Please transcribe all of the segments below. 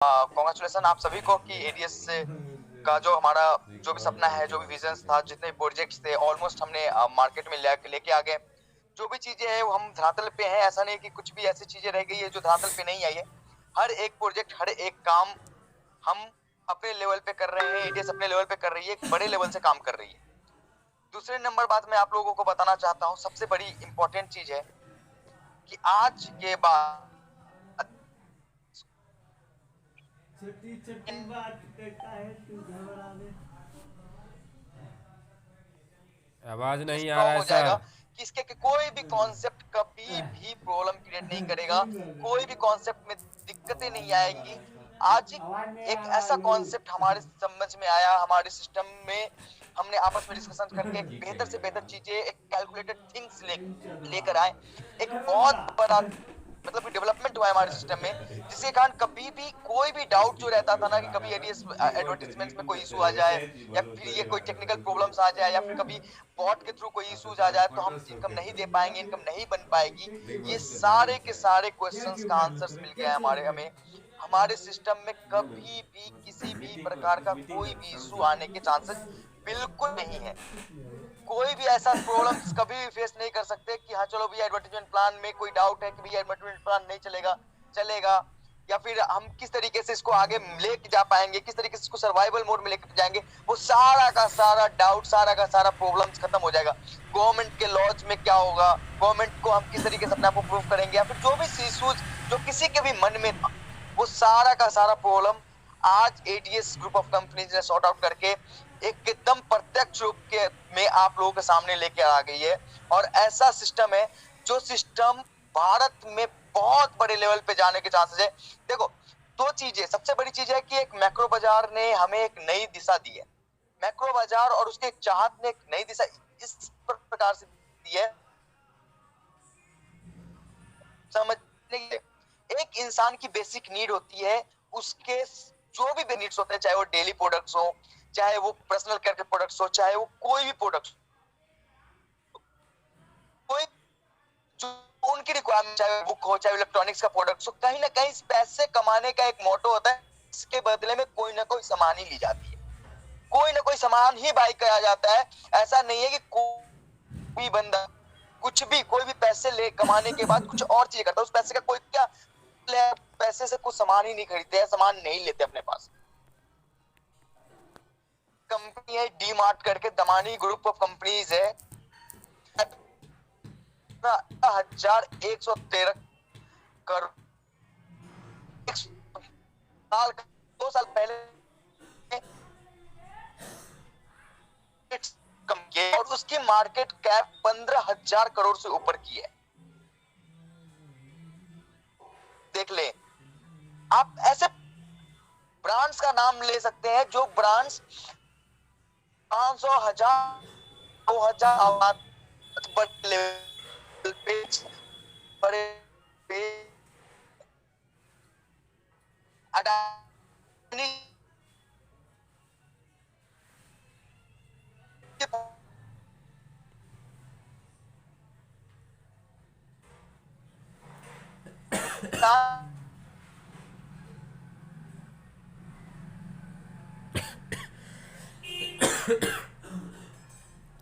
Congratulation आप सभी को कि एडीएस का जो हमारा जो भी सपना है, जो भी विजन्स था, जितने प्रोजेक्ट्स थे, ऑलमोस्ट हमने मार्केट में लेके आ गए। जो भी चीजें हैं वो हम धरातल पे हैं। ऐसा नहीं कि कुछ भी ऐसी चीजें रह गई है जो धरातल पे नहीं आई है। हर एक प्रोजेक्ट, हर एक काम हम अपने लेवल पे कर रहे हैं। एडीएस अपने लेवल पे कर रही है, एक बड़े लेवल से काम कर रही है। दूसरे नंबर बात मैं आप लोगों को बताना चाहता हूँ, सबसे बड़ी इंपॉर्टेंट चीज है कि आज के बाद छोटी छोटी बात पे काहे तू घबरा दे। आवाज नहीं आ रहा स्ट्रॉन्ग है हो जाएगा सर। कि इसके कि कोई भी कॉन्सेप्ट कभी भी प्रॉब्लम क्रिएट नहीं करेगा। कोई भी कॉन्सेप्ट में दिक्कतें नहीं आएंगी। आज आवाज नहीं एक आ रहा ऐसा है यही। कॉन्सेप्ट हमारे समझ में आया, हमारे सिस्टम में हमने आपस में डिस्कशन करके एक बेहतर से बेहतर चीजें, एक कैलकुलेटेड थिंग्स लेकर आए। एक बहुत बड़ा मतलब कि डेवलपमेंट हुआ है हमारे सिस्टम में, जिसके कारण कभी भी कोई भी डाउट जो रहता था ना कि कभी एडीएस एडवर्टाइजमेंट्स में कोई इशू आ जाए, या फिर ये कोई टेक्निकल प्रॉब्लम्स आ जाए, या फिर कभी बॉट के थ्रू कोई इश्यूज आ जाए तो हम इनकम नहीं दे पाएंगे, इनकम नहीं बन पाएगी, ये सारे के सारे क्वेश्चंस का आंसर्स मिल गया है हमें। हमारे सिस्टम में कभी भी किसी भी प्रकार का कोई भी इशू आने के चांसेस बिल्कुल नहीं है। कोई भी ऐसा प्रॉब्लम्स कभी भी फेस नहीं कर सकते कि हाँ चलो भैया एडवर्टाइजमेंट प्लान में कोई डाउट है कि भैया एडवर्टाइजमेंट प्लान नहीं चलेगा, चलेगा, या फिर हम किस तरीके से इसको आगे लेके जा पाएंगे, किस तरीके से इसको सर्वाइवल मोड में लेके जाएंगे, वो सारा का सारा डाउट, सारा का सारा प्रॉब्लम्स खत्म हो जाएगा। गवर्नमेंट के लॉज में क्या होगा, गवर्नमेंट को हम किस तरीके से अपने आप को प्रूव करेंगे, या फिर जो भी इश्यूज जो किसी के भी मन में था, वो सारा का सारा प्रॉब्लम आज एडीएस ग्रुप ऑफ कंपनीज ने सॉर्ट आउट करके एकदम प्रत्यक्ष रूप के में आप लोगों के सामने लेके आ गई है। और ऐसा सिस्टम है जो सिस्टम भारत में बहुत बड़े लेवल पे जाने के चांसेस है। देखो, दो चीजें, सबसे बड़ी चीज है कि एक मैक्रो बाजार ने हमें एक नई दिशा दी है। मैक्रो बाजार और उसके एक चाहत ने एक नई दिशा इस प्रकार से दी है, समझने के लिए एक इंसान की बेसिक नीड होती है, उसके जो भी नीड्स होते हैं, चाहे वो डेली प्रोडक्ट्स हो, चाहे वो पर्सनल केयर के प्रोडक्ट्स हो, चाहे वो कोई भी प्रोडक्ट्स, कोई जो उनकी रिक्वायरमेंट, चाहे बुक हो, चाहे इलेक्ट्रॉनिक्स का प्रोडक्ट्स हो, कहीं ना कहीं पैसे कमाने का एक मोटो होता है, इसके बदले में कोई ना कोई सामान ही ली जाती है, कोई ना कोई सामान ही बाई किया जाता है। ऐसा नहीं है कि कोई बंदा कुछ भी, कोई भी पैसे ले कमाने के बाद कुछ और चीज करता है, उस पैसे का कोई क्या, पैसे से कुछ सामान ही नहीं खरीदते हैं, सामान नहीं लेते अपने पास। कंपनी है डी मार्ट करके, दमानी ग्रुप ऑफ कंपनीज है, 1113 करोड़, साल 2 साल पहले कम किए, और उसकी मार्केट कैप 15,000 करोड़ से ऊपर की है। देख ले आप, ऐसे ब्रांड्स का नाम ले सकते हैं जो ब्रांड्स 500, 1000, 2000 आबाद बड़े लेवल पे, बड़े पे अडानी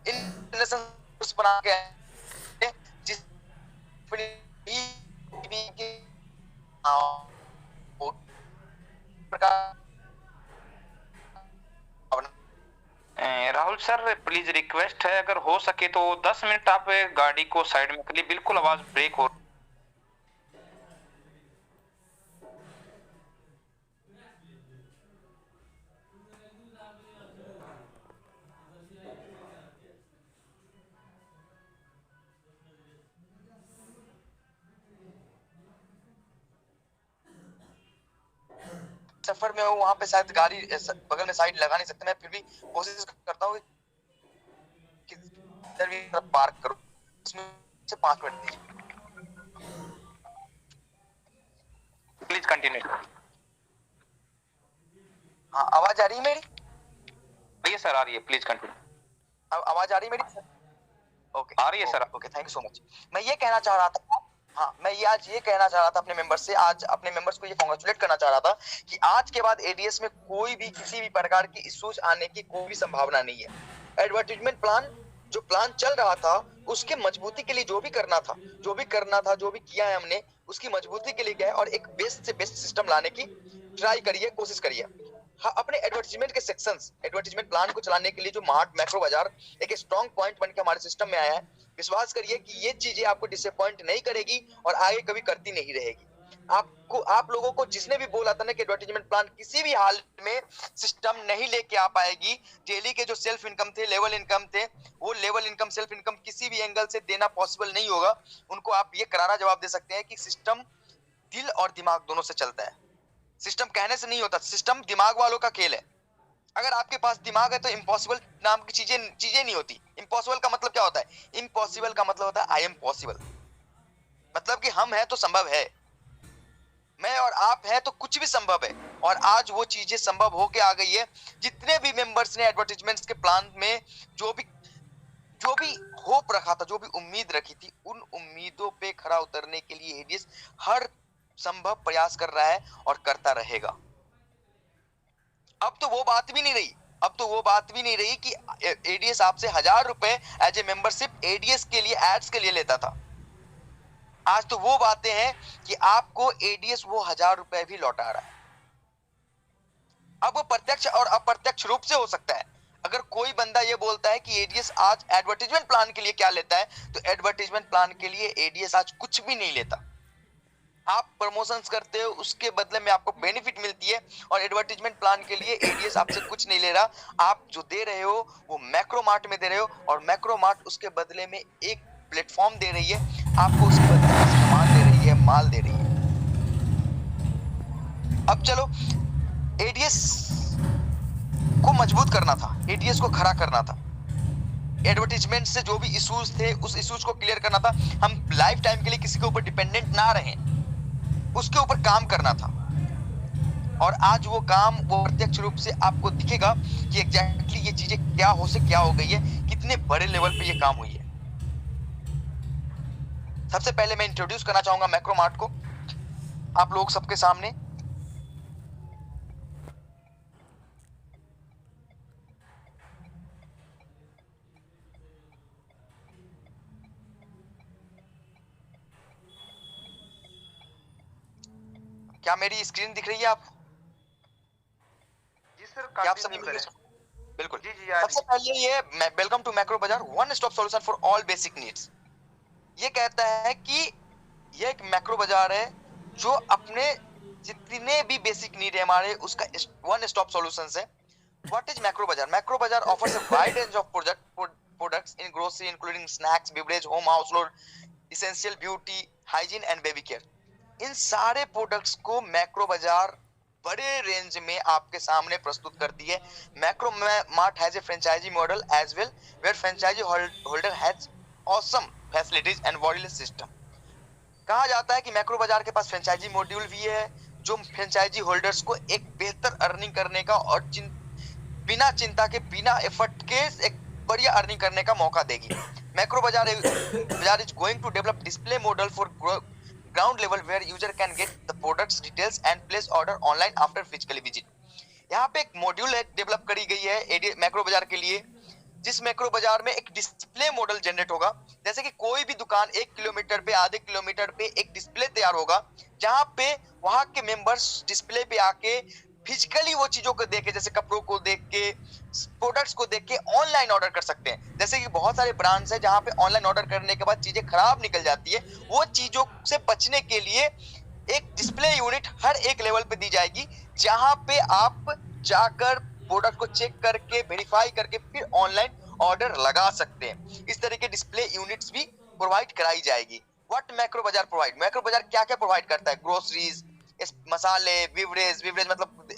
इंटरनेशनल बना के जिस राहुल सर, प्लीज रिक्वेस्ट है, अगर हो सके तो 10 मिनट आप गाड़ी को साइड में कर ली, बिल्कुल आवाज ब्रेक हो। सफर में हूँ, वहां पे शायद गाड़ी बगल में साइड लगा नहीं सकते, मैं फिर भी कोशिश करता हूँ कि पार्क करूँ, इसमें से 5 मिनट दीजिए। Please continue. हाँ, आवाज आ रही है मेरी? भैया सर आ रही है, प्लीज कंटिन्यू। आवाज आ रही है मेरी? ओके, आ रही है sir. Okay, thank you so much. मैं ये कहना चाह रहा था हाँ, मैं ये आज ये कहना चाह रहा था अपने मेंबर्स से, आज अपने मेंबर्स को ये कांग्रेचुलेट करना चाह रहा था कि आज के बाद एडीएस में कोई भी किसी भी प्रकार की इश्यूज आने की कोई भी संभावना नहीं है। एडवर्टाइजमेंट प्लान जो प्लान चल रहा था उसके मजबूती के लिए जो भी करना था, जो भी किया है हमने, उसकी मजबूती के लिए क्या है और एक बेस्ट से बेस्ट सिस्टम लाने की ट्राई करिए, कोशिश करिए। हाँ, अपने एडवर्टाइजमेंट के सेक्शंस, एडवर्टाइजमेंट प्लान को चलाने के लिए जो मार्ट मैक्रो बाजार एक स्ट्रॉन्ग पॉइंट बन के हमारे सिस्टम में आया है, विश्वास करिए कि ये चीजें आपको डिसअपॉइंट नहीं करेगी और आगे कभी करती नहीं रहेगी। आपको, आप लोगों को जिसने भी बोला था ना कि एडवर्टाइजमेंट प्लान किसी भी हाल में सिस्टम नहीं लेके आ पाएगी, डेली के जो सेल्फ इनकम थे, लेवल इनकम थे, वो लेवल इनकम, सेल्फ इनकम किसी भी एंगल से देना पॉसिबल नहीं होगा, उनको आप ये करारा जवाब दे सकते हैं कि सिस्टम दिल और दिमाग दोनों से चलता है। सिस्टम कहने से नहीं होता, सिस्टम दिमाग वालों का खेल है। अगर आपके पास दिमाग है तो इम्पॉसिबल नाम की चीजें नहीं होती। इम्पॉसिबल का मतलब क्या होता है? इम्पॉसिबल का मतलब होता है आई एम पॉसिबल, मतलब कि हम है तो संभव है, मैं और आप है तो कुछ भी संभव है। और आज वो चीजें संभव होके आ गई है। जितने भी मेंबर्स ने एडवर्टाइजमेंट्स के प्लान में जो भी होप रखा था, जो भी उम्मीद रखी थी, उन उम्मीदों पे खरा उतरने के लिए एडीएस हर संभव प्रयास कर रहा है और करता रहेगा। अब तो वो बात भी नहीं रही कि एडीएस आपसे 1000 रुपए एज ए मेंबरशिप एडीएस के लिए, एड्स के लिए लेता था। आज तो वो बातें हैं कि आपको एडीएस वो 1000 रुपए भी लौटा रहा है। अब वो प्रत्यक्ष और अप्रत्यक्ष रूप से हो सकता है। अगर कोई बंदा ये बोलता है कि एडीएस आज एडवर्टाइजमेंट प्लान के लिए क्या लेता है, तो एडवर्टाइजमेंट प्लान के लिए एडीएस आज कुछ भी नहीं लेता। आप प्रमोशंस करते हो, उसके बदले में आपको बेनिफिट मिलती है, और एडवर्टाइजमेंट प्लान के लिए एडीएस आपसे कुछ नहीं ले रहा। आप जो दे रहे हो वो मैक्रो मार्ट में दे रहे हो, और मैक्रो मार्ट उसके बदले में एक प्लेटफॉर्म दे रही है आपको, उसके बदले में सामान दे रही है, माल दे रही है। अब चलो, एडीएस को मजबूत करना था, एडीएस को खड़ा करना था, एडवर्टाइजमेंट से जो भी इश्यूज थे उस इश्यूज को क्लियर करना था। हम लाइफ टाइम के लिए किसी के ऊपर डिपेंडेंट ना रहें, उसके ऊपर काम करना था। और आज वो काम, वो प्रत्यक्ष रूप से आपको दिखेगा कि एग्जैक्टली ये चीजें क्या हो गई है, कितने बड़े लेवल पे ये काम हुई है। सबसे पहले मैं इंट्रोड्यूस करना चाहूंगा मैक्रो मार्ट को आप लोग सबके सामने। क्या मेरी स्क्रीन दिख रही है आप? जी सर, क्या आप सब बिल्कुल जी सबसे पहले ये वेलकम टू मैक्रो बाजार, one stop solution for all basic needs. ये कहता है कि ये एक मैक्रो बाजार है जो अपने जितने भी बेसिक नीड है हमारे, उसका वन स्टॉप सॉल्यूशंस है। What is Macro Bazaar? Macro Bazaar offers a wide range of products in grocery including snacks, beverage, home household, essential, beauty, hygiene and baby care. इन सारे प्रोडक्ट्स को macro बाजार बड़े range में आपके सामने प्रस्तुत करती है। Macro Mart has a franchise model as well, where franchise holder has awesome facilities and worldless system. कहा जाता है कि मैक्रो बाजार के पास फ्रेंचाइजी मॉड्यूल भी है जो फ्रेंचाइजी होल्डर्स को एक बेहतर अर्निंग करने का और बिना चिंता के, बिना एफर्ट के एक बढ़िया अर्निंग करने का मौका देगी। Macro Bazaar is going to develop display model for ground level where user can get the products details and place order online after physically visit। यहाँ पे एक मॉड्यूल डेवलप करी गई है मैक्रो बाजार के लिए, जिस मैक्रो बाजार में एक डिस्प्ले मॉडल जनरेट होगा। जैसे कि कोई भी दुकान 1 किलोमीटर पे, आधे किलोमीटर पे एक डिस्प्ले तैयार होगा, जहाँ पे वहाँ के मेंबर्स डिस्प्ले पे आके फिजिकली वो चीजों को देख के, जैसे कपड़ों को देख के, प्रोडक्ट्स को देख के ऑनलाइन ऑर्डर कर सकते हैं। जैसे कि बहुत सारे ब्रांड्स हैं जहां पे ऑनलाइन ऑर्डर करने के बाद चीजें खराब निकल जाती है, वो चीजों से बचने के लिए एक डिस्प्ले यूनिट हर एक लेवल पे दी जाएगी, जहां पे आप जाकर प्रोडक्ट को चेक करके, वेरीफाई करके फिर ऑनलाइन ऑर्डर लगा सकते हैं। इस तरह के डिस्प्ले यूनिट्स भी प्रोवाइड कराई जाएगी। व्हाट मैक्रो बाजार प्रोवाइड? मैक्रो बाजार क्या क्या प्रोवाइड करता है? ग्रोसरीज, मसाले, बिवरेज मतलब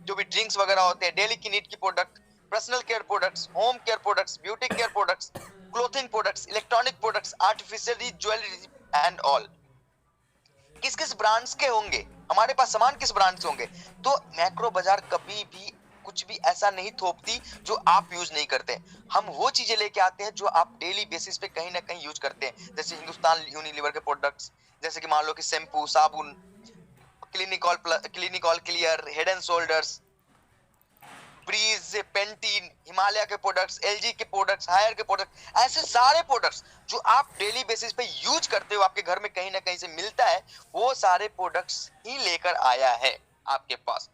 जो भी ड्रिंक्स वगैरह होते हैं, डेली की नीड की product, personal care products, home care products, beauty care products, clothing products, electronic products, artificial jewellery and all. किस किस ब्रांड्स के होंगे, हमारे पास सामान किस ब्रांड से होंगे? तो मैक्रो बाजार कभी भी कुछ भी ऐसा नहीं थोपती जो आप यूज नहीं करते। हम वो चीजें लेके आते हैं जो आप डेली बेसिस पे कहीं ना कहीं यूज करते हैं। जैसे हिंदुस्तान यूनिलीवर के प्रोडक्ट्स, जैसे कि मान लो कि शैम्पू, साबुन, Clinic All Clear, Head and Shoulders, Breeze, Pantene, Himalaya के प्रोडक्ट्स, एलजी के प्रोडक्ट्स, हायर के प्रोडक्ट्स, ऐसे सारे प्रोडक्ट्स जो आप डेली बेसिस पे यूज करते हो, आपके घर में कहीं ना कहीं से मिलता है, वो सारे प्रोडक्ट्स ही लेकर आया है आपके पास।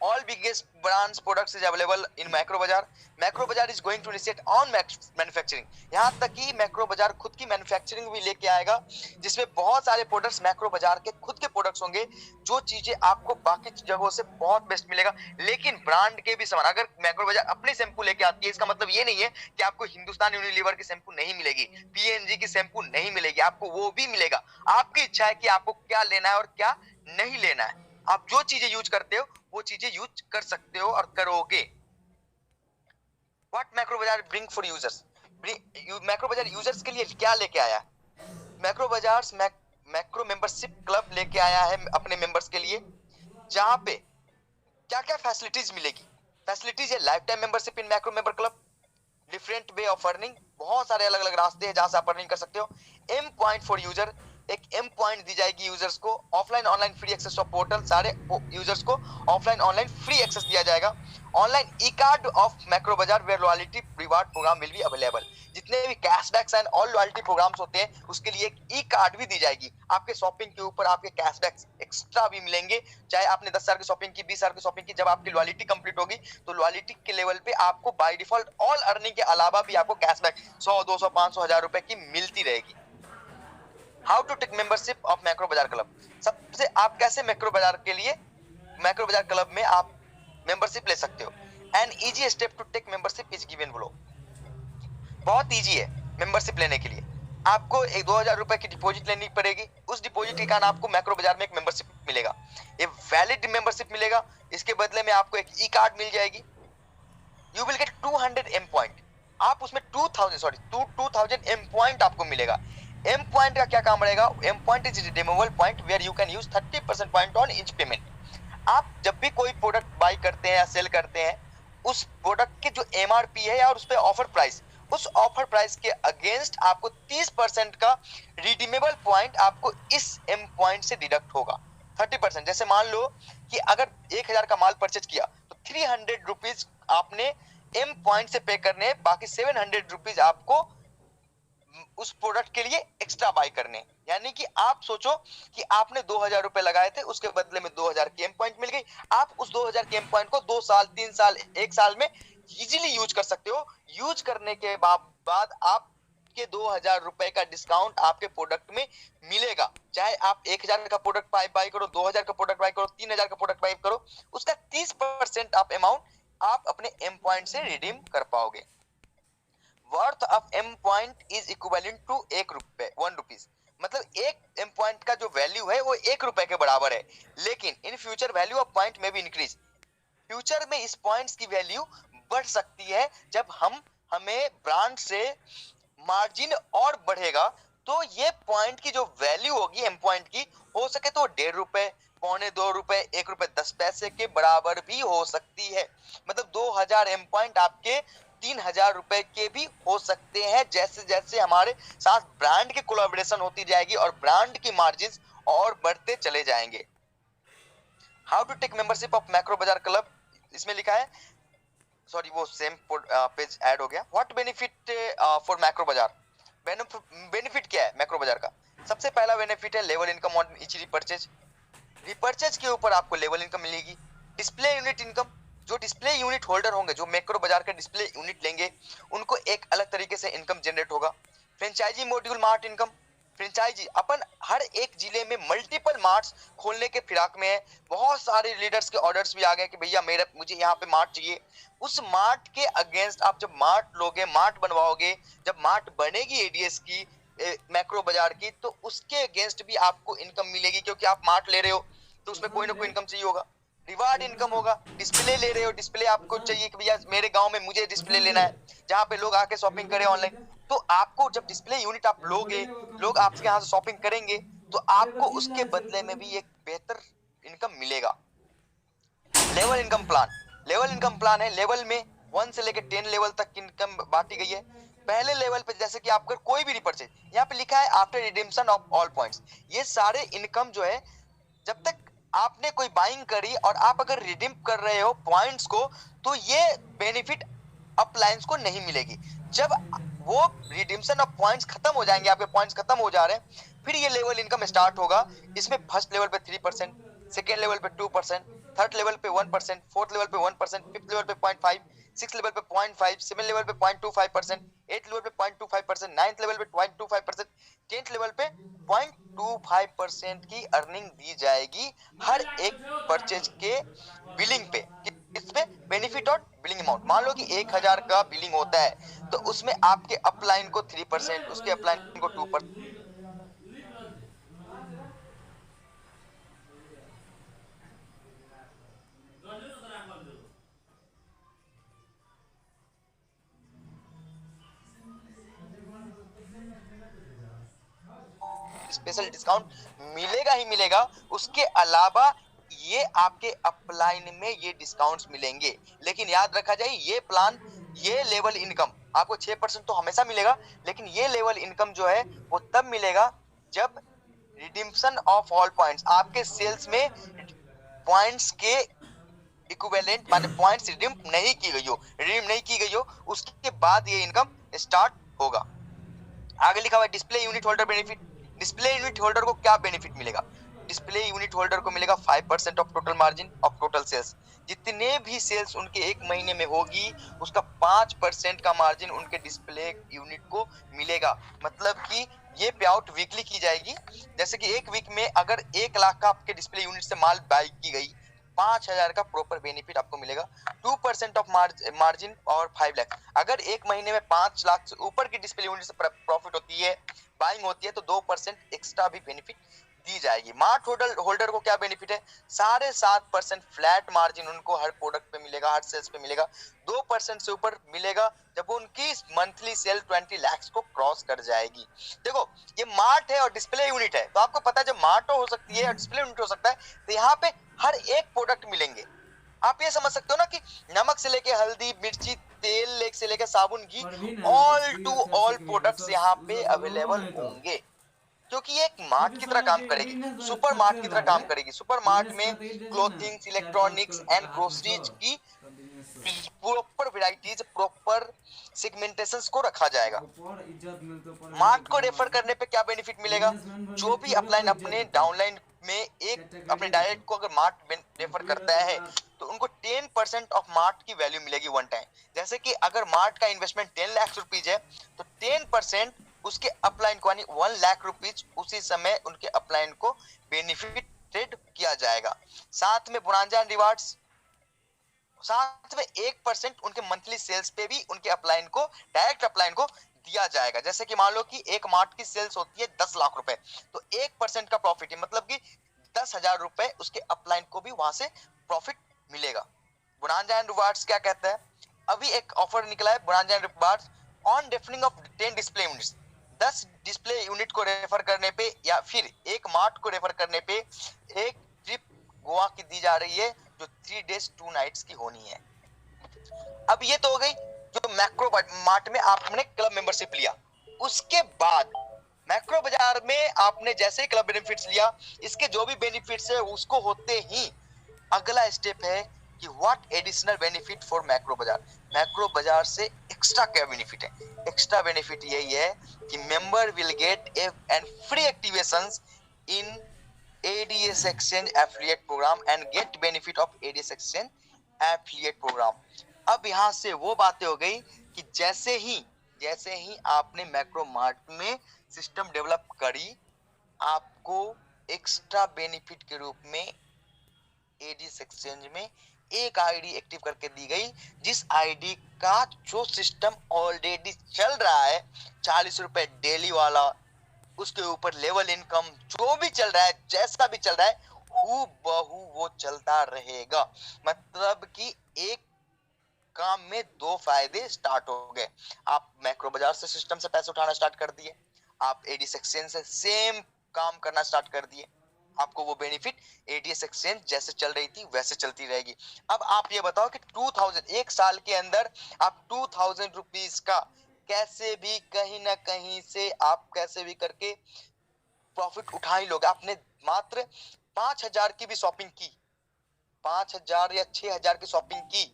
All biggest brands products is available in Macro Bazaar. Macro Bazaar is going to initiate on manufacturing. यहाँ तक कि मैक्रो बाजार खुद की मैन्युफैक्चरिंग भी लेके आएगा, जिसमें बहुत सारे प्रोडक्ट्स मैक्रो बाजार के खुद के प्रोडक्ट्स होंगे, जो चीजें आपको बाकी जगहों से बहुत बेस्ट मिलेगा। लेकिन ब्रांड के भी समान, अगर मैक्रो बाजार अपनी शैम्पू लेके आती है, इसका मतलब ये नहीं है कि आपको हिंदुस्तान यूनिलीवर की शैम्पू नहीं मिलेगी, पीएनजी की शैम्पू नहीं मिलेगी, आपको वो भी मिलेगा। आपकी इच्छा है कि आपको क्या लेना है और क्या नहीं लेना है। आप जो चीजें यूज करते हो वो चीजें यूज कर सकते हो और करोगे। What मैक्रो बाजार ब्रिंग फॉर यूजर्स, मैक्रो बाजार यूजर्स के लिए क्या लेके आया है? Macro Bazaar macro membership club लेके आया है अपने मेंबर्स के लिए, जहां पे क्या क्या फैसिलिटीज मिलेगी। फैसिलिटीज है life time membership in macro member club, different way of earning, बहुत सारे अलग अलग रास्ते हैं जहां से आप अर्निंग कर सकते हो। एम पॉइंट फॉर यूजर, एक एम पॉइंट दी जाएगी यूजर्स को। Offline online free access of portal, सारे यूजर्स को ऑफलाइन ऑनलाइन फ्री एक्सेस दिया जाएगा। Online e card of Macro Bazaar where loyalty reward program will be available. जितने भी cashbacks and all loyalty programs होते हैं, उसके लिए एक ई कार्ड भी दी जाएगी। आपके शॉपिंग के ऊपर आपके कैशबैक्स एक्स्ट्रा भी मिलेंगे, चाहे आपने 10,000 की शॉपिंग की, 20,000 की शॉपिंग की, जब आपकी लॉयल्टी कंप्लीट होगी तो लॉयल्टी के लेवल पे आपको बाय डिफॉल्ट ऑल अर्निंग के अलावा भी आपको कैशबैक 100, 200, 500, 1000 रुपए की मिलती रहेगी। How to take membership of Macro Bazaar club, सबसे आप कैसे मैक्रो बाजार के लिए मैक्रो बाजार क्लब में आप मेंबरशिप ले सकते हो। An easy step to take membership is given below. बहुत इजी है मेंबरशिप लेने के लिए। आपको एक 2000 रुपए की डिपॉजिट लेनी पड़ेगी। उस डिपॉजिट के कारण आपको मैक्रो बाजार में एक मेंबरशिप मिलेगा, ये वैलिड मेंबरशिप मिलेगा। इसके बदले में आपको एक ई कार्ड मिल जाएगी। You will get 200 M point, आप उसमें 2000 एम पॉइंट आपको मिलेगा। एम पॉइंट का क्या काम रहेगा? M point is redeemable point where you can use 30% point on each payment. आप जब भी कोई प्रोडक्ट बाय करते हैं या सेल करते हैं, उस प्रोडक्ट के जो एमआरपी है और उस पे ऑफर प्राइस, उस ऑफर प्राइस के अगेंस्ट आपको 30% का रिडीमेबल पॉइंट आपको इस एम पॉइंट से डिडक्ट होगा। 30%, जैसे मान लो कि अगर 1000 का माल परचेज किया तो 300 रुपीज आपने एम पॉइंट से पे करने, बाकी 700 रुपीज आपको उस प्रोडक्ट के लिए एक्स्ट्रा बाय करने। यानी कि आप सोचो कि आपने 2000 रुपए लगाए थे, उसके बदले में 2000 की एम पॉइंट मिल गई। आप उस 2000 की एम पॉइंट को 2 साल, 3 साल, 1 साल में इजीली यूज कर सकते हो। यूज करने के बाद आपके 2000 रुपए का डिस्काउंट आपके प्रोडक्ट में मिलेगा। चाहे आप 1000 का प्रोडक्ट बाय करो, 2000 का प्रोडक्ट बाय करो, 3000 का प्रोडक्ट बाय करो, उसका 30% आप अमाउंट आप अपने एम पॉइंट से रिडीम कर पाओगे। Worth of M point is equivalent to 1 rupees, मतलब एक एम पॉइंट का जो वैल्यू है वो 1 रुपए के बराबर है। लेकिन in future value of point में भी इंक्रीज, फ्यूचर में इस पॉइंट्स की वैल्यू बढ़ सकती है। जब हमें ब्रांड से मार्जिन और बढ़ेगा तो ये पॉइंट की जो वैल्यू होगी एम पॉइंट की, हो सके तो 1.5 रुपए, 1.25 रुपए, 1 रुपए 10 पैसे के बराबर भी हो सकती है। मतलब 2000 एम पॉइंट आपके 3000 रुपए के भी हो सकते हैं, जैसे जैसे हमारे साथ ब्रांड की कोलैबोरेशन होती जाएगी और ब्रांड की मार्जिन और बढ़ते चले जाएंगे। How to take membership of Macro Bazaar club, इसमें लिखा है, सॉरी वो सेम पेज ऐड हो गया। व्हाट बेनिफिट फॉर मैक्रो बाजार, बेनिफिट क्या है मैक्रो बाजार का? सबसे पहला बेनिफिट है level income on each repurchase. Repurchase के ऊपर आपको लेवल इनकम मिलेगी। डिस्प्ले यूनिट इनकम, जो डिस्प्ले यूनिट होल्डर होंगे, जो मैक्रो बाजार के डिस्प्ले यूनिट लेंगे, उनको एक अलग तरीके से इनकम जनरेट होगा। Franchise module mart income, franchise अपन हर एक जिले में मल्टीपल मार्ट्स खोलने के फिराक में है। बहुत सारे लीडर्स के ऑर्डर्स भी आ गए कि भैया मुझे यहाँ पे मार्ट चाहिए। उस मार्ट के अगेंस्ट आप जब मार्ट लोगे, मार्ट बनवाओगे, जब मार्ट बनेगी एडीएस की, मैक्रो बाजार की, तो उसके अगेंस्ट भी आपको इनकम मिलेगी, क्योंकि आप मार्ट ले रहे हो तो उसमें कोई ना कोई इनकम चाहिए होगा। रिवार्ड इनकम होगा, डिस्प्ले ले रहे हो, डिस्प्ले आपको चाहिए कि भैया मेरे गांव में मुझे डिस्प्ले लेना है जहाँ पे लोग आके शॉपिंग करें ऑनलाइन, तो आपको जब डिस्प्ले यूनिट आप लोगे, लोग आपके यहाँ से शॉपिंग करेंगे, तो आपको उसके बदले में भी एक बेहतर इनकम मिलेगा। Level income plan, level income plan है, लेवल में 1 से लेकर 10 लेवल तक इनकम बांटी गई है। पहले लेवल पे जैसे कि आप अगर कोई भी रिपर्चेज, यहाँ पे लिखा है after redemption of all points, ये सारे इनकम जो है जब तक आपने कोई बाइंग करी और आप अगर रिडीम कर रहे हो पॉइंट्स को, तो ये बेनिफिट अपलाइंस को नहीं मिलेगी। जब वो रिडीम्शन ऑफ पॉइंट्स खत्म हो जाएंगे, आपके पॉइंट्स खत्म हो जा रहे हैं, फिर ये लेवल इनकम स्टार्ट होगा। इसमें फर्स्ट लेवल पे 3%, सेकेंड लेवल पे 2%, थर्ड लेवल पे 1%, फोर्थ लेवल पे 1%, फिफ्थ लेवल पे 0.5, सिक्स लेवल पे 0.5, सेवन लेवल पे 0.25%, एट लेवल पे 0.25%, नाइन्थ लेवल पे 0.25%, टेंथ लेवल पे 0.25% की अर्निंग दी जाएगी हर एक परचेज के बिलिंग पे। इस पे बेनिफिट और बिलिंग अमाउंट, मान लो कि 1000 का बिलिंग होता है तो उसमें आपके अपलाइन को 3%, उसके अपलाइन को 2%। स्पेशल डिस्काउंट मिलेगा ही मिलेगा। उसके अलावा ये आपके अपलाइन में ये डिस्काउंट्स मिलेंगे। लेकिन याद रखा जाए ये प्लान, ये लेवल इनकम आपको 6% तो हमेशा मिलेगा, लेकिन ये लेवल इनकम जो है वो तब मिलेगा जब रिडीम्शन ऑफ ऑल पॉइंट्स, आपके सेल्स में पॉइंट्स के इक्विवेलेंट माने पॉइंट्स रिडीम नहीं की गई हो, रिडीम नहीं की गई हो, उसके बाद ये इनकम स्टार्ट होगा। आगे लिखा हुआ है display unit holder benefit. Display unit holder को क्या बेनिफिट मिलेगा? डिस्प्ले यूनिट होल्डर को मिलेगा 5% off total margin of total sales. जितने भी सेल्स उनके एक महीने में होगी उसका 5% का मार्जिन उनके डिस्प्ले यूनिट को मिलेगा। मतलब कि ये पे आउट वीकली की जाएगी। जैसे कि एक वीक में अगर 1 लाख का आपके डिस्प्ले यूनिट से माल बाई की गई, 5000 का प्रॉपर बेनिफिट आपको मिलेगा। 2% ऑफ मार्जिन और 5 लाख। अगर एक महीने में 5 लाख से ऊपर की डिस्प्ले यूनिट से प्रॉफिट होती है, बाइंग होती है, तो 2% एक्स्ट्रा भी बेनिफिट दी जाएगी। मार्ट होल्डर को क्या बेनिफिट है? 7.5% फ्लैट मार्जिन उनको हर प्रोडक्ट पे मिलेगा, हर सेल्स पे मिलेगा। 2% से ऊपर मिलेगा जब उनकी मंथली सेल 20 लाख को क्रॉस कर जाएगी। देखो ये मार्ट है और डिस्प्ले यूनिट है, तो आपको पता है जब मार्ट हो सकती है और डिस्प्ले यूनिट हो सकता है, तो यहाँ पे हर एक प्रोडक्ट मिलेंगे। आप ये समझ सकते हो ना कि नमक से लेके हल्दी, मिर्ची, तेल से लेके साबुन, घी, ऑल टू ऑल प्रोडक्ट्स यहाँ पे अवेलेबल होंगे। क्योंकि ये एक मार्ट की तरह काम करेगी, सुपर मार्ट की तरह काम करेगी। सुपर मार्ट में क्लोथिंग्स, इलेक्ट्रॉनिक्स एंड ग्रोसरीज की प्रॉपर वैरायटीज, प्रॉपर सेगमेंटेशंस को रखा जाएगा। मार्ट को रेफर करने पे क्या बेनिफिट मिलेगा? जो भी अपलाइन अपने डाउनलाइन में एक अपने डायरेक्ट को अगर मार्ट रेफर करता है तो उनको 10% ऑफ मार्ट की वैल्यू मिलेगी वन टाइम। जैसे कि अगर मार्ट का इन्वेस्टमेंट 10 लाख रुपीज है तो 10% उसके अपलाइन को यानी 1 लाख रुपीज उसी समय उनके अपलाइन को बेनिफिटेड किया जाएगा। साथ में बोनांजा एंड रिवार्ड्स, साथ में 1% उनके मंथली सेल्स पे भी उनके अपलाइन को, डायरेक्ट अपलाइन को दिया जाएगा। जैसे कि मान लो कि एक मार्ट की सेल्स होती है 10 लाख रुपए, तो 1% का प्रॉफिट है, मतलब कि 10,000 रुपए उसके अपलाइन को भी वहां से प्रॉफिट मिलेगा। बोनांजा एंड रिवार्ड्स क्या कहता है? अभी एक ऑफर निकला है bonanza and rewards on defining of 10 display units. 10 display unit को रेफर करने पे या फिर एक मार्ट को रेफर करने पे एक ट्रिप गोवा की दी जा रही है जो 3 days 2 nights की होनी है। अब ये तो हो गई जो मैक्रो मार्ट में आपने क्लब मेंबरशिप लिया। उसके बाद मैक्रो बाजार में आपने जैसे क्लब बेनिफिट्स लिया, इसके जो भी बेनिफिट्स है उसको होते ही अगला स्टेप है कि what additional benefit for macro Bazaar. Macro बाजार से एक्स्ट्रा क्या बेनिफिट है? एक्स्ट्रा बेनिफिट यही है कि member will get and free activations in ADS Exchange Affiliate Program and get benefit of ADS Exchange Affiliate Program। अब यहाँ से वो बातें हो गई कि जैसे ही आपने मैक्रो मार्ट में सिस्टम डेवलप करी, आपको एक्स्ट्रा बेनिफिट के रूप में ADS एक्सचेंज में एक आईडी एक्टिव करके दी गई, जिस आईडी का जो सिस्टम ऑलरेडी चल रहा है 40 रुपए डेली वाला, उसके ऊपर लेवल इनकम जो भी चल रहा है, जैसा भी चल रहा है, हूबहू वो चलता रहेगा। मतलब कि एक काम में 2 फायदे स्टार्ट हो गए। आप मैक्रो बाजार से सिस्टम से पैसे उठाना स्टार्ट कर दिए, आप ADS एक्सचेंज से सेम काम करना स्टार्ट कर दिए। आपको वो बेनिफिट ADS एक्सचेंज जैसे चल रही थी वैसे चलती रहेगी। अब आप ये बताओ कि 2000 एक साल के अंदर आप 2000 रुपीज का कैसे भी कहीं ना कहीं से आप कैसे भी करके प्रॉफिट उठा ही लोगे। आपने मात्र 5,000 की भी शॉपिंग की, 5,000 या 6,000 की शॉपिंग की,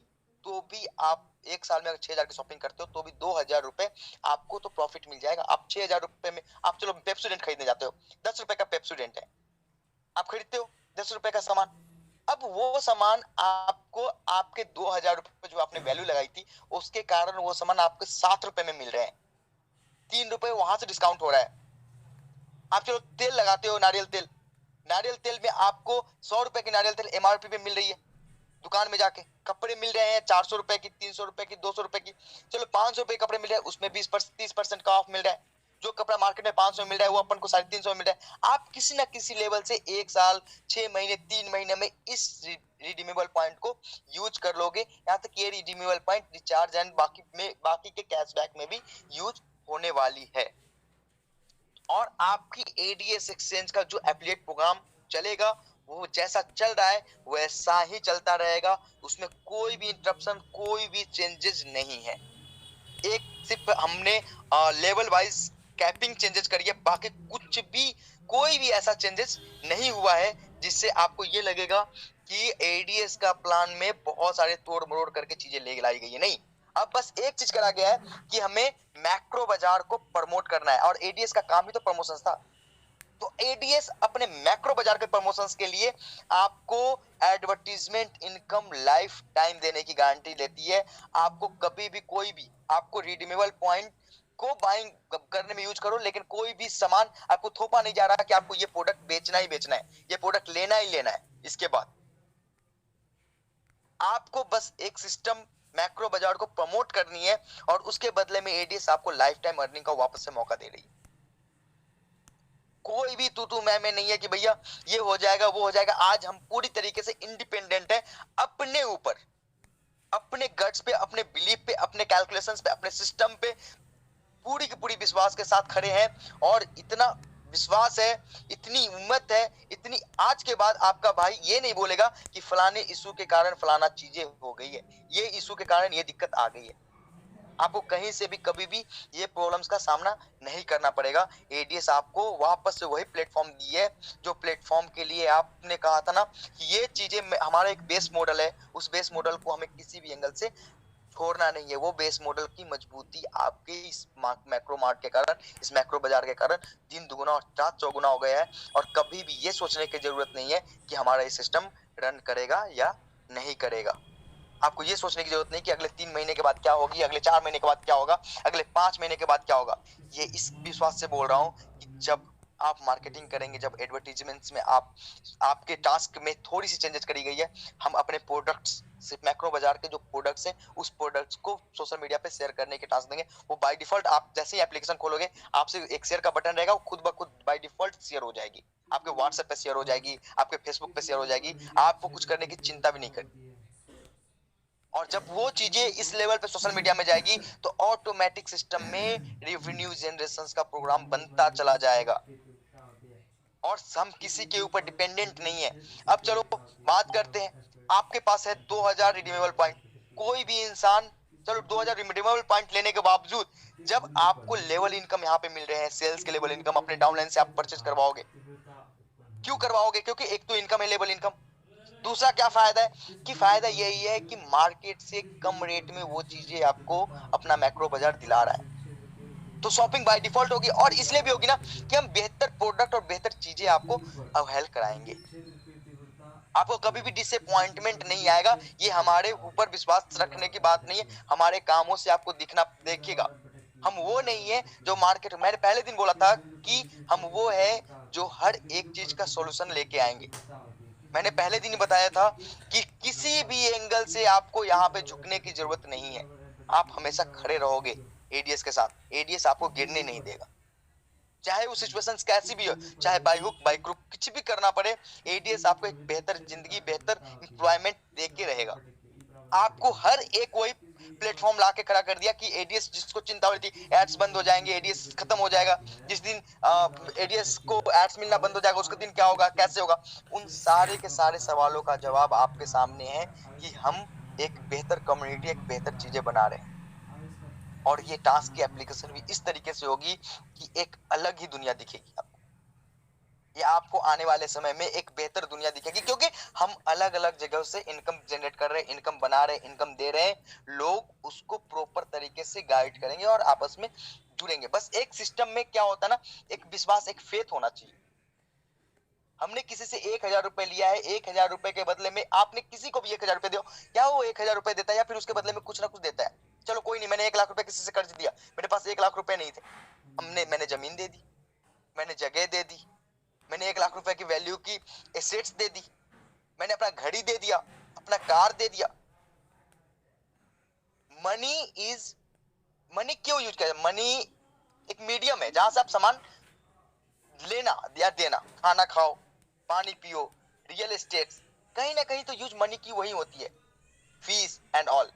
तो भी आप एक साल में अगर 6,000 की शॉपिंग करते हो तो भी 2,000 रुपए आपको तो प्रॉफिट मिल जाएगा। आप 6,000 रुपए में आप चलो पेप्सोडेंट खरीदने जाते हो, 10 रुपए का पेप्सोडेंट है, आप खरीदते हो 10 रुपए का सामान। अब वो सामान आपको आपके 2,000 रुपए जो आपने वैल्यू लगाई थी उसके कारण वो सामान आपको 7 रुपए में मिल रहे हैं, 3 रुपए वहां से डिस्काउंट हो रहा है। आप चलो तेल लगाते हो, नारियल तेल, नारियल तेल में आपको 100 रुपए की नारियल तेल एमआरपी पे मिल रही है, दुकान में जाके कपड़े मिल रहे हैं 400 रुपए की, 300 रुपए की, 200 रुपए की, चलो 500 रुपए कपड़े मिल रहे हैं, उसमें 30% का ऑफ मिल रहा है। जो कपड़ा मार्केट में 500 में मिल रहा है वो अपन को 350 में मिल रहा है। आप किसी ना किसी लेवल से 1 साल, 6 महीने, 3 महीने में इस रिडीमेबल पॉइंट को यूज कर लोगे। यहाँ तक ये रिडीमेबल पॉइंट रिचार्ज एंड बाकी के कैशबैक में भी यूज होने वाली है। और आपकी एडीएस एक्सचेंज का जो एफिलिएट प्रोग्राम चलेगा वो जैसा चल रहा है वैसा ही चलता रहेगा, उसमें कोई भी इंटरप्शन, कोई भी चेंजेस नहीं है। एक सिर्फ हमने लेवल वाइज कैपिंग चेंजेस करी है, बाकी कुछ भी कोई भी ऐसा चेंजेस नहीं हुआ है जिससे आपको ये लगेगा कि एडीएस का प्लान में बहुत सारे तोड़ मरोड़ करके चीजें ले लाई गई है। नहीं, अब बस एक चीज करा गया है कि हमें मैक्रो बाजार को प्रमोट करना है, और एडीएस का काम ही तो प्रमोशन था। तो एडीएस अपने मैक्रो बाजार के प्रमोशंस के लिए आपको एडवर्टीजमेंट इनकम लाइफ टाइम देने की गारंटी लेती है। आपको कभी भी कोई भी आपको रिडीमेबल पॉइंट को बाइंग करने में यूज करो, लेकिन कोई भी सामान आपको थोपा नहीं जा रहा कि आपको ये प्रोडक्ट बेचना ही बेचना है, ये प्रोडक्ट लेना ही लेना है। इसके बाद आपको बस एक सिस्टम मैक्रो बाजार को प्रमोट करनी है और उसके बदले में एडीएस आपको लाइफ टाइम अर्निंग का वापस से मौका दे रही है। कोई भी तू मैं नहीं है कि भैया ये हो जाएगा वो हो जाएगा। आज हम पूरी तरीके से इंडिपेंडेंट है, अपने ऊपर, अपने गट्स पे, अपने बिलीफ पे, अपने कैलकुलेशंस पे, अपने सिस्टम पे पूरी की पूरी विश्वास के साथ खड़े हैं। और इतना विश्वास है, इतनी हिम्मत है, इतनी आज के बाद आपका भाई ये नहीं बोलेगा कि फलाने इशू के कारण फलाना चीजें हो गई है, ये इशू के कारण ये दिक्कत आ गई है। आपको कहीं से भी कभी भी ये प्रॉब्लम्स का सामना नहीं करना पड़ेगा। एडीएस आपको वापस से वही प्लेटफॉर्म दी है जो प्लेटफॉर्म के लिए आपने कहा था ना कि ये चीजें हमारा एक बेस मॉडल है, उस बेस मॉडल को हमें किसी भी एंगल से छोड़ना नहीं है। वो बेस मॉडल की मजबूती आपके इस मैक्रो मार्ट के कारण, इस मैक्रो बाजार के कारण दिन दुगुना और रात चौगुना हो गया है। और कभी भी ये सोचने की जरूरत नहीं है कि हमारा ये सिस्टम रन करेगा या नहीं करेगा। आपको ये सोचने की जरूरत नहीं कि अगले 3 महीने के बाद क्या होगी, अगले 4 महीने के बाद क्या होगा, अगले 5 महीने के बाद क्या होगा। ये इस विश्वास से बोल रहा हूँ कि जब आप मार्केटिंग करेंगे, जब एडवर्टीजमेंट्स में आपके टास्क में थोड़ी सी चेंजेस करी गई है, हम अपने प्रोडक्ट्स सिर्फ मैक्रो बाजार के जो प्रोडक्ट्स हैं उस प्रोडक्ट्स को सोशल मीडिया पे शेयर करने के टास्क देंगे। वो बाय डिफॉल्ट आप जैसे ही एप्लीकेशन खोलोगे आपसे एक शेयर का बटन रहेगा, वो खुद ब खुद बाय डिफॉल्ट शेयर हो जाएगी, आपके व्हाट्सएप पे शेयर हो जाएगी, आपके फेसबुक पे शेयर हो जाएगी, आपको कुछ करने की चिंता भी नहीं करनी। और जब वो चीजें इस लेवल पे सोशल मीडिया में जाएगी तो ऑटोमेटिक सिस्टम में रेवेन्यू जनरेशन का प्रोग्राम बनता चला जाएगा और हम किसी के ऊपर डिपेंडेंट नहीं है। अब चलो बात करते हैं, आपके पास है 2000 रिडीमेबल पॉइंट। कोई भी इंसान, चलो 2000 रिडीमेबल पॉइंट लेने के बावजूद जब आपको लेवल इनकम यहाँ पे मिल रहे हैं, सेल्स के लेवल इनकम अपने डाउनलाइन से आप परचेज करवाओगे। क्यों करवाओगे? क्योंकि एक तो इनकम है, लेवल इनकम। दूसरा क्या फायदा है कि फायदा यही है कि मार्केट से कम रेट में वो चीजें आपको अपना मैक्रो बाजार दिला रहा है, तो शॉपिंग बाय डिफॉल्ट होगी। और इसलिए भी होगी ना कि हम बेहतर प्रोडक्ट और बेहतर चीजें आपको अवेल कराएंगे। आपको कभी भी डिसअपॉइंटमेंट नहीं आएगा। ये हमारे ऊपर विश्वास रखने की बात नहीं है, हमारे कामों से आपको दिखना देखिएगा। हम वो नहीं है जो मार्केट, मैंने पहले दिन बोला था कि हम वो है जो हर एक चीज का सॉल्यूशन लेके आएंगे। मैंने पहले दिन बताया था कि किसी भी एंगल से आपको यहाँ पे झुकने की जरूरत नहीं है, आप हमेशा खड़े रहोगे एडीएस के साथ। एडीएस आपको गिरने नहीं देगा, चाहे वो सिचुएशंस कैसी भी हो, चाहे बाय हुक बाय क्रुक कुछ भी करना पड़े, एडीएस आपको एक बेहतर जिंदगी, बेहतर एम्प्लॉयमेंट देके रहेगा। आपको हर एक वही प्लेटफॉर्म ला के खड़ा कर दिया कि एडीएस, जिसको चिंता हो रही थी एड्स बंद हो जाएंगे, एडीएस खत्म हो जाएगा, जिस दिन एडीएस को एड्स मिलना बंद हो जाएगा उसके दिन क्या होगा, कैसे होगा, उन सारे के सारे सवालों का जवाब आपके सामने है कि हम एक बेहतर कम्युनिटी, एक बेहतर चीजें बना रहे हैं। और ये टास्क की एप्लीकेशन भी इस तरीके से होगी कि एक अलग ही दुनिया दिखेगी आपको। ये आपको आने वाले समय में एक बेहतर दुनिया दिखेगी, क्योंकि हम अलग अलग जगह से इनकम जनरेट कर रहे हैं, इनकम बना रहे हैं, इनकम दे रहे हैं। लोग उसको प्रॉपर तरीके से गाइड करेंगे और आपस में जुड़ेंगे। बस एक सिस्टम में क्या होता है ना, एक विश्वास, एक फेथ होना चाहिए। हमने किसी से 1000 रुपए लिया है, 1000 रुपए के बदले में आपने किसी को भी 1000 रुपए दो, क्या वो 1000 रुपए देता है या फिर उसके बदले में कुछ ना कुछ देता है? चलो कोई नहीं, मैंने 1 लाख रुपए किसी से कर्ज दिया, मेरे पास 1 लाख रुपए नहीं थे, मैंने जमीन दे दी, मैंने जगह दे दी, मैंने 1 लाख रुपए की वैल्यू की एसेट्स दे दी, मैंने अपना घड़ी दे दिया, अपना कार दे दिया। मनी क्यों यूज किया? मनी एक मीडियम है जहां से आप सामान लेना या देना, खाना खाओ, पानी पियो, रियल एस्टेट, कहीं ना कहीं तो यूज मनी की वही होती है, फीस एंड ऑल।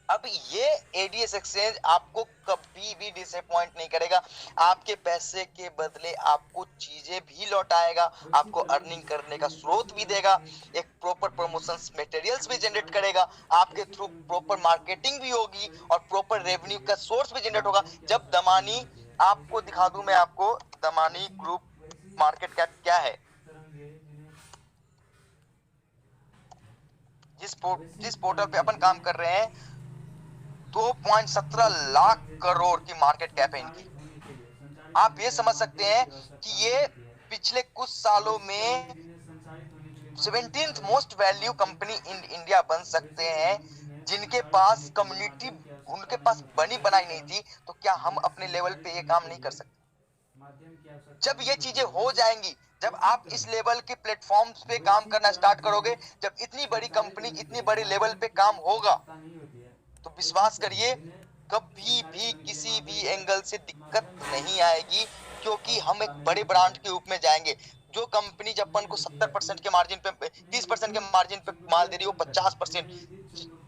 अब ये एडीएस एक्सचेंज आपको कभी भी डिसअपॉइंट नहीं करेगा। आपके पैसे के बदले आपको चीजें भी लौटाएगा, आपको अर्निंग करने का स्रोत भी देगा, एक प्रॉपर प्रमोशंस मटेरियल्स भी जनरेट करेगा, आपके थ्रू प्रॉपर मार्केटिंग भी होगी और प्रॉपर रेवेन्यू का सोर्स भी जनरेट होगा। जब दमानी, आपको दिखा दूं मैं आपको दमानी ग्रुप मार्केट कैप क्या है। जिस पोर्टल पे अपन काम कर रहे हैं 2.17 लाख करोड़ की मार्केट कैप है इनकी। आप ये समझ सकते हैं कि ये पिछले कुछ सालों में 17th most value company in India बन सकते हैं, जिनके पास कम्युनिटी उनके पास बनी बनाई नहीं थी। तो क्या हम अपने लेवल पे ये काम नहीं कर सकते? जब ये चीजें हो जाएंगी, जब आप इस लेवल के प्लेटफॉर्म्स पे काम करना स्टार्ट करोगे, जब इतनी बड़ी कंपनी इतनी बड़ी लेवल पे काम होगा, तो विश्वास करिए कभी भी किसी भी एंगल से दिक्कत नहीं आएगी, क्योंकि हम एक बड़े ब्रांड के रूप में जाएंगे। जो कंपनी जब अपन को 70% के मार्जिन पे, 30% के मार्जिन पे माल दे रही हो, 50%,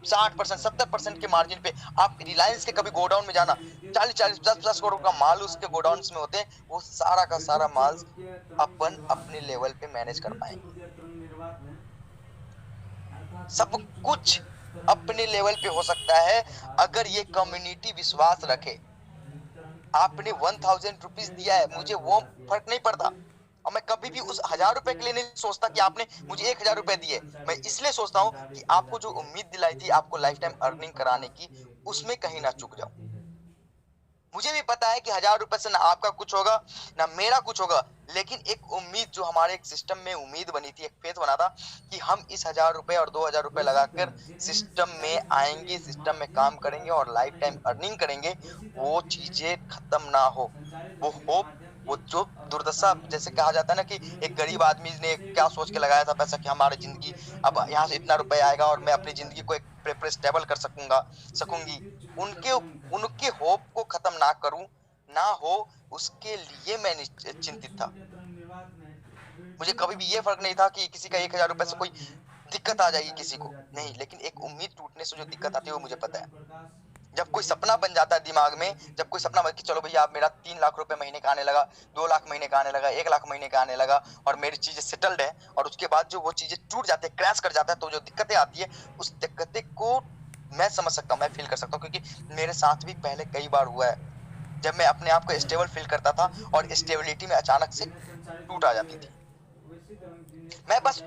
60%, 70% के मार्जिन पे, आप रिलायंस के कभी गोडाउन में जाना, 40-40, 50-50 करोड़ का माल उसके गोडाउन में होते हैं, वो सारा का सारा माल अपन अपने लेवल पे मैनेज कर पाएंगे। सब कुछ अपने लेवल पे हो सकता है अगर ये कम्युनिटी विश्वास रखे। आपने 1000 रुपीज दिया है, मुझे वो फर्क नहीं पड़ता, और मैं कभी भी उस 1000 रुपए के लिए नहीं सोचता कि आपने मुझे 1000 रुपए दिए। मैं इसलिए सोचता हूँ कि आपको जो उम्मीद दिलाई थी आपको लाइफ टाइम अर्निंग कराने की, उसमें कहीं ना चूक जाऊं। मुझे भी पता है कि 1000 रुपए से ना आपका कुछ होगा ना मेरा कुछ होगा, लेकिन एक उम्मीद जो हमारे एक सिस्टम में उम्मीद बनी थी, एक फेथ बना था कि हम इस 1000 रुपए और 2000 रुपए लगाकर सिस्टम में आएंगे, सिस्टम में काम करेंगे और लाइफ टाइम अर्निंग करेंगे, वो चीजें खत्म ना हो। वो होप, वो जो दुर्दशा, जैसे कहा जाता है ना कि एक गरीब आदमी ने क्या सोच के लगाया था पैसा कि हमारी जिंदगी अब यहाँ से इतना रुपए आएगा और मैं अपनी जिंदगी को एक स्टेबल कर सकूंगी, उनके होप को खत्म ना करूं, ना हो, उसके लिए मैं चिंतित था। मुझे कभी भी ये फर्क नहीं था कि किसी का 1000 रुपए से कोई दिक्कत आ जाएगी, किसी को नहीं, लेकिन एक उम्मीद टूटने से जो दिक्कत आती है वो मुझे पता है। जब कोई सपना बन जाता है दिमाग में, जब कोई सपना बन कि चलो भैया आप मेरा 3 लाख रुपए महीने का आने लगा, 2 लाख महीने का आने लगा, 1 लाख महीने का आने लगा और मेरी चीजें सेटल्ड है, और उसके बाद जो वो चीजें टूट जाते हैं, क्रैश कर जाता है, तो जो दिक्कतें आती है, उस दिक्कतें को मैं समझ सकता हूँ, मैं फील कर सकता हूँ, क्योंकि मेरे साथ भी पहले कई बार हुआ है जब मैं अपने आप को स्टेबल फील करता था और स्टेबिलिटी में अचानक से टूट आ जाती थी। मैं बस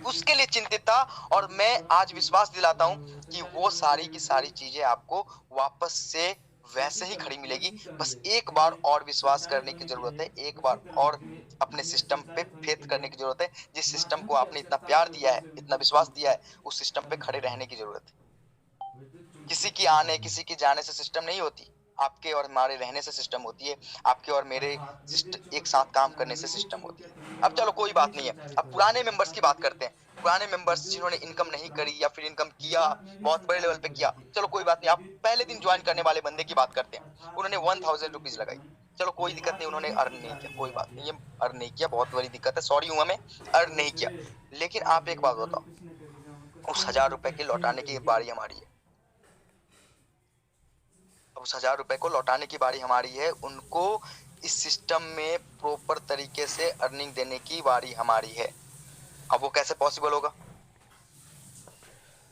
उसके लिए चिंतित था, और मैं आज विश्वास दिलाता हूं कि वो सारी की सारी चीजें आपको वापस से वैसे ही खड़ी मिलेगी। बस एक बार और विश्वास करने की जरूरत है, एक बार और अपने सिस्टम पे फेथ करने की जरूरत है। जिस सिस्टम को आपने इतना प्यार दिया है, इतना विश्वास दिया है, उस सिस्टम पे खड़े रहने की जरूरत है। किसी की आने किसी की जाने से सिस्टम नहीं होती, आपके और हमारे रहने से सिस्टम होती है, आपके और मेरे एक साथ काम करने से सिस्टम होती है। अब चलो कोई बात नहीं है, अब पुराने मेंबर्स की बात करते हैं। पुराने मेंबर्स जिन्होंने इनकम नहीं करी या फिर इनकम किया, बहुत बड़े लेवल पे किया, चलो कोई बात नहीं। आप पहले दिन ज्वाइन करने वाले बंदे की बात करते हैं, उन्होंने 1000 रुपीज लगाई, चलो कोई दिक्कत नहीं, उन्होंने अर्न नहीं किया, कोई बात नहीं, ये अर्न नहीं किया, बहुत बड़ी दिक्कत है, सॉरी हूँ मैं, अर्न नहीं किया। लेकिन आप एक बात बताओ, उस 1000 रुपए के लौटाने की बारी हमारी है, उस 1000 रुपए को लौटाने की बारी हमारी है, उनको इस सिस्टम में प्रॉपर तरीके से अर्निंग देने की बारी हमारी है। अब वो कैसे पॉसिबल होगा?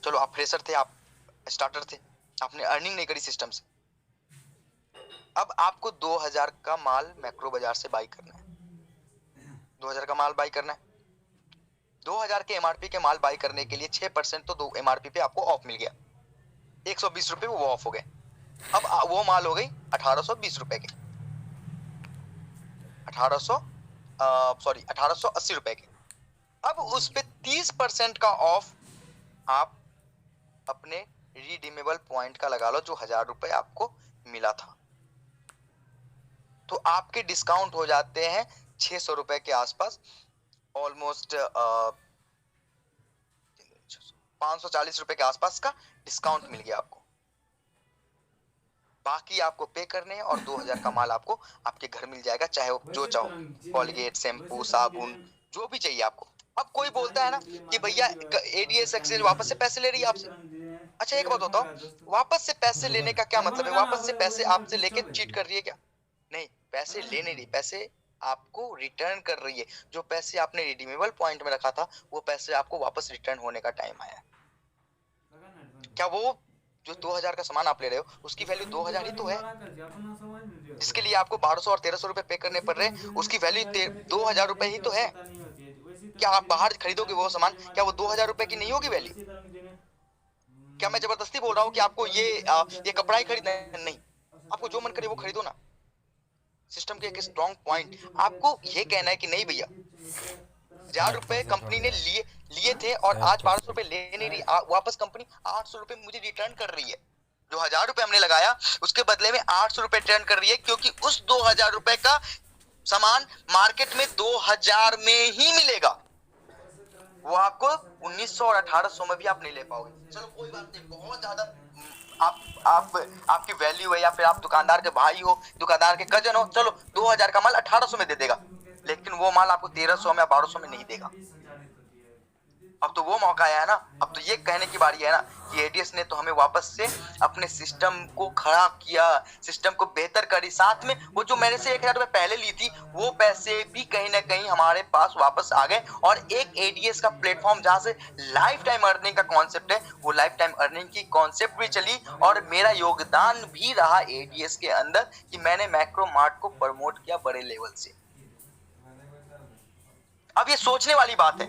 चलो आप फ्रेशर थे, आप स्टार्टर थे, आपने अर्निंग नहीं करी सिस्टम से। अब आपको 2000 का माल मैक्रो बाजार से बाई करना है, 2000 का माल बाई करना है। 2000 के एमआरपी के माल बाई करने के लिए 6% तो एमआरपी पे आपको ऑफ मिल गया, 120 रुपए वो ऑफ हो गए। अब वो माल हो गई 1820 रुपए के, 1880 रुपए के। अब उस पे 30% का ऑफ आप अपने रिडीमेबल पॉइंट का लगा लो, जो 1000 रुपए आपको मिला था, तो आपके डिस्काउंट हो जाते हैं 600 रुपए के आसपास, ऑलमोस्ट 540 रुपए के आसपास का डिस्काउंट मिल गया आपको। बाकी आपको पे करने हैं और 2000 का माल आपको आपके घर मिल जाएगा, चाहे वो जो चाहो, कॉलगेट, शैम्पू, साबुन, जो भी चाहिए आपको। अब कोई बोलता है ना कि भैया एडीएस एक्सचेंज वापस से पैसे ले रही है आपसे। अच्छा एक बात बताओ, वापस से पैसे लेने का क्या मतलब है? वापस से पैसे आपसे लेके चीट कर रही है क्या? नहीं, पैसे ले नहीं रही, पैसे आपको रिटर्न कर रही है। जो पैसे आपने रिडीमेबल पॉइंट में रखा था, वो पैसे आपको वापस रिटर्न होने का टाइम आया। क्या वो जो 2000 का सामान आप ले रहे हो उसकी वैल्यू 2000 ही तो है, जिसके लिए आपको 1200 और 1300 रुपए पे करने पड़ रहे हैं, उसकी वैल्यू 2000 रुपए ही तो है। क्या आप बाहर खरीदोगे वो सामान, क्या वो 2000 रुपए की नहीं होगी वैल्यू? क्या मैं जबरदस्ती बोल रहा हूँ कि आपको ये कपड़ा ही खरीदना है? नहीं, आपको जो मन करे वो खरीदो ना। सिस्टम के एक स्ट्रॉन्ग पॉइंट आपको ये कहना है कि नहीं भैया, 1000 रुपए कंपनी ने लिए थे और आज 1200 रुपए ले नहीं रही, वापस कंपनी 800 रुपए मुझे रिटर्न कर रही है। जो 1000 रुपए हमने लगाया उसके बदले में 800 रुपए रिटर्न कर रही है, क्योंकि उस 2000 रुपए का सामान मार्केट में 2000 में ही मिलेगा, वो आपको 1900 और 1800 में भी आप नहीं ले पाओगे। चलो कोई बात नहीं, बहुत ज्यादा आपकी वैल्यू है, या फिर आप दुकानदार के भाई हो, दुकानदार के कजन हो, चलो 2000 का माल 1800 में दे देगा, लेकिन वो माल आपको 1300 में या 1200 में नहीं देगा। अब तो वो मौका आया है ना, अब तो ये कहने की बारी है ना कि एडीएस ने तो हमें वापस से अपने सिस्टम को खड़ा किया, सिस्टम को बेहतर करी, साथ में वो जो मैंने से 1000 रुपए पहले ली थी वो पैसे भी कहीं ना कहीं हमारे पास वापस आ गए। और एक एडीएस का प्लेटफॉर्म जहां से लाइफ टाइम अर्निंग का कॉन्सेप्ट है, वो लाइफ टाइम अर्निंग की कॉन्सेप्ट भी चली, और मेरा योगदान भी रहा एडीएस के अंदर कि मैंने मैक्रो मार्ट को प्रमोट किया बड़े लेवल से। अब ये सोचने वाली बात है,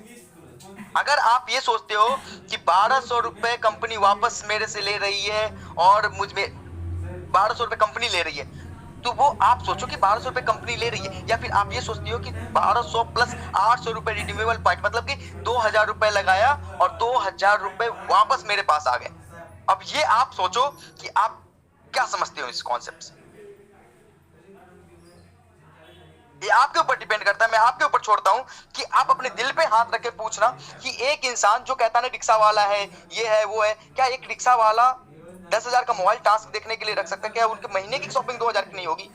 अगर आप ये सोचते हो कि 1200 रुपए कंपनी वापस मेरे से ले रही है और मुझ में 1200 रुपए कंपनी ले रही है, तो वो आप सोचो कि 1200 रुपए कंपनी ले रही है, या फिर आप ये सोचती हो कि 1200 प्लस 800 रुपए रिडीमेबल पॉइंट, मतलब कि 2000 रुपए लगाया और 2000 रुपए वापस मेरे पास आ गए। अब ये आप सोचो कि आप क्या समझते हो इस कॉन्सेप्ट से। ये आपके ऊपर डिपेंड करता है, मैं आपके ऊपर छोड़ता हूं कि आप अपने दिल पे हाथ रख के पूछना कि एक इंसान जो कहता है ना रिक्शा वाला है, ये है वो है, क्या एक रिक्शा वाला 10,000 का मोबाइल टास्क देखने के लिए रख सकता है? क्या उनके महीने की शॉपिंग 2000 की नहीं होगी?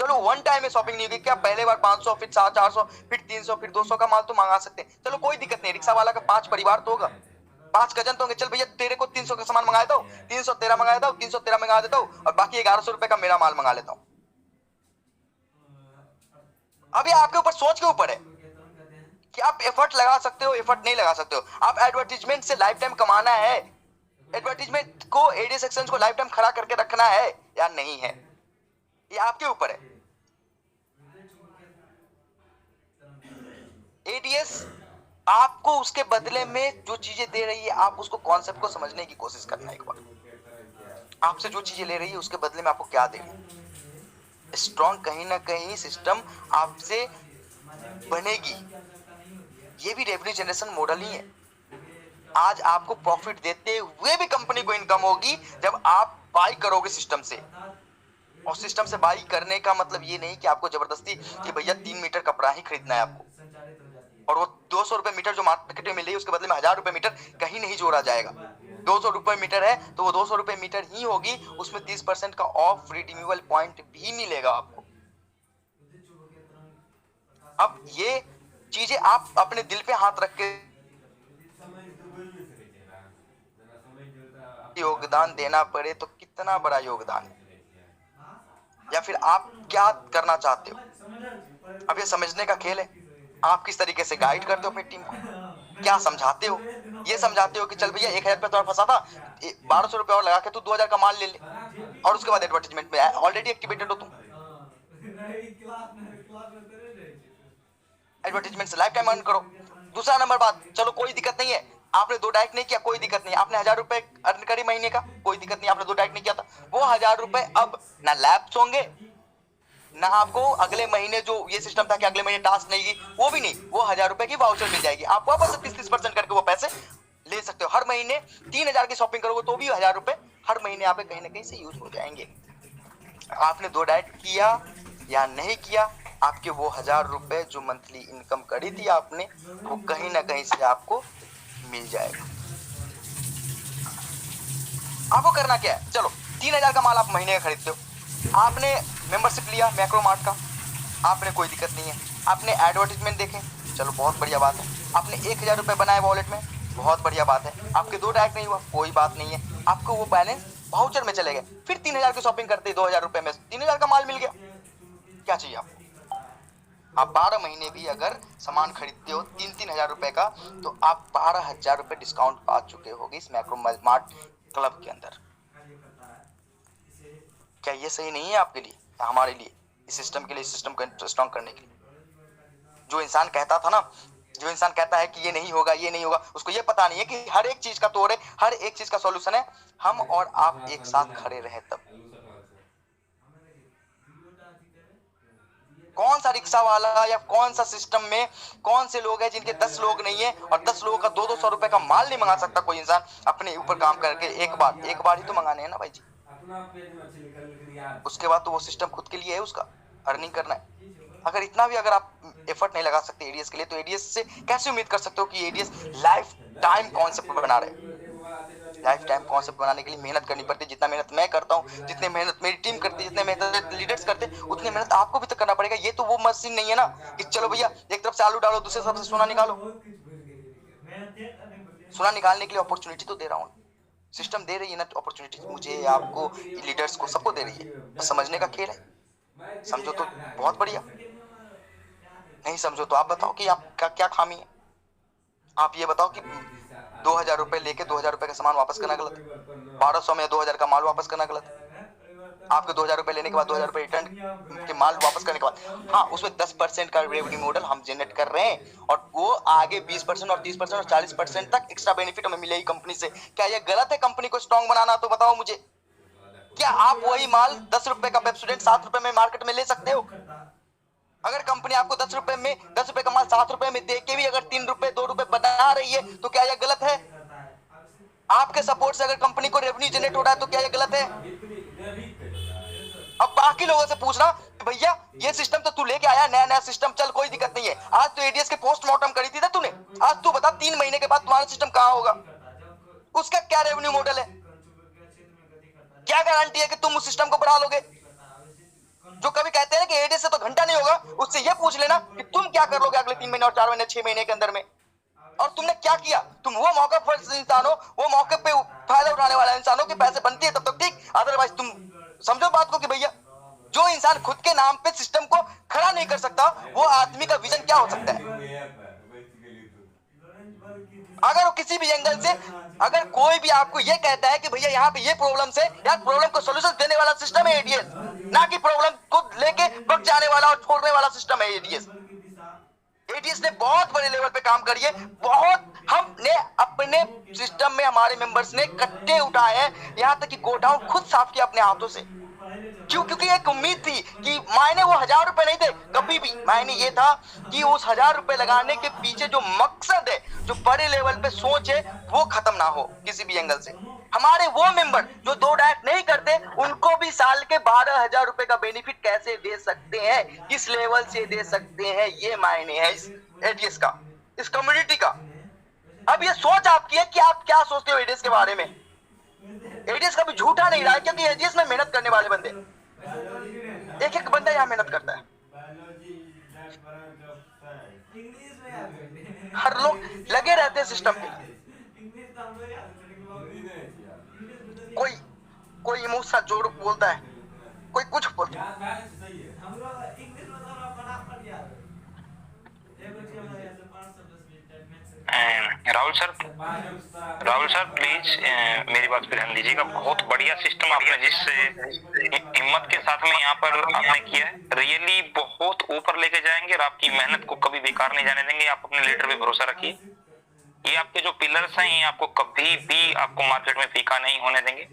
चलो वन टाइम में शॉपिंग नहीं होगी, क्या पहले बार 500 फिर 400 फिर 300 फिर 200 का माल तो मंगा सकते हैं, चलो कोई दिक्कत नहीं। रिक्शा वाला का 5 परिवार तो होगा, 5 कजन तो होंगे, चल भैया तेरे को 300 का सामान मंगा देता हूँ, 300 तेरा मंगा देता हूँ, 313 मंगा देता हूँ, और बाकी 1100 रुपए का मेरा माल मंगा लेता हूँ। अब ये आपके ऊपर, सोच के ऊपर है कि आप एफर्ट लगा सकते हो, एफर्ट नहीं लगा सकते हो। आप एडवर्टीजमेंट से लाइफ टाइम कमाना है, एडवर्टीजमेंट को एडीएस एक्सचेंज को लाइफ टाइम खड़ा करके रखना है या नहीं है, ये आपके ऊपर है। एडीएस आपको उसके बदले में जो चीजें दे रही है, आप उसको कॉन्सेप्ट को समझने की कोशिश करना। एक बार आपसे जो चीजें ले रही है उसके बदले में आपको क्या दे रही है। स्ट्रॉन्ग कहीं ना कहीं सिस्टम आपसे बनेगी, ये भी रेवेन्यू जनरेशन मॉडल ही है। आज आपको प्रॉफिट देते हुए भी कंपनी को इनकम होगी जब आप बाई करोगे सिस्टम से। और सिस्टम से बाई करने का मतलब ये नहीं कि आपको जबरदस्ती कि भैया 3 मीटर कपड़ा ही खरीदना है आपको, और वो 200 रुपए मीटर जो मार्केट में मिल रही है उसके बदले में 1000 रुपए मीटर कहीं नहीं जोड़ा जाएगा। 200 रुपए मीटर है तो वो 200 रुपए मीटर ही होगी, उसमें 30% का ऑफ रिडीमेबल पॉइंट भी मिलेगा आपको। अब ये चीजें आप अपने दिल पे हाथ रख के योगदान देना पड़े तो कितना बड़ा योगदान है, या फिर आप क्या करना चाहते हो। अब ये समझने का खेल है, आप किस तरीके से गाइड करते हो अपनी टीम को। क्या समझाते हो? ये समझाते हो कि चल भैया 1000 रुपये तुम्हारा फंसा था, 1200 रुपये और लगा के तू 2000 का माल ले ले, और उसके बाद एडवर्टीजमेंट में ऑलरेडी एक्टिवेटेड हो तुम। एडवर्टीजमेंट से लाइफ टाइम अर्न करो। दूसरा नंबर बात, चलो कोई दिक्कत नहीं है, आपने 2 डायरेक्ट नहीं किया, कोई दिक्कत नहीं, आपने 1000 रुपए अर्न करी महीने का, कोई दिक्कत नहीं, आपने 2 डायरेक्ट नहीं किया था, वो 1000 रुपए अब ना लैप्स होंगे, ना आपको अगले महीने जो ये सिस्टम था कि अगले महीने टास्क नहीं की, वो भी नहीं, वो 1000 रुपए की वाउचर मिल जाएगी, आप वापस से 30% करके वो पैसे ले सकते हो। हर महीने 3000 की शॉपिंग करोगे तो भी 1000 रुपए हर महीने आपके कहीं ना कहीं से यूज हो जाएंगे। आपने 2 डायरेक्ट किया या नहीं किया, आपके वो 1000 रुपए जो मंथली इनकम करी थी आपने, वो कहीं ना कहीं से आपको मिल जाएगा। आपको करना क्या है, चलो 3000 का माल आप महीने का खरीदते हो, आपने मेंबरशिप लिया मैक्रोमार्ट का, आपने कोई दिक्कत नहीं है, आपने एडवर्टीजमेंट देखे, चलो बहुत बढ़िया बात है, आपने 1000 रुपये बनाए वॉलेट में, बहुत बढ़िया बात है, आपके 2 डायरेक्ट नहीं हुआ, कोई बात नहीं है, आपको वो बैलेंस वाउचर में चले गए, फिर 3000 की शॉपिंग करते 2000 रुपये में 3000 का माल मिल गया, क्या चाहिए आपको? आप 12 महीने भी अगर सामान खरीदते हो 3-3 हजार रुपए का, तो आप 12,000 रुपए डिस्काउंट पा चुके होगे इस मैक्रोमार्ट क्लब के अंदर। क्या ये सही नहीं है आपके लिए या हमारे लिए, इस सिस्टम के लिए, इस सिस्टम को स्ट्रॉन्ग करने के लिए? जो इंसान कहता था ना, जो इंसान कहता है कि ये नहीं होगा, ये नहीं होगा, उसको ये पता नहीं है कि हर एक चीज का तोड़ है, हर एक चीज का सॉल्यूशन है, हम और आप एक साथ खड़े रहे तब। कौन सा रिक्शा वाला या कौन सा सिस्टम में कौन से लोग हैं जिनके 10 लोग नहीं है और 10 लोगों का 200 रुपए का माल नहीं मंगा सकता कोई इंसान अपने ऊपर काम करके? एक बार ही तो मंगाने हैं ना भाई जी, उसके बाद तो वो सिस्टम खुद के लिए है, उसका अर्निंग करना है। अगर इतना भी अगर आप एफर्ट नहीं लगा सकते एडीएस के लिए, तो एडीएस से कैसे उम्मीद कर सकते हो कि एडीएस लाइफ टाइम कॉन्सेप्ट बना रहे? लाइफ टाइम कॉन्सेप्ट बनाने के लिए मेहनत करनी पड़ती है, जितना मेहनत मैं करता हूँ, जितनी मेहनत मेरी टीम करती है, जितने मेहनत लीडर्स करते हैं, उतनी मेहनत आपको भी तो करना पड़ेगा। ये तो वो मशीन नहीं है ना कि चलो भैया एक तरफ से आलू डालो दूसरी तरफ से सोना निकालो। सोना निकालने के लिए अपॉर्चुनिटी तो दे रहा हूँ, सिस्टम दे रही है ना अपॉर्चुनिटी, मुझे, आपको, लीडर्स को, सबको दे रही है, बस समझने का खेल है। समझो तो बहुत बढ़िया, नहीं समझो तो आप बताओ कि आपका क्या खामी है। आप ये बताओ कि 2000 रुपए लेके 2000 रुपए का सामान वापस करना गलत है, 1200 में 2000 का माल वापस करना गलत है। आपके 2000 रुपए लेने के बाद 2000 रुपए रिटर्न के माल वापस करने के बाद, हाँ उसमें 10% का रेवेन्यू मॉडल हम जनरेट कर रहे हैं, और वो आगे 20% और 30% और 40% तक एक्स्ट्रा बेनिफिट हमें मिलेगी कंपनी से। क्या ये गलत है कंपनी को स्ट्रॉन्ग बनाना? तो बताओ मुझे, क्या आप वही माल 10 रुपए का वेब स्टूडेंट 7 रुपए में मार्केट में ले सकते हो? अगर कंपनी आपको 10 रुपए में 10 रुपए का माल 7 रुपए में दे के भी अगर 3 रुपए 2 रुपए बना रही है, तो क्या यह गलत है? आपके सपोर्ट से अगर कंपनी को रेवेन्यू जनरेट हो रहा है, तो क्या यह गलत है? अब बाकी लोगों से पूछना, भैया ये सिस्टम तो तू लेके आया, नया नया सिस्टम, चल कोई दिक्कत नहीं है, आज तो एडीएस के पोस्टमार्टम करी थी ना तूने, आज तू बता 3 महीने के बाद तुम्हारा सिस्टम कहां होगा? उसका क्या रेवेन्यू मॉडल है? क्या गारंटी है कि तुम उस सिस्टम को बढ़ा लोगे? जो कभी कहते हैं कि एडीएस से तो घंटा नहीं होगा, उससे ये पूछ लेना कि तुम क्या कर लोगे अगले 3 महीने और 4 महीने 6 महीने के अंदर में, और तुमने क्या किया। तुम वो मौका पर इंसान हो, वो मौके पे फायदा उठाने वाला इंसान हो कि पैसे बनती है तब तक ठीक, अदरवाइज तुम समझो बात को कि भैया जो इंसान खुद के नाम पे सिस्टम को खड़ा नहीं कर सकता, वो आदमी का विजन क्या हो सकता है? अगर वो किसी भी एंगल से, अगर कोई भी आपको ये कहता है कि भैया यहाँ पे ये प्रॉब्लम से, यार प्रॉब्लम को सॉल्यूशन देने वाला सिस्टम है एडीएस, ना कि प्रॉब्लम को लेके बच जाने वाला और छोड़ने वाला सिस्टम है एडीएस। एडीएस ने बहुत बड़े लेवल पे काम करी है, बहुत हमने अपने सिस्टम में हमारे मेंबर्स ने कट्टे उठाए हैं, यहाँ तक कि गोडाउन खुद साफ किया अपने हाथों से। क्यों? क्योंकि एक उम्मीद थी कि मायने वो 1000 रुपए नहीं थे कभी भी, मायने ये था कि उस 1000 रुपए लगाने के पीछे जो मकसद है, जो बड़े लेवल पे सोच है, वो खत्म ना हो किसी भी एंगल से। हमारे वो मेंबर जो 2 डायरेक्ट नहीं करते, उनको भी साल के 12,000 रुपए का बेनिफिट कैसे दे सकते हैं, किस लेवल से दे सकते हैं, ये मायने है इस एडीएस का, इस कम्युनिटी का। अब ये सोच आपकी है कि आप क्या सोचते हो एडीएस के बारे में। एडीएस कभी झूठा नहीं रहा है, क्योंकि एडीएस में मेहनत करने वाले बंदे, एक एक बंदा यहाँ मेहनत करता है, हर लोग लगे रहते हैं सिस्टम के लिए। कोई इमोशनल जोड़ बोलता है, कोई कुछ बोलता है। राहुल सर प्लीज मेरी बात पे ध्यान दीजिएगा। बहुत बढ़िया सिस्टम आपने जिस हिम्मत के साथ में यहाँ पर आपने किया है, रियली बहुत ऊपर लेके जाएंगे और आपकी मेहनत को कभी बेकार नहीं जाने देंगे। आप अपने लीडर पे भरोसा रखिए। ये आपके जो पिलर्स हैं, ये आपको कभी भी आपको मार्केट में फीका नहीं होने देंगे।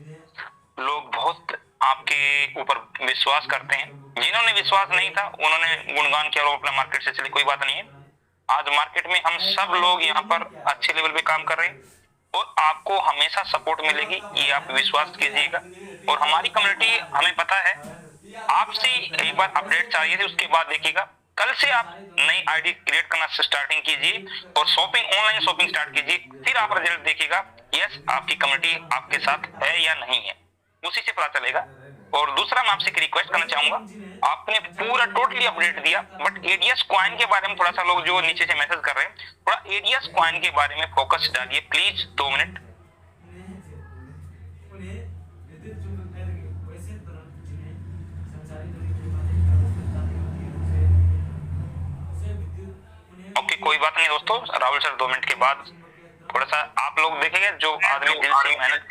लोग बहुत आपके ऊपर विश्वास करते हैं। जिन्होंने विश्वास नहीं था उन्होंने गुणगान किया और अपना मार्केट से चले, कोई बात नहीं है। आज मार्केट में हम सब लोग यहाँ पर अच्छे लेवल पे काम कर रहे हैं और आपको हमेशा सपोर्ट मिलेगी, ये आप विश्वास कीजिएगा। और हमारी कम्युनिटी, हमें पता है आपसे एक बार अपडेट चाहिए थी, उसके बाद देखिएगा कल से आप नई आईडी क्रिएट करना स्टार्टिंग कीजिए और शॉपिंग, ऑनलाइन शॉपिंग स्टार्ट कीजिए। फिर आप रिजल्ट देखिएगा, यस आपकी कम्युनिटी आपके साथ है या नहीं है, उसी से पता चलेगा। और दूसरा मैं आपसे एक रिक्वेस्ट करना चाहूंगा, आपने पूरा टोटली अपडेट दिया, बट एडीएस कॉइन के बारे में थोड़ा सा लोग जो नीचे से मैसेज कर रहे हैं, थोड़ा एडीएस कॉइन के बारे में फोकस डालिए प्लीज, 2 मिनट। ओके कोई बात नहीं दोस्तों, राहुल सर 2 मिनट के बाद थोड़ा सा आप लोग देखेंगे जो आदमी दिल से मेहनत।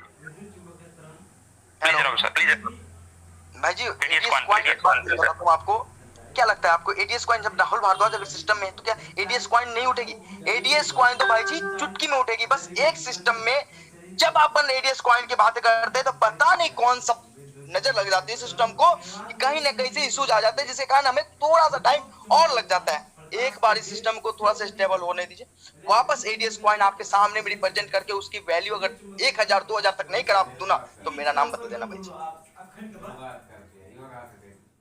Please Rahul sir please. भाई जी एडीएस कॉइन की बात बताता हूं आपको। क्या लगता है आपको एडीएस कॉइन जब राहुल भारद्वाज अगर सिस्टम में है तो क्या एडीएस कॉइन नहीं उठेगी? एडीएस कॉइन तो भाई जी चुटकी में उठेगी। बस एक सिस्टम में जब अपन एडीएस कॉइन की बातें करते हैं तो पता नहीं कौन सा नजर लग जाती है सिस्टम को कि कहीं ना कहीं से इश्यूज आ जाते हैं, जिसके कारण हमें थोड़ा सा टाइम और लग जाता है। एक बार इस सिस्टम को थोड़ा सा स्टेबल होने दीजिए, वापस एडीएस कॉइन आपके सामने में रिप्रेजेंट करके उसकी वैल्यू अगर 1000 2000 तक नहीं करा दूं ना तो मेरा नाम बदल देना भाई जी।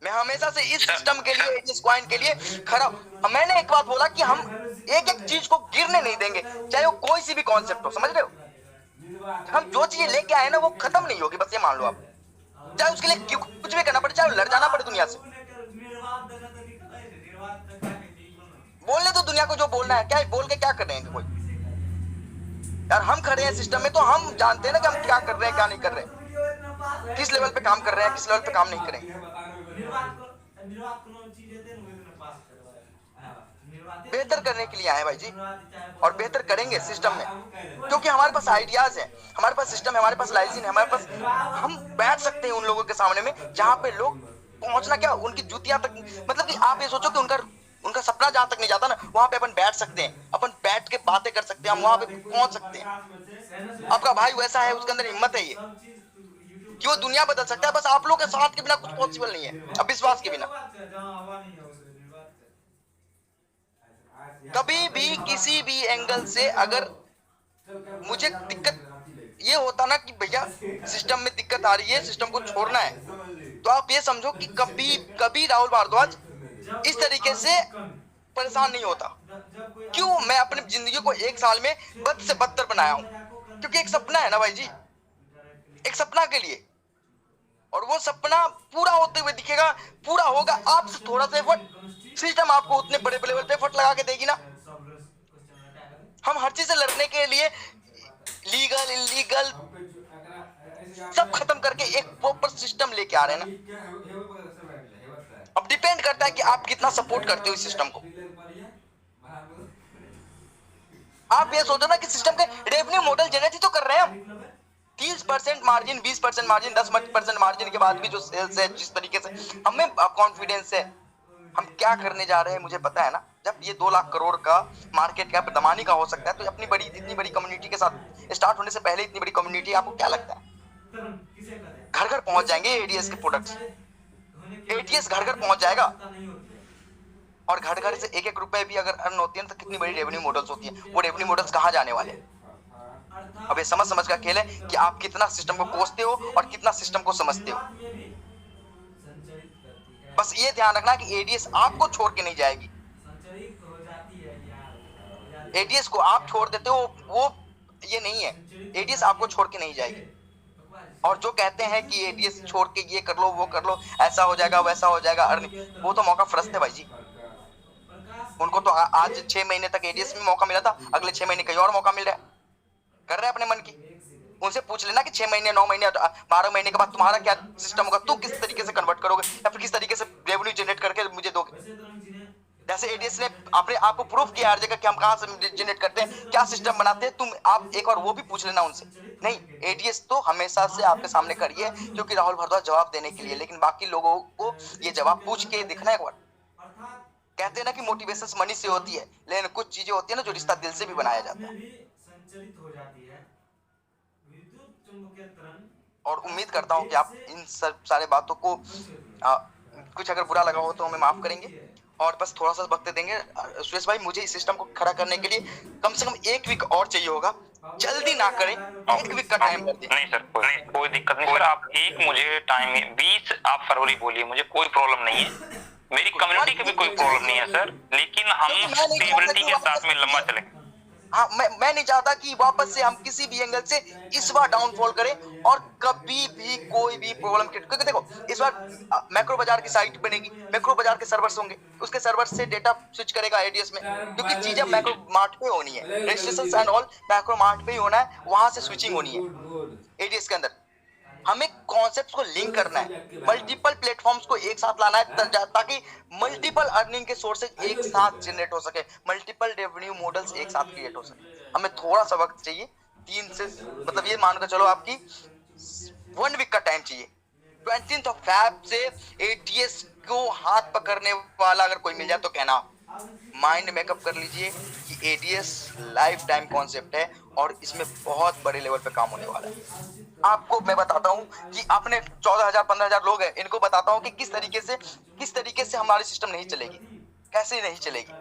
मैं हमेशा से इस सिस्टम के लिए, एडीएस कॉइन के लिए खड़ा। मैंने एक बात बोला कि हम एक एक चीज को गिरने नहीं देंगे, चाहे वो कोई सी भी कॉन्सेप्ट हो, समझ रहे हो? हम जो चीज लेके आए ना वो खत्म नहीं होगी, बस ये मान लो आप। चाहे उसके लिए कुछ भी करना पड़े, चाहे लड़ जाना पड़े दुनिया से, बोलने तो दुनिया को जो बोलना है, क्या बोल के क्या कर रहे हैं कोई यार। हम खड़े हैं सिस्टम में तो हम जानते हैं ना कि हम क्या कर रहे हैं क्या नहीं कर रहे हैं, किस लेवल पे काम कर रहे हैं किस लेवल पे काम नहीं करेंगे। बेहतर करने के लिए आए भाई जी और बेहतर करेंगे सिस्टम में, क्योंकि हमारे पास आइडियाज है, हमारे पास सिस्टम है, हमारे पास लाइसेंस है, हमारे पास हम बैठ सकते हैं उन लोगों के सामने में जहां पे लोग पहुंचना क्या उनकी जूतियां तक, मतलब कि आप ये सोचो कि उनका सपना जहां तक नहीं जाता ना वहां पे अपन बैठ सकते हैं, अपन बैठ के बातें कर सकते हैं, हम वहां पे पहुंच सकते हैं। आपका भाई वैसा है, उसके अंदर हिम्मत है ये कि वो दुनिया बदल सकता है। बस आप लोग के साथ के बिना कुछ पॉसिबल नहीं है, अब विश्वास के बिना। कभी भी किसी भी एंगल से अगर मुझे दिक्कत ये होता ना कि भैया सिस्टम में दिक्कत आ रही है, सिस्टम को छोड़ना है, तो आप ये समझो कि कभी राहुल भारद्वाज इस तरीके से परेशान नहीं होता। क्यों? मैं अपनी जिंदगी को 1 साल में बद से बदतर बनाया हूं, क्योंकि एक सपना है ना भाई जी, एक सपना के लिए, और वो सपना पूरा होते हुए दिखेगा, पूरा होगा आपसे थोड़ा सा एफर्ट। सिस्टम आपको उतने बड़े लेवल पे एफर्ट लगा के देगी ना। हम हर चीज से लड़ने के लिए लीगल इलीगल सब खत्म करके एक प्रॉपर सिस्टम लेके आ रहे हैं ना। अब डिपेंड करता है कि आप कितना सपोर्ट करते हो इस सिस्टम को। आप ये सोचो ना कि सिस्टम के रेवेन्यू मॉडल जनरेट ही तो कर रहे हैं हम। 30% मार्जिन, 20% मार्जिन, 10% मार्जिन के बाद भी जो सेल्स है, जिस तरीके से हमें कॉन्फिडेंस है, हम क्या करने जा रहे हैं मुझे पता है ना। जब ये 2 लाख करोड़ का मार्केट कैप दमानी का हो सकता है, तो अपनी इतनी बड़ी कम्युनिटी के साथ स्टार्ट होने से पहले इतनी बड़ी कम्युनिटी, आपको क्या लगता है घर घर पहुंच जाएंगे एडीएस के प्रोडक्ट्स? एडीएस घर घर पहुंच जाएगा, और घर घर से 1-1 रुपए भी अगर अर्न होती है तो कितनी बड़ी रेवेन्यू मॉडल्स होती है। वो रेवेन्यू मॉडल्स कहाँ जाने वाले हैं? अब ये समझ का खेल है कि आप कितना सिस्टम को कोसते हो और कितना सिस्टम को समझते हो। बस ये ध्यान रखना कि एडीएस आपको छोड़ के नहीं जाएगी। एडीएस को आप छोड़ देते हो, वो ये नहीं है, एडीएस आपको छोड़ के नहीं जाएगी। और जो कहते हैं कि एडीएस छोड़ के ये कर लो वो कर लो, ऐसा हो जाएगा वैसा हो जाएगा, वो तो मौका फरस्त है भाई जी। उनको तो आज 6 महीने तक एडीएस में मौका मिला था, अगले 6 महीने कहीं और मौका मिल रहा है, कर रहे हैं अपने मन की। उनसे पूछ लेना कि 6 महीने 9 महीने 12 महीने के बाद तुम्हारा क्या सिस्टम होगा, तुम किस तरीके से कन्वर्ट करोगे या फिर किस तरीके से रेवेन्यू जनरेट करके मुझे दोगे। जैसे एडीएस ने आपने आपको प्रूफ किया हर जगह कि हम कहाँ से जनरेट करते हैं, क्या सिस्टम बनाते हैं, तुम आप एक बार वो भी पूछ लेना उनसे। नहीं, एडीएस तो हमेशा से आपके सामने करी है क्योंकि राहुल भारद्वाज जवाब देने के लिए, लेकिन बाकी लोगों को ये जवाब पूछ के दिखना एक बार। कहते हैं ना कि मोटिवेशन मनी से होती है, लेकिन कुछ चीजें होती है ना जो रिश्ता दिल से भी बनाया जाता है। संचालित हो जाती है विद्युत चुंबकीय तरंग। और उम्मीद करता हूँ कि आप इन सब सारे बातों को कुछ अगर बुरा लगा हो तो हमें माफ करेंगे और बस थोड़ा सा वक्त देंगे। सुरेश भाई, मुझे इस सिस्टम को खड़ा करने के लिए कम से कम 1 वीक और चाहिए होगा, जल्दी ना करें, 1 वीक का टाइम कर दें। नहीं सर, कोई दिक्कत नहीं सर। आप मुझे टाइम 20 आप फरवरी बोलिए, मुझे कोई प्रॉब्लम नहीं है, मेरी कम्युनिटी की भी कोई प्रॉब्लम नहीं है सर, लेकिन हम स्टेबिलिटी के साथ में लंबा चलेंगे। हाँ, मैं नहीं चाहता कि वापस से हम किसी भी एंगल से इस बार डाउनफॉल करें और कभी भी कोई भी प्रॉब्लम, क्योंकि देखो इस बार मैक्रो बाजार की साइट बनेगी, मैक्रो बाजार के सर्वर्स होंगे, उसके सर्वर से डेटा स्विच करेगा एडीएस में, क्योंकि चीजें मैक्रो मार्ट पे होनी है, registration and all macro mart पे ही होना है, वहां से स्विचिंग होनी है एडीएस के अंदर। हमें कॉन्सेप्ट्स को लिंक करना है, मल्टीपल प्लेटफॉर्म्स को एक साथ लाना है ताकि मल्टीपल अर्निंग के सोर्सेज एक साथ जनरेट हो सके, मल्टीपल रेवेन्यू मॉडल्स एक साथ क्रिएट हो सके। हमें थोड़ा सा वक्त चाहिए, 3 से मतलब ये मानकर चलो आपकी 1 वीक का टाइम चाहिए। 20 फेब से एटीएस को हाथ पकड़ने वाला अगर कोई मिल जाए तो कहना, माइंड मेकअप कर लीजिए कि एडीएस लाइफ टाइम कॉन्सेप्ट है और इसमें बहुत बड़े लेवल पे काम होने वाला है। आपको मैं बताता हूँ कि आपने 14,000 15,000 लोग हैं, इनको बताता हूँ कि किस तरीके से हमारी सिस्टम नहीं चलेगी, कैसे नहीं चलेगी।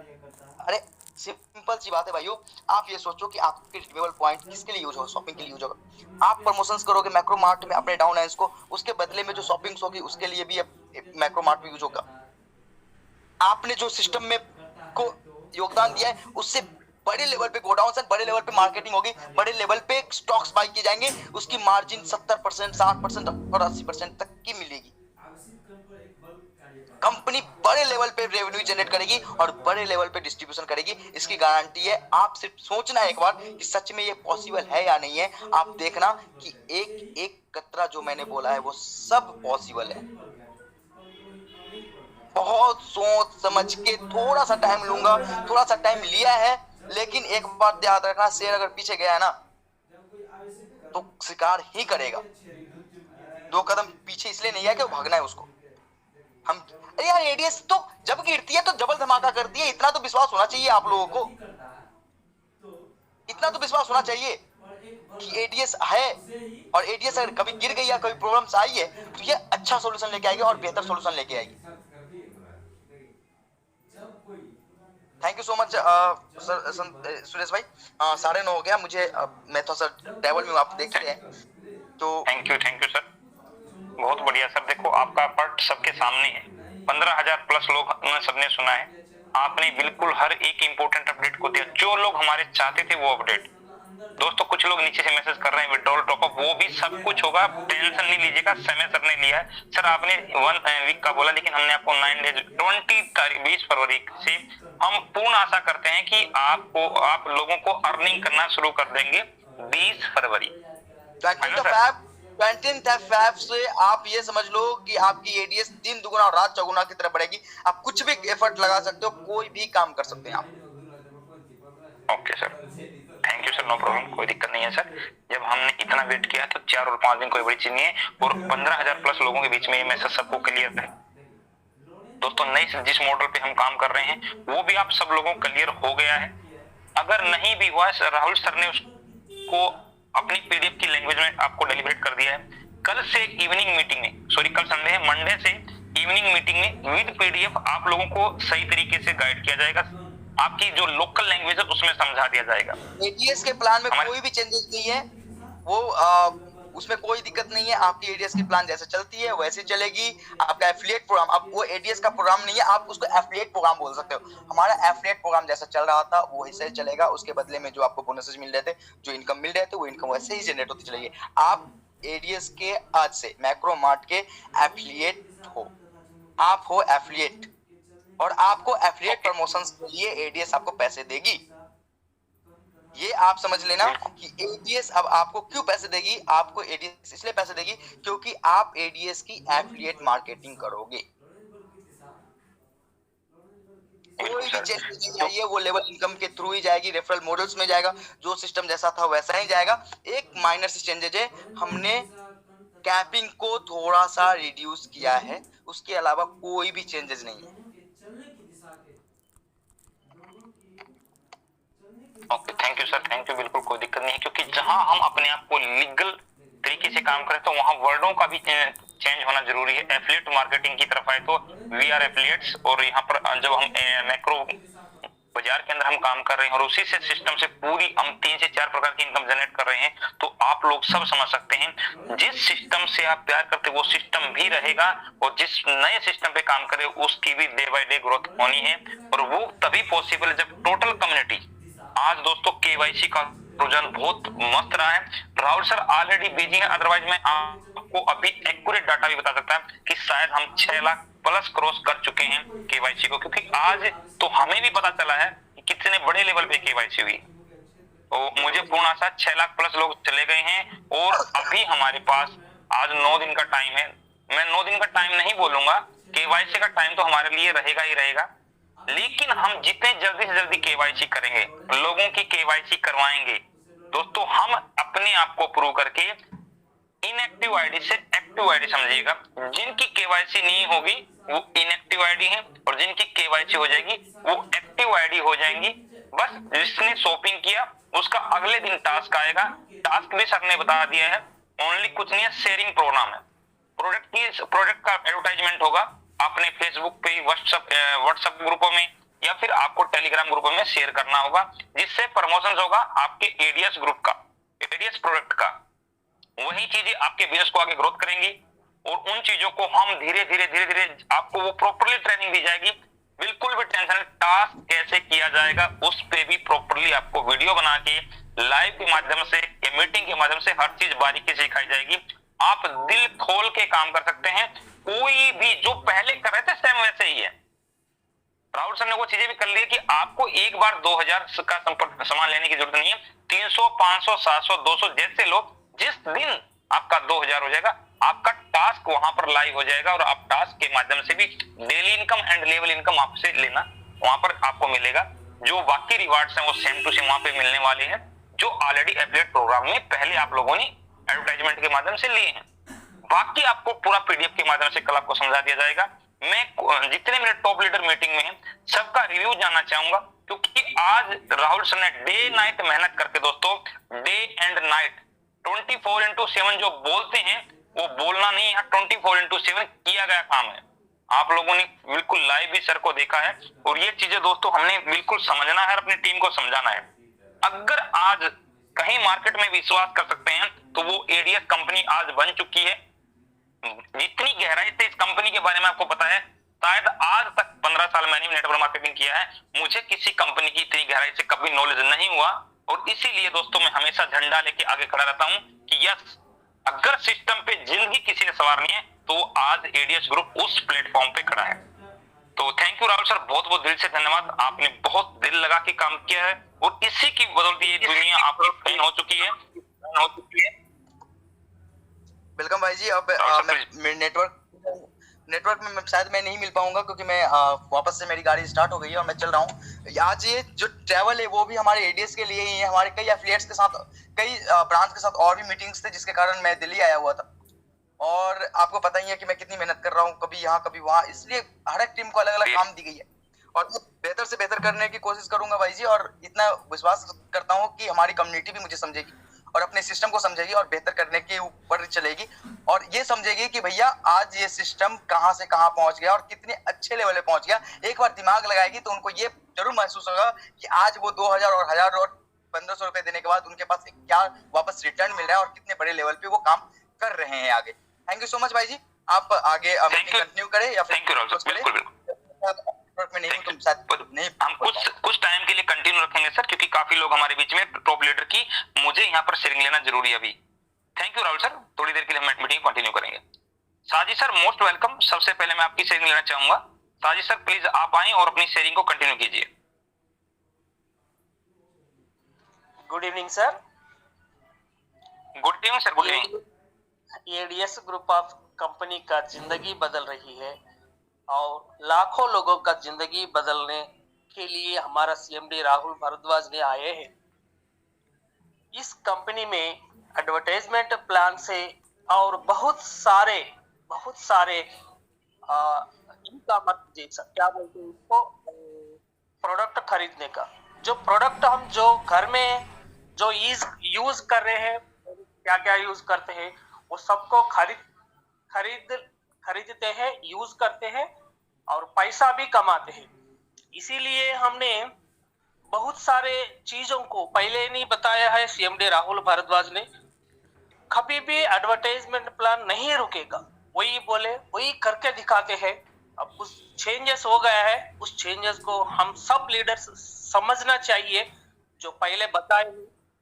अरे सिंपल सी बात है भाइयों, आप ये सोचो कि आपके रिडीमेबल पॉइंट किसके लिए यूज होगा, शॉपिंग के लिए यूज होगा। आप प्रमोशंस करोगे मैक्रो मार्ट में अपने डाउन लाइन्स को, उसके बदले में जो शॉपिंग्स होगी उसके लिए भी मैक्रो मार्ट में यूज होगा। आपने जो सिस्टम में को योगदान दिया है उससे बड़े लेवल पे गोडाउन से बड़े लेवल पे मार्केटिंग होगी, बड़े लेवल पे स्टॉक्स बाई किए जाएंगे, उसकी मार्जिन 70%, 60% और 80% तक की मिलेगी। कंपनी बड़े लेवल पे रेवेन्यू जनरेट करेगी और बड़े लेवल पे डिस्ट्रीब्यूशन करेगी, इसकी गारंटी है। आप सिर्फ सोचना एक बार कि सच में ये पॉसिबल है या नहीं है। आप देखना कि एक एक कतरा जो मैंने बोला है वो सब पॉसिबल है। बहुत सोच समझ के थोड़ा सा टाइम लूंगा, थोड़ा सा टाइम लिया है, लेकिन एक बात याद रखना, शेर अगर पीछे गया है ना तो शिकार ही करेगा। 2 कदम पीछे इसलिए नहीं है कि वो भागना है उसको। हम अरे यार, एडीएस तो जब गिरती है तो डबल धमाका करती है, इतना तो विश्वास होना चाहिए आप लोगों को, इतना तो विश्वास होना चाहिए कि एडीएस है, और एडीएस अगर कभी गिर गई या कोई प्रॉब्लम्स आई है तो ये अच्छा सॉल्यूशन लेके आएगी और बेहतर सॉल्यूशन लेके आएगी। Thank you so much Suresh भाई। 9:30 हो गया, मुझे मैं थोड़ा सा ट्रैवल में आप देखते हैं तो थैंक यू सर, बहुत बढ़िया सर। देखो आपका पार्ट सबके सामने है, 15,000 प्लस लोग सबने सुना है, आपने बिल्कुल हर एक इंपॉर्टेंट अपडेट को दिया, जो लोग हमारे चाहते थे वो अपडेट। दोस्तों कुछ लोग नीचे से मैसेज कर रहे हैं विड्रॉल टॉप अप, वो भी सब कुछ होगा, टेंशन नहीं लीजिएगा। समय सर ने लिया है। सर आपने 1 वीक का बोला, लेकिन हमने आपको 9 डेज 20 फरवरी से हम पूर्ण आशा करते हैं कि आप लोगों को अर्निंग करना शुरू कर देंगे 20 फरवरी। 20th फेब से आप ये समझ लो कि आपकी एडीएस दिन दुगुना और रात चौगुना की तरफ बढ़ेगी। आप कुछ भी एफर्ट लगा सकते हो, कोई भी काम कर सकते हैं आप। Okay sir, thank you sir, no problem, कोई दिक्कत नहीं है सर। जब हमने इतना वेट किया तो 4 और 5 दिन कोई बड़ी चीज नहीं है, और 15,000 प्लस लोगों के बीच में ये मैसेज सबको क्लियर है। दोस्तों नई जिस मॉडल पे हम काम कर रहे हैं वो भी आप सब लोगों को क्लियर हो गया है। अगर नहीं भी हुआ, राहुल सर ने उसको अपनी पीडीएफ की लैंग्वेज में आपको डिलीवरेट कर दिया है। कल से इवनिंग मीटिंग में, सॉरी कल संडे है, मंडे से इवनिंग मीटिंग में विद पीडीएफ आप लोगों को सही तरीके से गाइड किया जाएगा, आपकी जो लोकल लैंग्वेज है उसमें समझा दिया जाएगा। एडीएस के प्लान में कोई भी चेंजेस नहीं है, वो उसमें कोई दिक्कत नहीं है। आपकी एडीएस की प्लान जैसे चलती है वैसे चलेगी। आपका एफिलिएट प्रोग्राम, अब वो एडीएस का प्रोग्राम नहीं है, आप उसको एफिलिएट प्रोग्राम बोल सकते हो। हमारा एफिलिएट प्रोग्राम जैसा चल रहा था वो ऐसे ही चलेगा। उसके बदले में जो आपको बोनसेस मिल रहे थे, जो इनकम मिल रहे थे, वो इनकम वैसे ही जनरेट होती चलेगी। आप एडीएस के आज से मैक्रो मार्ट के एफिलिएट हो, आप हो एफिलिएट, और आपको एफिलिएट प्रमोशंस के लिए एडीएस आपको पैसे देगी। ये आप समझ लेना कि एडीएस अब आपको क्यों पैसे देगी। आपको एडीएस इसलिए पैसे देगी क्योंकि आप एडीएस की एफिलिएट मार्केटिंग करोगे। कोई भी सर। चेंज नहीं चाहिए, वो लेवल इनकम के थ्रू ही जाएगी, रेफरल मॉडल्स में जाएगा, जो सिस्टम जैसा था वैसा ही जाएगा। एक माइनर सी चेंजेज है, हमने कैपिंग को थोड़ा सा रिड्यूस किया है, उसके अलावा कोई भी चेंजेस नहीं है। Okay, thank you sir, thank you. बिल्कुल कोई दिक्कत नहीं है, क्योंकि जहां हम अपने आप को लीगल तरीके से काम करें तो वहां वर्डों का भी चेंज होना जरूरी है। एफिलिएट मार्केटिंग की तरफ आए तो वी आर एफिलिएट्स, और यहाँ पर जब हम मैक्रो बाजार के अंदर हम काम कर रहे हैं और उसी से सिस्टम से पूरी हम 3 से 4 प्रकार की इनकम जनरेट कर रहे हैं, तो आप लोग सब समझ सकते हैं जिस सिस्टम से आप प्यार करते वो सिस्टम भी रहेगा, और जिस नए सिस्टम पे काम करे उसकी भी डे बाय डे ग्रोथ होनी है। और वो तभी पॉसिबल है जब टोटल कम्युनिटी, आज दोस्तों केवाईसी का रुझान बहुत मस्त रहा है। राहुल सर ऑलरेडी बिजी है, अदरवाइज मैं आपको अभी एक्यूरेट डाटा भी बता सकता कि शायद हम 6 लाख प्लस क्रॉस कर चुके हैं केवाईसी को, क्योंकि आज तो हमें भी पता चला है कि कितने बड़े लेवल पे केवाईसी हुई। तो मुझे पूर्ण आशा 6 लाख प्लस लोग चले गए हैं, और अभी हमारे पास आज 9 दिन का टाइम है। मैं 9 दिन का टाइम नहीं बोलूंगा, केवाईसी का टाइम तो हमारे लिए रहेगा ही रहेगा, लेकिन हम जितने जल्दी से जल्दी केवाईसी करेंगे, लोगों की केवाईसी करवाएंगे दोस्तों, हम अपने आप को प्रूव करके इनएक्टिव आईडी से एक्टिव आईडी समझिएगा। जिनकी केवाईसी नहीं होगी वो इनएक्टिव आईडी है, और जिनकी केवाईसी हो जाएगी वो एक्टिव आईडी हो जाएंगी। बस जिसने शॉपिंग किया उसका अगले दिन टास्क आएगा। टास्क भी सर ने बता दिया है, ओनली कुछ नहीं है, शेयरिंग प्रोग्राम है। प्रोडक्ट का एडवर्टाइजमेंट होगा अपने फेसबुक पे, व्हाट्सएप ग्रुपों में, या फिर आपको टेलीग्राम ग्रुपों में शेयर करना होगा, जिससे प्रमोशन होगा आपके एडीएस ग्रुप का, एडीएस प्रोडक्ट का। वही चीजें आपके बिजनेस को आगे ग्रोथ करेंगी, और उन चीजों को हम धीरे धीरे आपको वो प्रॉपर्ली ट्रेनिंग दी जाएगी। बिल्कुल भी टेंशन, टास्क कैसे किया जाएगा उस पे भी प्रॉपर्ली आपको वीडियो बना के लाइव के माध्यम से या मीटिंग के माध्यम से हर चीज बारीकी से सिखाई जाएगी। आप दिल खोल के काम कर सकते हैं, कोई भी जो पहले कर रहे थे सेम वैसे ही है। राहुल सर ने वो चीजें भी कर ली है कि आपको एक बार 2000 का सामान लेने की जरूरत नहीं है। 300, 500, 700, 200 जैसे लोग, जिस दिन आपका 2000 हो जाएगा, आपका टास्क वहां पर लाइव हो जाएगा, और आप टास्क के माध्यम से भी daily income and level income आपसे लेना वहां पर आपको मिलेगा। जो बाकी रिवार्ड्स हैं वो सेम टू सेम वहां पे मिलने वाले हैं, जो ऑलरेडी एफिलिएट प्रोग्राम में पहले आप लोगों ने एडवर्टाइजमेंट के माध्यम से लिए हैं। बाकी आपको पूरा पीडीएफ के माध्यम से कल आपको समझा दिया जाएगा। मैं जितने मेरे टॉप लीडर मीटिंग में हैं सबका रिव्यू जानना चाहूंगा, क्योंकि आज राहुल सर ने डे नाइट मेहनत करके दोस्तों, डे एंड नाइट 24/7 जो बोलते हैं वो बोलना नहीं है, 24/7 किया गया काम है। आप लोगों ने बिल्कुल लाइव भी सर को देखा है, और ये चीजें दोस्तों हमने बिल्कुल समझना है, अपनी टीम को समझाना है। अगर आज कहीं मार्केट में विश्वास कर सकते हैं तो वो एडीएस कंपनी आज बन चुकी है। जितनी गहराई से इस कंपनी के बारे में आपको पता है, शायद आज तक 15 साल मैंने नेटवर्क मार्केटिंग किया है, मुझे किसी कंपनी की इतनी गहराई से कभी नॉलेज नहीं हुआ। और इसीलिए दोस्तों मैं हमेशा झंडा लेके आगे खड़ा रहता हूं कि यस, अगर सिस्टम पे जिंदगी किसी ने सवारनी है तो आज एडीएस ग्रुप उस प्लेटफॉर्म पे खड़ा है। तो थैंक यू राहुल सर, बहुत बहुत दिल से धन्यवाद। आपने बहुत दिल लगा के काम किया है, और इसी की बदौलत ये दुनिया आपकी फैन हो चुकी है। वेलकम भाई जी। अब मैं नेटवर्क में शायद मैं नहीं मिल पाऊंगा, क्योंकि मैं वापस से मेरी गाड़ी स्टार्ट हो गई है और मैं चल रहा हूँ। आज ये जो ट्रैवल है वो भी हमारे एडीएस के लिए ही है। हमारे कई एफिलिएट्स के साथ, कई ब्रांच के साथ और भी मीटिंग्स थे, जिसके कारण मैं दिल्ली आया हुआ था। और आपको पता ही है कि मैं कितनी मेहनत कर रहा हूँ, कभी यहाँ कभी वहाँ, इसलिए हर एक टीम को अलग अलग काम दी गई है, और मैं बेहतर से बेहतर करने की कोशिश करूंगा भाई जी। और इतना विश्वास करता हूँ कि हमारी कम्युनिटी भी मुझे समझेगी और अपने सिस्टम को समझेगी और बेहतर करने के ऊपर चलेगी, और ये समझेगी कि भैया आज ये सिस्टम कहाँ से कहाँ पहुंच गया और कितने अच्छे लेवल पे पहुंच गया। एक बार दिमाग लगाएगी तो उनको ये जरूर महसूस होगा कि आज वो 2000 और 1000 और 1500 रुपए देने के बाद उनके पास क्या वापस रिटर्न मिल रहा है, और कितने बड़े लेवल पे वो काम कर रहे हैं आगे। थैंक यू सो मच भाई जी। आप आगे कंटिन्यू करें या फिर में नहीं तो शायद नहीं, हम कुछ टाइम के लिए कंटिन्यू रखेंगे सर, क्योंकि काफी लोग हमारे बीच में टॉप लीडर की, मुझे यहाँ पर शेयरिंग लेना जरूरी है अभी। थैंक यू राहुल सर, थोड़ी देर के लिए हम मीटिंग कंटिन्यू करेंगे। Sajid sir most welcome. सबसे पहले मैं आपकी शेयरिंग लेना चाहूंगा। साजिद सर प्लीज आप आएं और अपनी शेयरिंग को कंटिन्यू कीजिए। Good evening sir. Good evening sir. Good evening. ADS group of company का जिंदगी बदल रही है, और लाखों लोगों का जिंदगी बदलने के लिए हमारा सीएमडी राहुल भारद्वाज ने आए हैं। इस कंपनी में एडवर्टाइजमेंट प्लान से और बहुत सारे ई-कॉमर्स जैसा क्या बोलते हैं उसको, प्रोडक्ट खरीदने का, जो प्रोडक्ट हम जो घर में जो यूज कर रहे हैं, क्या क्या यूज करते हैं, वो सबको खरीदते हैं, यूज करते हैं और पैसा भी कमाते हैं। इसीलिए हमने बहुत सारे चीजों को पहले नहीं बताया है। सीएमडी राहुल भारद्वाज ने कभी भी एडवर्टाइजमेंट प्लान नहीं रुकेगा, वही बोले वही करके दिखाते हैं। अब कुछ चेंजेस हो गया है, उस चेंजेस को हम सब लीडर्स समझना चाहिए। जो पहले बताए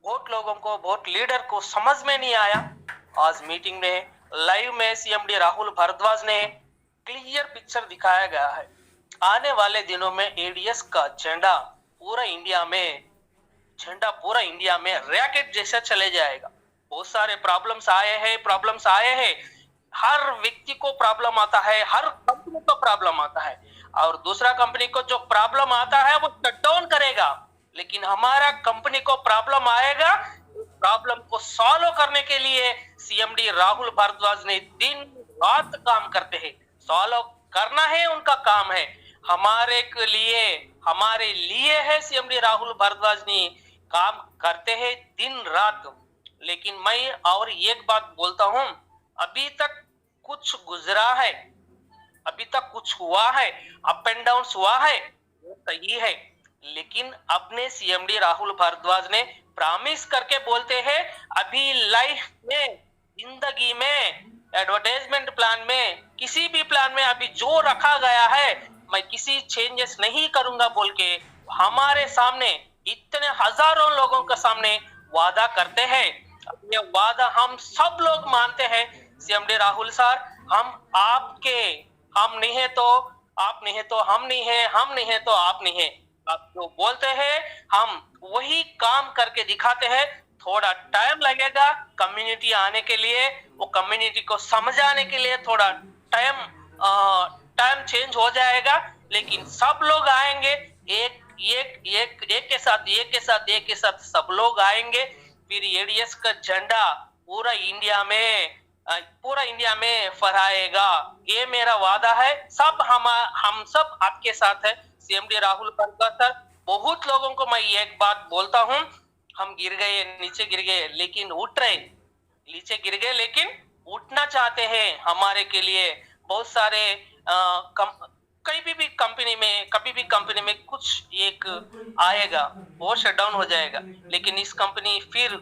बहुत लोगों को, बहुत लीडर को समझ में नहीं आया। आज मीटिंग में लाइव में सीएमडी राहुल भारद्वाज ने क्लियर पिक्चर दिखाया गया है। आने वाले दिनों में एडीएस का झंडा पूरा इंडिया में रैकेट जैसा चले जाएगा। बहुत सारे प्रॉब्लम्स आए हैं। हर व्यक्ति को प्रॉब्लम आता है, हर कंपनी को प्रॉब्लम आता है, और दूसरा कंपनी को जो प्रॉब्लम आता है वो शट डाउन करेगा। लेकिन हमारा कंपनी को प्रॉब्लम आएगा, प्रॉब्लम को सॉल्व करने के लिए सीएमडी राहुल भारद्वाज ने दिन रात काम करते हैं। सॉल्व करना है उनका काम है, हमारे लिए है। सीएमडी राहुल भारद्वाज ने काम करते हैं दिन रात। लेकिन मैं और एक बात बोलता हूं, अभी तक कुछ गुजरा है, अभी तक कुछ हुआ है, अप एंड डाउन हुआ है, वो सही है। लेकिन अपने सीएमडी राहुल भारद्वाज ने प्रॉमिस करके बोलते हैं, अभी लाइफ में, जिंदगी में, एडवर्टाइजमेंट प्लान में, किसी भी प्लान में अभी जो रखा गया है मैं किसी चेंजेस नहीं करूंगा बोल के हमारे सामने इतने हजारों लोगों के सामने वादा करते हैं। ये वादा हम सब लोग मानते हैं। सीएमडी राहुल सर, हम नहीं है तो आप नहीं है तो हम नहीं है, हम नहीं है तो आप नहीं है। आप जो बोलते हैं हम वही काम करके दिखाते हैं। थोड़ा टाइम लगेगा कम्युनिटी आने के लिए, वो कम्युनिटी को समझाने के लिए थोड़ा टाइम चेंज हो जाएगा, लेकिन सब लोग आएंगे, एक के साथ सब लोग आएंगे। फिर एडीएस का झंडा पूरा इंडिया में फहराएगा। ये मेरा वादा है। हम सब आपके साथ है। सीएमडी राहुल भारद्वाज सर, बहुत लोगों को मैं एक बात बोलता हूँ, हम नीचे गिर गए लेकिन उठ रहे, नीचे गिर गए लेकिन उठना चाहते हैं। हमारे के लिए बहुत सारे कभी भी कंपनी में कुछ एक आएगा, वो शटडाउन हो जाएगा, लेकिन इस कंपनी फिर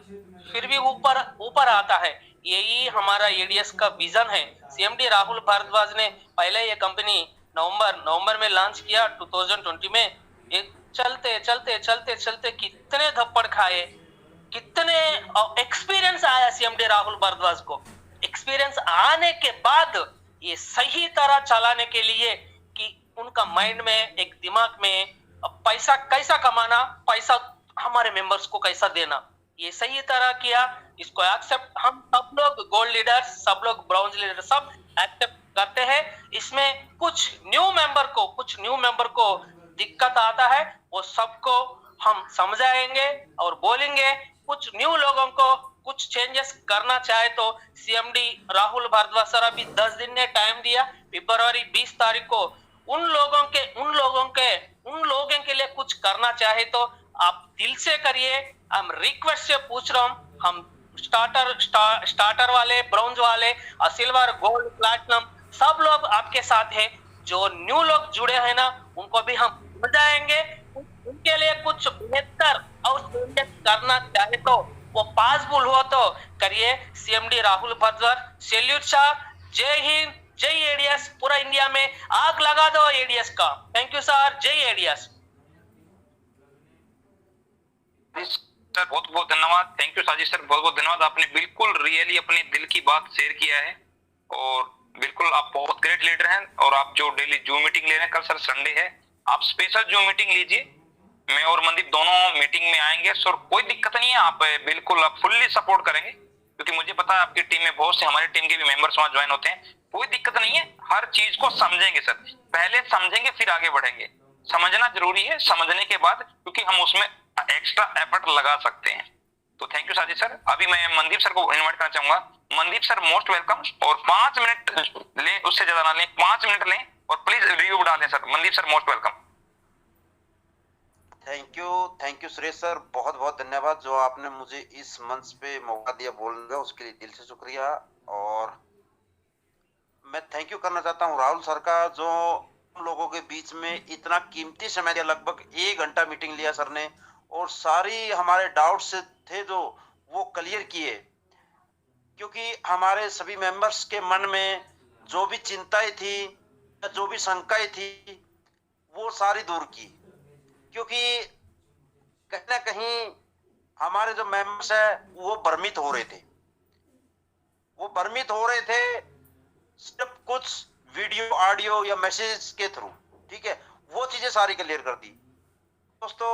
भी ऊपर आता है। यही हमारा एडीएस का विजन है। सीएमडी राहुल भारद्वाज ने पहले ये कंपनी नवंबर में लॉन्च किया 2020 में। एक चलते कितने थप्पड़ खाए, कितने एक्सपीरियंस आया सीएमडी राहुल भारद्वाज को। एक्सपीरियंस आने के बाद ये सही तरह चलाने के लिए कि उनका माइंड में, एक दिमाग में पैसा कैसा कमाना, पैसा हमारे मेंबर्स को कैसा देना, ये सही तरह किया। इसको एक्सेप्ट हम सब लोग, गोल्ड लीडर्स, सब लोग ब्रॉन्ज लीडर, सब एक्सेप्ट करते हैं। इसमें कुछ न्यू मेंबर को दिक्कत आता है, वो सबको हम समझाएंगे और बोलेंगे। कुछ न्यू लोगों को कुछ चेंजेस करना चाहे तो सीएमडी राहुल भारद्वाज सर अभी 10 दिन ने टाइम दिया। फरवरी 20 तारीख को उन लोगों के लिए कुछ करना चाहे तो आप दिल से करिए। हम रिक्वेस्ट से पूछ रहा हूँ, हम स्टार्टर वाले, ब्रॉन्ज वाले, सिल्वर, गोल्ड, प्लैटिनम सब लोग आपके साथ हैं। जो न्यू लोग जुड़े हैं ना, उनको भी हम समझाएंगे। उनके लिए कुछ बेहतर और चेंजेस करना चाहे तो वो पॉसिबल हो तो करिए। CMD Rahul Bhardwaj, salute sir, जय हिंद, जय एडीएस। पूरा इंडिया में आग लगा दो एडीएस का। थैंक यू सर, जय एडीएस। सर बहुत बहुत धन्यवाद। थैंक यू साजिद सर, बहुत बहुत धन्यवाद। आपने बिल्कुल रियली अपने दिल की बात शेयर किया है और बिल्कुल आप बहुत ग्रेट लीडर हैं। और आप जो डेली जूम मीटिंग ले रहे हैं, कल सर संडे है, आप स्पेशल जूम मीटिंग लीजिए। मैं और मनदीप दोनों मीटिंग में आएंगे सर, कोई दिक्कत नहीं है। आप बिल्कुल आप फुल्ली सपोर्ट करेंगे, क्योंकि मुझे पता है आपकी टीम में बहुत से हमारी टीम के भी मेंबर्स वहां ज्वाइन होते हैं। कोई दिक्कत नहीं है, हर चीज को समझेंगे सर, पहले समझेंगे फिर आगे बढ़ेंगे। समझना जरूरी है, समझने के बाद क्योंकि हम उसमें एक्स्ट्रा एफर्ट लगा सकते हैं। तो थैंक यू साजिद सर। अभी मैं मनदीप सर को इनवाइट करना चाहूंगा। मनदीप सर मोस्ट वेलकम, और 5 मिनट लें, उससे ज्यादा ना लें, 5 मिनट लें और प्लीज रिव्यू डालें sir. Mandeep sir most welcome. Thank you Suresh sir, बहुत बहुत धन्यवाद जो आपने मुझे इस मंच पे मौका दिया बोलने का, उसके लिए दिल से शुक्रिया। और मैं थैंक यू करना चाहता हूँ राहुल सर का, जो हम लोगों के बीच में इतना कीमती समय दिया, लगभग 1 घंटा मीटिंग लिया सर ने, और सारी हमारे डाउट्स थे जो वो क्लियर किए, क्योंकि हमारे सभी मेंबर्स के मन में जो भी चिंताएं थी, जो भी शंकाएं थी, वो सारी दूर की। क्योंकि कहीं ना कहीं हमारे जो मेंबर्स है वो भ्रमित हो रहे थे, सिर्फ कुछ वीडियो ऑडियो या मैसेज के थ्रू, ठीक है, वो चीजें सारी क्लियर कर दी। दोस्तों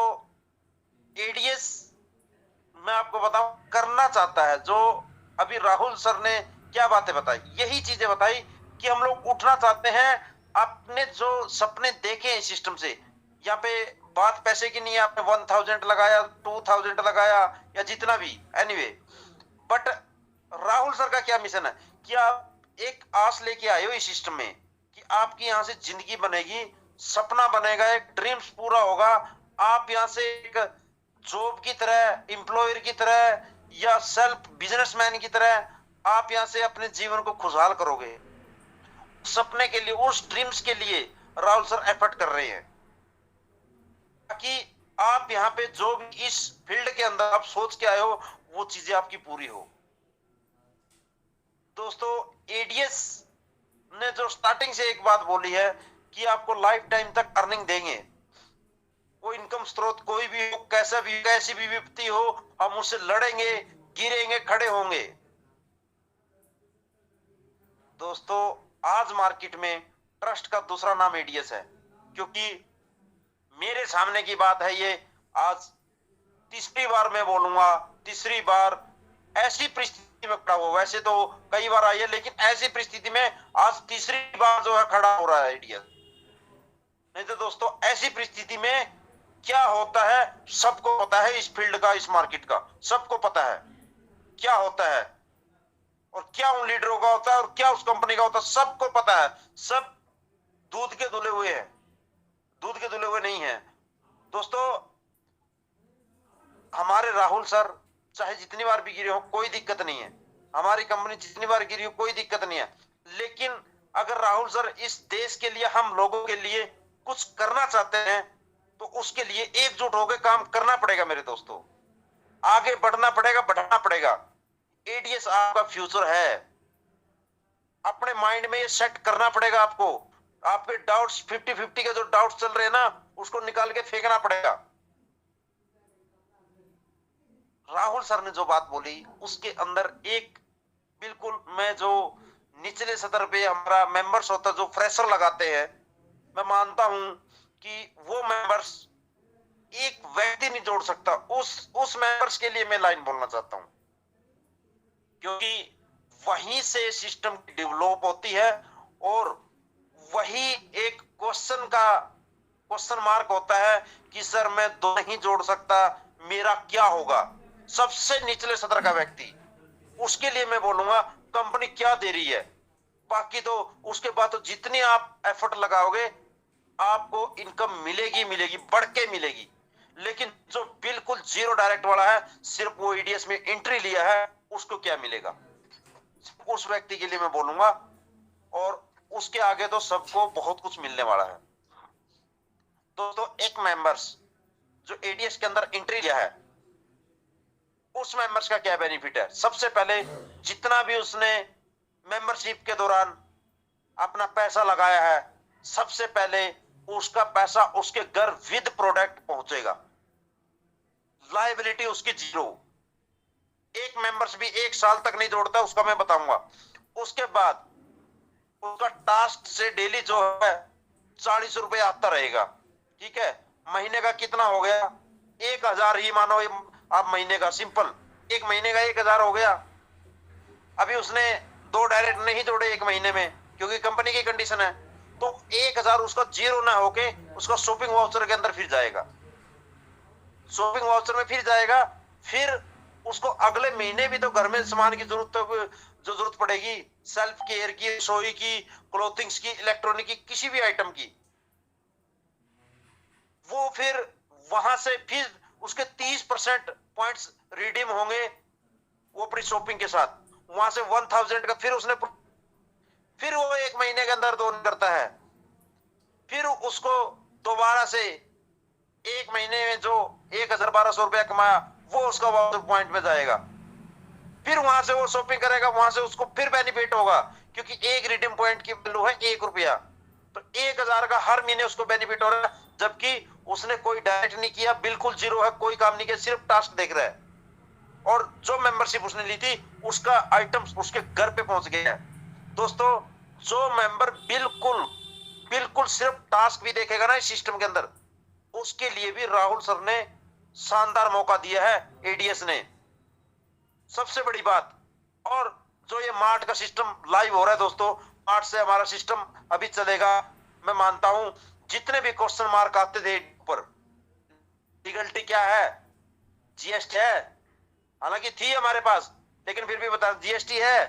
एडीएस मैं आपको बताऊं करना चाहता है, जो अभी राहुल सर ने क्या बातें बताई, यही चीजें बताई कि हम लोग उठना चाहते हैं, आपने जो सपने देखे इस सिस्टम से। यहाँ पे बात पैसे की नहीं है, आपने 1000 लगाया, 2000 लगाया या जितना भी, एनीवे, बट राहुल सर का क्या मिशन है कि आप एक आस लेके आए हो इस सिस्टम में कि आपकी यहाँ से जिंदगी बनेगी, सपना बनेगा, एक ड्रीम्स पूरा होगा। आप यहाँ से एक जॉब की तरह, एम्प्लॉयर की तरह या सेल्फ बिजनेसमैन की तरह आप यहाँ से अपने जीवन को खुशहाल करोगे। सपने के लिए, उस ड्रीम्स के लिए राहुल सर एफर्ट कर रहे हैं ताकि आप यहाँ पे जो भी इस फील्ड के अंदर आप सोच के आए हो वो चीजें आपकी पूरी हो। दोस्तों एडीएस ने जो स्टार्टिंग से एक बात बोली है कि आपको लाइफ टाइम तक अर्निंग देंगे, वो इनकम स्रोत कोई भी हो, कैसा भी, कैसी भी विपत्ति हो, हम उससे लड़ेंगे, गिरेंगे, खड़े होंगे। दोस्तों आज मार्केट में ट्रस्ट का दूसरा नाम एडीएस है, क्योंकि मेरे सामने की बात है ये, आज तीसरी बार मैं बोलूंगा, तीसरी बार ऐसी परिस्थिति में खड़ा हुआ, वैसे तो कई बार आई है, लेकिन ऐसी परिस्थिति में आज तीसरी बार जो है खड़ा हो रहा है एडीएस। नहीं तो दोस्तों ऐसी परिस्थिति में क्या होता है सबको पता है, इस फील्ड का, इस मार्केट का सबको पता है क्या होता है, और क्या उन लीडरों का होता है और क्या उस कंपनी का होता है, सबको पता है। सब दूध के धुले हुए हैं, दूध के धुले हुए नहीं है। दोस्तों हमारे राहुल सर चाहे जितनी बार भी गिरे हो कोई दिक्कत नहीं है, हमारी कंपनी जितनी बार गिरी हो कोई दिक्कत नहीं है, लेकिन अगर राहुल सर इस देश के लिए, हम लोगों के लिए कुछ करना चाहते हैं तो उसके लिए एकजुट होकर काम करना पड़ेगा मेरे दोस्तों, आगे बढ़ना पड़ेगा, बढ़ाना पड़ेगा। एडीएस आपका फ्यूचर है, अपने माइंड में ये सेट करना पड़ेगा आपको। आपके डाउट्स 50-50 के जो डाउट्स चल रहे हैं ना, उसको निकाल के फेंकना पड़ेगा। राहुल सर ने जो बात बोली उसके अंदर एक बिल्कुल, मैं जो निचले सतर पे हमारा मेंबर्स होता है, जो फ्रेशर लगाते हैं, मैं मानता हूं कि वो मेंबर्स एक व्यक्ति नहीं जोड़ सकता, उस मेंबर्स के लिए मैं लाइन बोलना चाहता हूं, क्योंकि वहीं से सिस्टम डेवलप होती है और वही एक क्वेश्चन मार्क होता है कि सर मैं दो नहीं जोड़ सकता, मेरा क्या होगा। सबसे निचले सतर का व्यक्ति, उसके लिए मैं बोलूंगा कंपनी क्या दे रही है, बाकी तो उसके बाद तो जितनी आप एफर्ट लगाओगे आपको इनकम मिलेगी, बढ़ के मिलेगी। लेकिन जो बिल्कुल जीरो डायरेक्ट वाला है, सिर्फ वो एडीएस में एंट्री लिया है, उसको क्या मिलेगा, उस व्यक्ति के लिए मैं बोलूंगा। और उसके आगे तो सबको बहुत कुछ मिलने वाला है। दोस्तों एक मेंबर्स जो एडीएस के अंदर एंट्री लिया है, उस मेंबर्स का क्या बेनिफिट है। सबसे पहले जितना भी उसने मेंबरशिप के दौरान अपना पैसा लगाया है, सबसे पहले उसका पैसा उसके घर विद प्रोडक्ट पहुंचेगा, लायबिलिटी उसकी जीरो। एक मेंबर्स भी 1 साल तक नहीं जोड़ता, उसका मैं बताऊंगा। उसके बाद उसका टास्क से डेली जो है 40 रुपए आता रहेगा, ठीक है। महीने का कितना हो गया, 1000 ही मानो आप महीने का, सिंपल 1 महीने का 1000 हो गया। अभी उसने 2 डायरेक्ट नहीं जोड़े 1 महीने में, क्योंकि कंपनी की कंडीशन है, तो 1000 उसका जीरो ना होके उसका शॉपिंग वाउचर के अंदर फिर जाएगा, शॉपिंग वाउचर में फिर जाएगा। फिर उसको अगले महीने भी तो घर में सामान की जरूरत जो जरूरत पड़ेगी, सेल्फ केयर की, रसोई की, क्लोथिंग्स की, इलेक्ट्रॉनिक की, किसी भी आइटम की, वो फिर वहां से फिर उसके 30% पॉइंट्स रिडीम होंगे वो अपनी शॉपिंग के साथ। वहां से 1000 का फिर उसने फिर वो 1 महीने के अंदर दोन करता है। फिर उसको दोबारा से 1 महीने में जो 1200 रुपया कमाया वो उसका पॉइंट में जाएगा। फिर वहां से वो शॉपिंग करेगा, वहां से उसको फिर बेनिफिट होगा, क्योंकि एक रिडीम पॉइंट की वैल्यू है 1 रुपया। तो 1000 का हर महीने उसको बेनिफिट हो रहा है, जबकि उसने कोई डायरेक्ट नहीं किया, बिल्कुल जीरो है, कोई काम नहीं किया, सिर्फ टास्क देख रहा है। और जो मेंबरशिप उसने ली थी उसका आइटम उसके घर पे पहुंच गया है। दोस्तों, जो मेंबर बिल्कुल बिल्कुल सिर्फ टास्क भी देखेगा ना इस सिस्टम के अंदर, उसके लिए भी राहुल सर ने शानदार मौका दिया है, एडीएस ने। सबसे बड़ी बात, और जो ये मार्ट का सिस्टम लाइव हो रहा है दोस्तों, मार्ट से हमारा सिस्टम अभी चलेगा। मैं मानता हूं जितने भी क्वेश्चन मार्क आते थे ऊपर, लीगलिटी क्या है, जीएसटी है, हालांकि थी हमारे पास, लेकिन फिर भी बता, जीएसटी है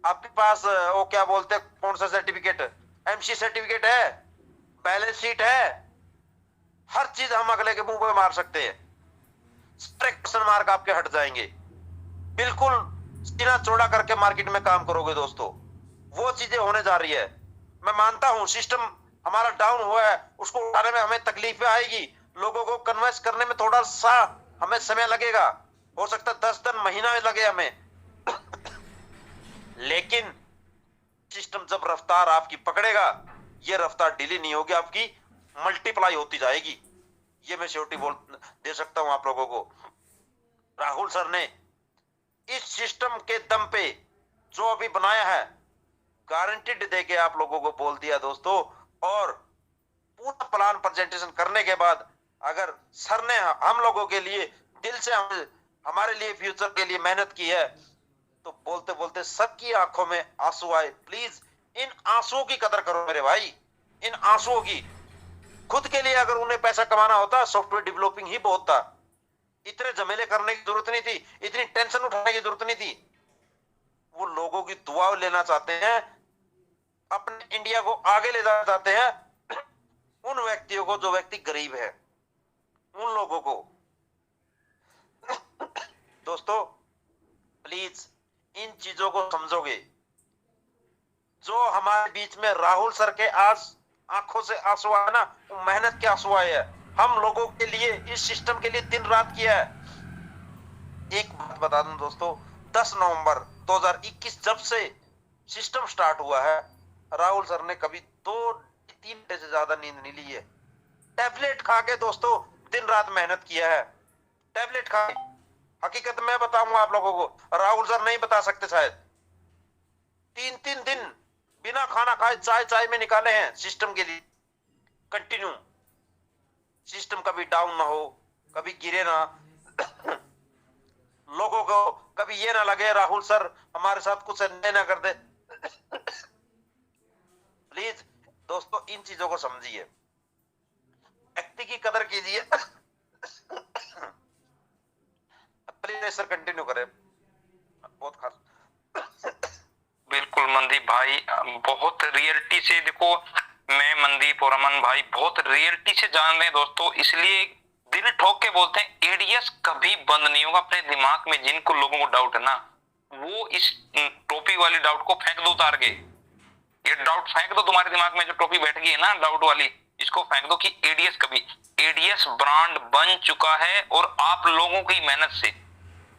आपके पास, वो क्या बोलते हैं, कौन सा सर्टिफिकेट, एमसी सर्टिफिकेट है, बैलेंस शीट है, हर चीज हम अगले के मुंह पे मार सकते हैं। सारे क्वेश्चन मार्क आपके हट जाएंगे। बिल्कुल सीना चौड़ा करके मार्केट में काम करोगे दोस्तों, वो चीजें होने जा रही है। मैं मानता हूं सिस्टम हमारा डाउन हुआ है, उसको उठाने में हमें तकलीफें आएगी, लोगों को कन्विंस करने में थोड़ा सा हमें समय लगेगा, हो सकता है 10 दिन महीना लगे हमें लेकिन सिस्टम जब रफ्तार आपकी पकड़ेगा, ये रफ्तार डिले नहीं होगी, आपकी मल्टीप्लाई होती जाएगी। ये मैं श्योरिटी बोल दे सकता हूं आप लोगों को। राहुल सर ने इस सिस्टम के दम पे जो अभी बनाया है, गारंटीड दे के आप लोगों को बोल दिया दोस्तों। और पूरा प्लान प्रेजेंटेशन करने के बाद अगर सर ने हम लोगों के लिए दिल से हमारे लिए फ्यूचर के लिए मेहनत की है, तो बोलते बोलते सबकी आंखों में आंसू आए। प्लीज इन आंसुओं की कदर करो मेरे भाई, इन आंसुओं की। खुद के लिए अगर उन्हें पैसा कमाना होता, सॉफ्टवेयर डेवलपिंग ही बहुत था, इतने झमेले करने की जरूरत नहीं थी, इतनी टेंशन उठाने की जरूरत नहीं थी। वो लोगों की दुआ लेना चाहते हैं, अपने इंडिया को आगे ले जाना चाहते हैं, उन व्यक्तियों को जो व्यक्ति गरीब है, उन लोगों को। दोस्तों प्लीज इन चीजों को समझोगे। जो हमारे बीच में राहुल सर के आज आंखों से आंसू आए ना, वो मेहनत के आंसू आए हैं, हम लोगों के लिए, इस सिस्टम के लिए दिन रात किया है। एक बात बता दूं दोस्तों, 10 नवंबर 2021 जब से सिस्टम स्टार्ट हुआ है, राहुल सर ने कभी 2-3 घंटे से ज्यादा नींद नहीं ली है। टैबलेट खा के दोस्तों दिन रात मेहनत किया है, टैबलेट खा के। हकीकत मैं बताऊंगा आप लोगों को, राहुल सर नहीं बता सकते शायद। 3-3 दिन बिना खाना खाए चाय में निकाले हैं सिस्टम के लिए, कंटिन्यू। सिस्टम कभी डाउन ना हो, कभी गिरे ना लोगों को कभी ये ना लगे राहुल सर हमारे साथ कुछ अन्याय ना कर दे। प्लीज दोस्तों इन चीजों को समझिए, व्यक्ति की कदर कीजिए। प्लीज सर कंटिन्यू करें, बहुत खास। बिल्कुल मनदीप भाई, बहुत रियलिटी से देखो, मैं मनदीप और अमन भाई बहुत रियलिटी से जान रहे हैं दोस्तों, इसलिए दिल ठोक के बोलते हैं एडीएस कभी बंद नहीं होगा। अपने दिमाग में जिनको लोगों को डाउट है ना, वो इस टोपी वाली डाउट को फेंक दो, उतार के ये डाउट फेंक दो। तुम्हारे दिमाग में जो टोपी बैठ गई है ना डाउट वाली, इसको फेंक दो कि एडीएस कभी, एडीएस ब्रांड बन चुका है। और आप लोगों की मेहनत से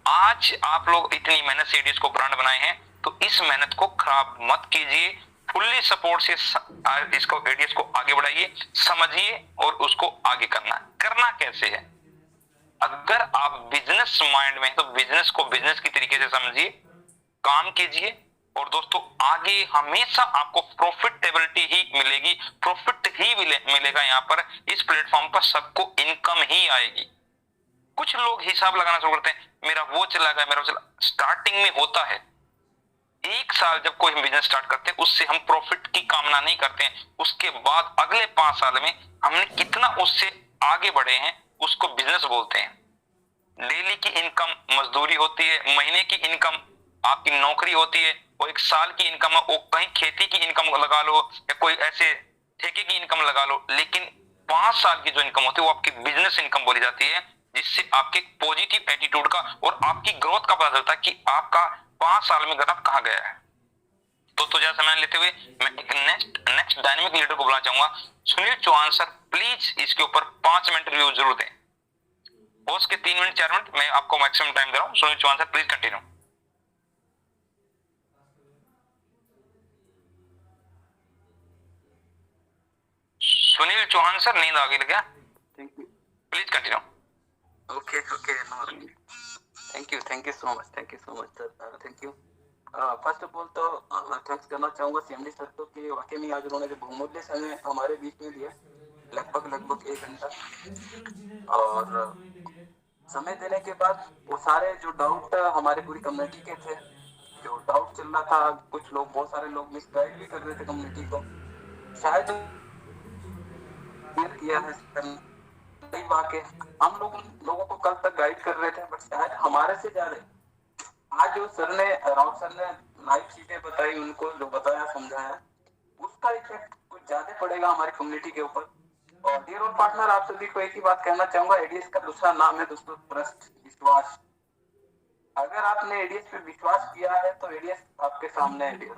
आज आप लोग इतनी मेहनत से एडीएस को ब्रांड बनाए हैं, तो इस मेहनत को खराब मत कीजिए, फुल्ली सपोर्ट से इसको एडीएस को आगे बढ़ाइए, समझिए और उसको आगे करना कैसे है। अगर आप बिजनेस माइंड में, तो बिजनेस को बिजनेस की तरीके से समझिए, काम कीजिए। और दोस्तों आगे हमेशा आपको प्रॉफिटेबिलिटी ही मिलेगी, प्रॉफिट ही मिलेगा। यहाँ पर इस प्लेटफॉर्म पर सबको इनकम ही आएगी। कुछ लोग हिसाब लगाना शुरू करते हैं, मेरा वो चला गया, मेरा चला। स्टार्टिंग में होता है, 1 साल जब कोई हम बिजनेस स्टार्ट करते हैं उससे हम प्रॉफिट की कामना नहीं करते हैं, उसके बाद अगले 5 साल में हमने कितना उससे आगे बढ़े हैं उसको बिजनेस बोलते हैं। डेली की इनकम मजदूरी होती है, महीने की इनकम आपकी नौकरी होती है, और 1 साल की इनकम वो कहीं खेती की इनकम लगा लो या कोई ऐसे ठेके की इनकम लगा लो, लेकिन 5 साल की जो इनकम होती है वो आपकी बिजनेस इनकम बोली जाती है, जिससे आपके पॉजिटिव एटीट्यूड का और आपकी ग्रोथ का पता चलता है कि आपका 5 साल में ग्राफ कहां गया है। तो ज्यादा समय लेते हुए मैं एक नेक्स्ट डायनेमिक लीडर को बुलाना चाहूंगा। सुनील चौहान सर, प्लीज इसके ऊपर 5 मिनट रिव्यू जरूर दें। हो सके 3 मिनट 4 मिनट, मैं आपको मैक्सिमम टाइम दे रहा हूं। Sunil Chauhan sir please continue. Sunil Chauhan sir, नींद आ गई क्या? Thank you. Please continue. Okay. No. Thank you so much, sir. Thank you. First of all तो थैंक्स करना चाहूंगा सीएमडी सर को कि वाकई में आज उन्होंने जो बहुमूल्य समय हमारे बीच में दिया, लगभग 1 घंटा, और समय देने के बाद वो सारे जो डाउट हमारे पूरी कम्युनिटी के थे, जो डाउट चल रहा था, कुछ लोग, बहुत सारे लोग मिसगाइड भी कर रहे थे कम्युनिटी को, शायद क्लियर किया है। कई वाकई हम लोगों को कल तक गाइड कर रहे थे, बट शायद हमारे से ज्यादा आज जो राहुल सर ने लाइव चीजें बताई, उनको जो बताया समझाया, उसका इफेक्ट कुछ ज्यादा पड़ेगा हमारी कम्युनिटी के ऊपर। और डियर ऑल पार्टनर, आप सभी को एक ही बात कहना चाहूंगा, एडीएस का दूसरा नाम है दोस्तों ट्रस्ट, विश्वास। अगर आपने एडीएस पे विश्वास किया है तो एडीएस आपके सामने है। डियर,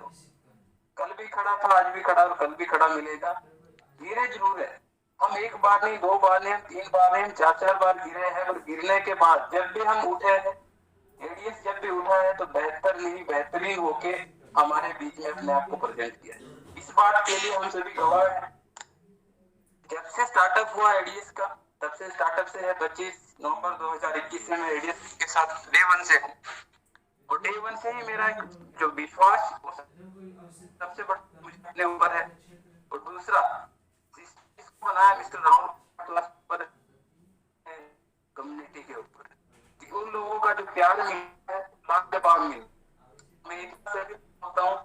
कल भी खड़ा था, आज भी खड़ा और कल भी खड़ा मिलेगा। गिरे जरूर है, हम 1 बार नहीं, 2 बार नहीं, 3 बार नहीं, 4 बार गिरे हैं, और गिरने के बाद जब भी हम उठे हैं, एडीएस जब भी उठा है तो बेहतर नहीं बेहतरीन होके हमारे बीच में अपने आप को प्रेजेंट किया है। इस बात के लिए हम सभी गवाह हैं। जब से स्टार्टअप हुआ एडीएस का, तब से स्टार्टअप से है 25 नवंबर 2021 से मैं एडीएस के साथ डे 1 से हूँ, और डे 1 से ही मेरा जो विश्वास सबसे बड़ा मुझे अपने ऊपर है। और दूसरा बनाया मिस्टर राहुल पर कम्युनिटी के ऊपर, उन लोगों का जो प्यार मिला है, लाख के बाद मिला। मैं इतना भी बोलता हूँ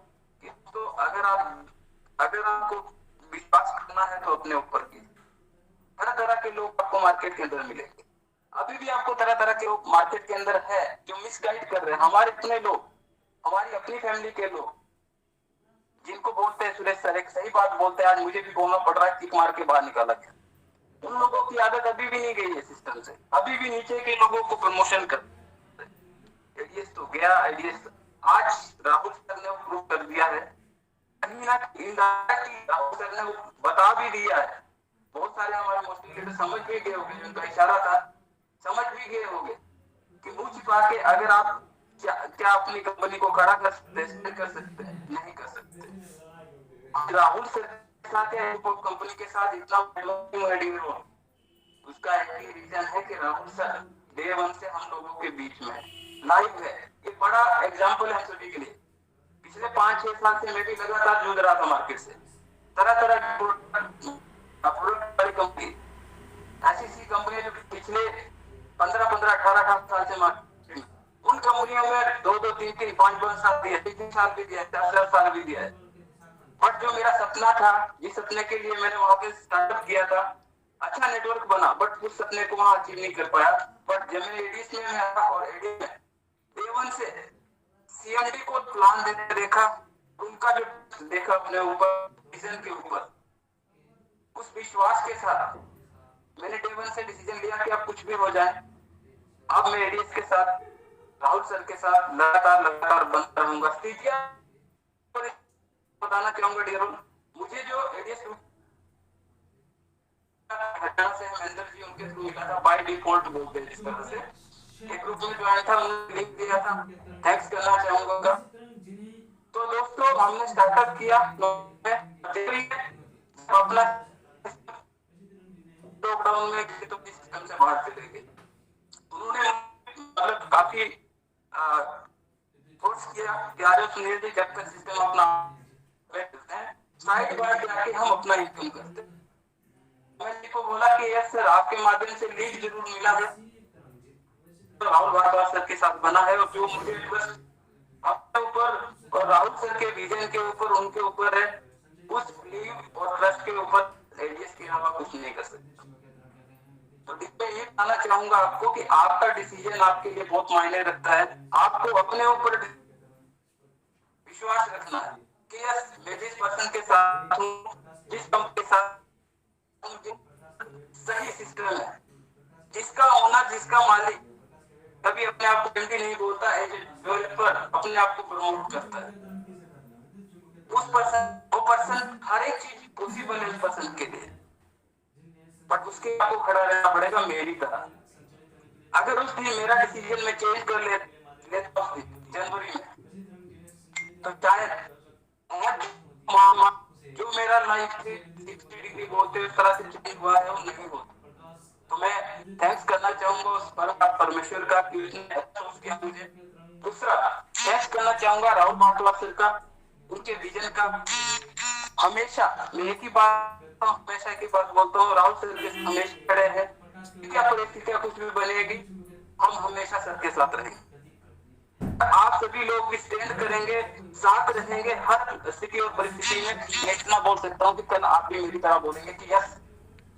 कि तो अगर आपको विश्वास करना है तो अपने ऊपर कीजिए। तरह के लोग आपको मार्केट के अंदर मिलेंगे, अभी भी आपको तरह के लोग मार्केट के अंदर है जो मिसगाइड कर रहे हैं। हमारे इतने लोग, हमारी अपनी फैमिली के लोग, जिनको बोलते हैं सुरेश सर एक सही बात बोलते हैं, आज मुझे भी बोलना पड़ रहा है, किक मार के बाहर निकाला गया। उन लोगों की आदत अभी भी नहीं गई है सिस्टम से, अभी भी नीचे के लोगों को प्रमोशन कर। एडीएस तो गया, एडीएस आज राहुल सर ने प्रूव कर दिया है, कहीं ना कहीं राहुल सर ने बता भी दिया है। बहुत सारे हमारे मुस्लिम लीडर समझ भी गए होंगे, जिनका इशारा था, समझ भी गए होंगे कि मुंह छिपा के अगर आप क्या अपनी कंपनी को खड़ा कर सकते हैं? नहीं कर सकते। राहुल सर के साथ या कंपनी के साथ इतना हो, उसका एक ही रीजन है कि राहुल सर डे 1 से हम लोगों के बीच में लाइव है। ये बड़ा एग्जांपल है सभी के लिए। पिछले 5-6 साल से मैं भी लगातार जूझ रहा था मार्केट से, तरह की प्रोडक्ट कंपनी, ऐसी कंपनी जो पिछले 15-18 साल से मार्केट, उन कंपनियों में 2-2, 3-3, 5-5 साल दिए, 3 साल भी दिया, 4 साल भी दिया है। बट जो मेरा सपना था, जिस सपने के लिए मैंने वहां पे स्टार्टअप किया था, अच्छा नेटवर्क बना, बट उस सपने को वहां अचीव नहीं कर पाया। बट जब मैं एडीएस में आया और एडीएस में डे 1 से सीएमडी को प्लान देते देखा, उनका जो देखा अपने ऊपर, विजन के ऊपर, उस विश्वास के साथ मैंने डे 1 से डिसीजन लिया कि अब कुछ भी हो जाए, अब मैं एडीएस के साथ, राहुल सर के साथ लगातार बनता रहूंगा। बताना चाहूंगा डियर, मुझे जो एडीएस हरियाणा से महेंद्र जी उनके थ्रू मिला था, बाय डिफॉल्ट बोलते हैं जिस तरह से, एक ग्रुप में ज्वाइन था, उन्होंने लिंक दिया था, थैंक्स करना चाहूंगा। तो दोस्तों हमने स्टार्टअप किया, अपना लॉकडाउन में तो सिस्टम से बाहर चले गए। उन्होंने मतलब काफी फोर्स किया कि आज सुनील जी जब तक सिस्टम अपना साइड बार जाके हम अपना इनकम करते। मैंने को बोला कि यस सर, आपके माध्यम से लीड जरूर मिला है, तो राहुल भारद्वाज सर के साथ बना है, और जो मुझे बस अपने ऊपर और राहुल सर के विजन के ऊपर उनके ऊपर है, उस बिलीव और ट्रस्ट के ऊपर एडीएस के अलावा कुछ नहीं कर सकता। तो मैं ये बताना चाहूंगा आपको कि आपका डिसीजन आपके लिए बहुत मायने रखता है। आपको अपने ऊपर विश्वास रखना है कि यस मैं जिस पर्सन के साथ हूँ, जिस कंपनी के साथ हूँ, सही सिस्टम है, जिसका ओनर, जिसका मालिक कभी अपने आप को एमडी नहीं बोलता है, डेवलपर अपने आप को प्रमोट करता है। वो पर्सन हर एक चीज पॉसिबल है उस पर्सन के लिए, बट उसके आपको खड़ा रहना पड़ेगा मेरी तरह। अगर उस दिन मेरा डिसीजन में चेंज कर लेता जनवरी में, तो शायद जो मेरा लाइफ से 60 डिग्री बोलते हुए इस तरह से चेंज हुआ है वो नहीं होता। तो मैं थैंक्स करना चाहूंगा उस परमेश्वर का कि उसने अफसोस किया मुझे। दूसरा थैंक्स करना चाहूंगा राहुल माटवा सर का, उनके विजन का। हमेशा मैं एक ही बात हमेशा की बात बोलता हूँ, राहुल सर के हमेशा खड़े हैं, क्या परिस्थितियां कुछ भी बनेगी, हम हमेशा सर के साथ रहेंगे। आप सभी लोग भी स्टैंड करेंगे, साथ रहेंगे हर स्थिति और परिस्थिति में। मैं इतना बोल सकता हूँ कि कल आप भी मेरी तरह बोलेंगे कि यस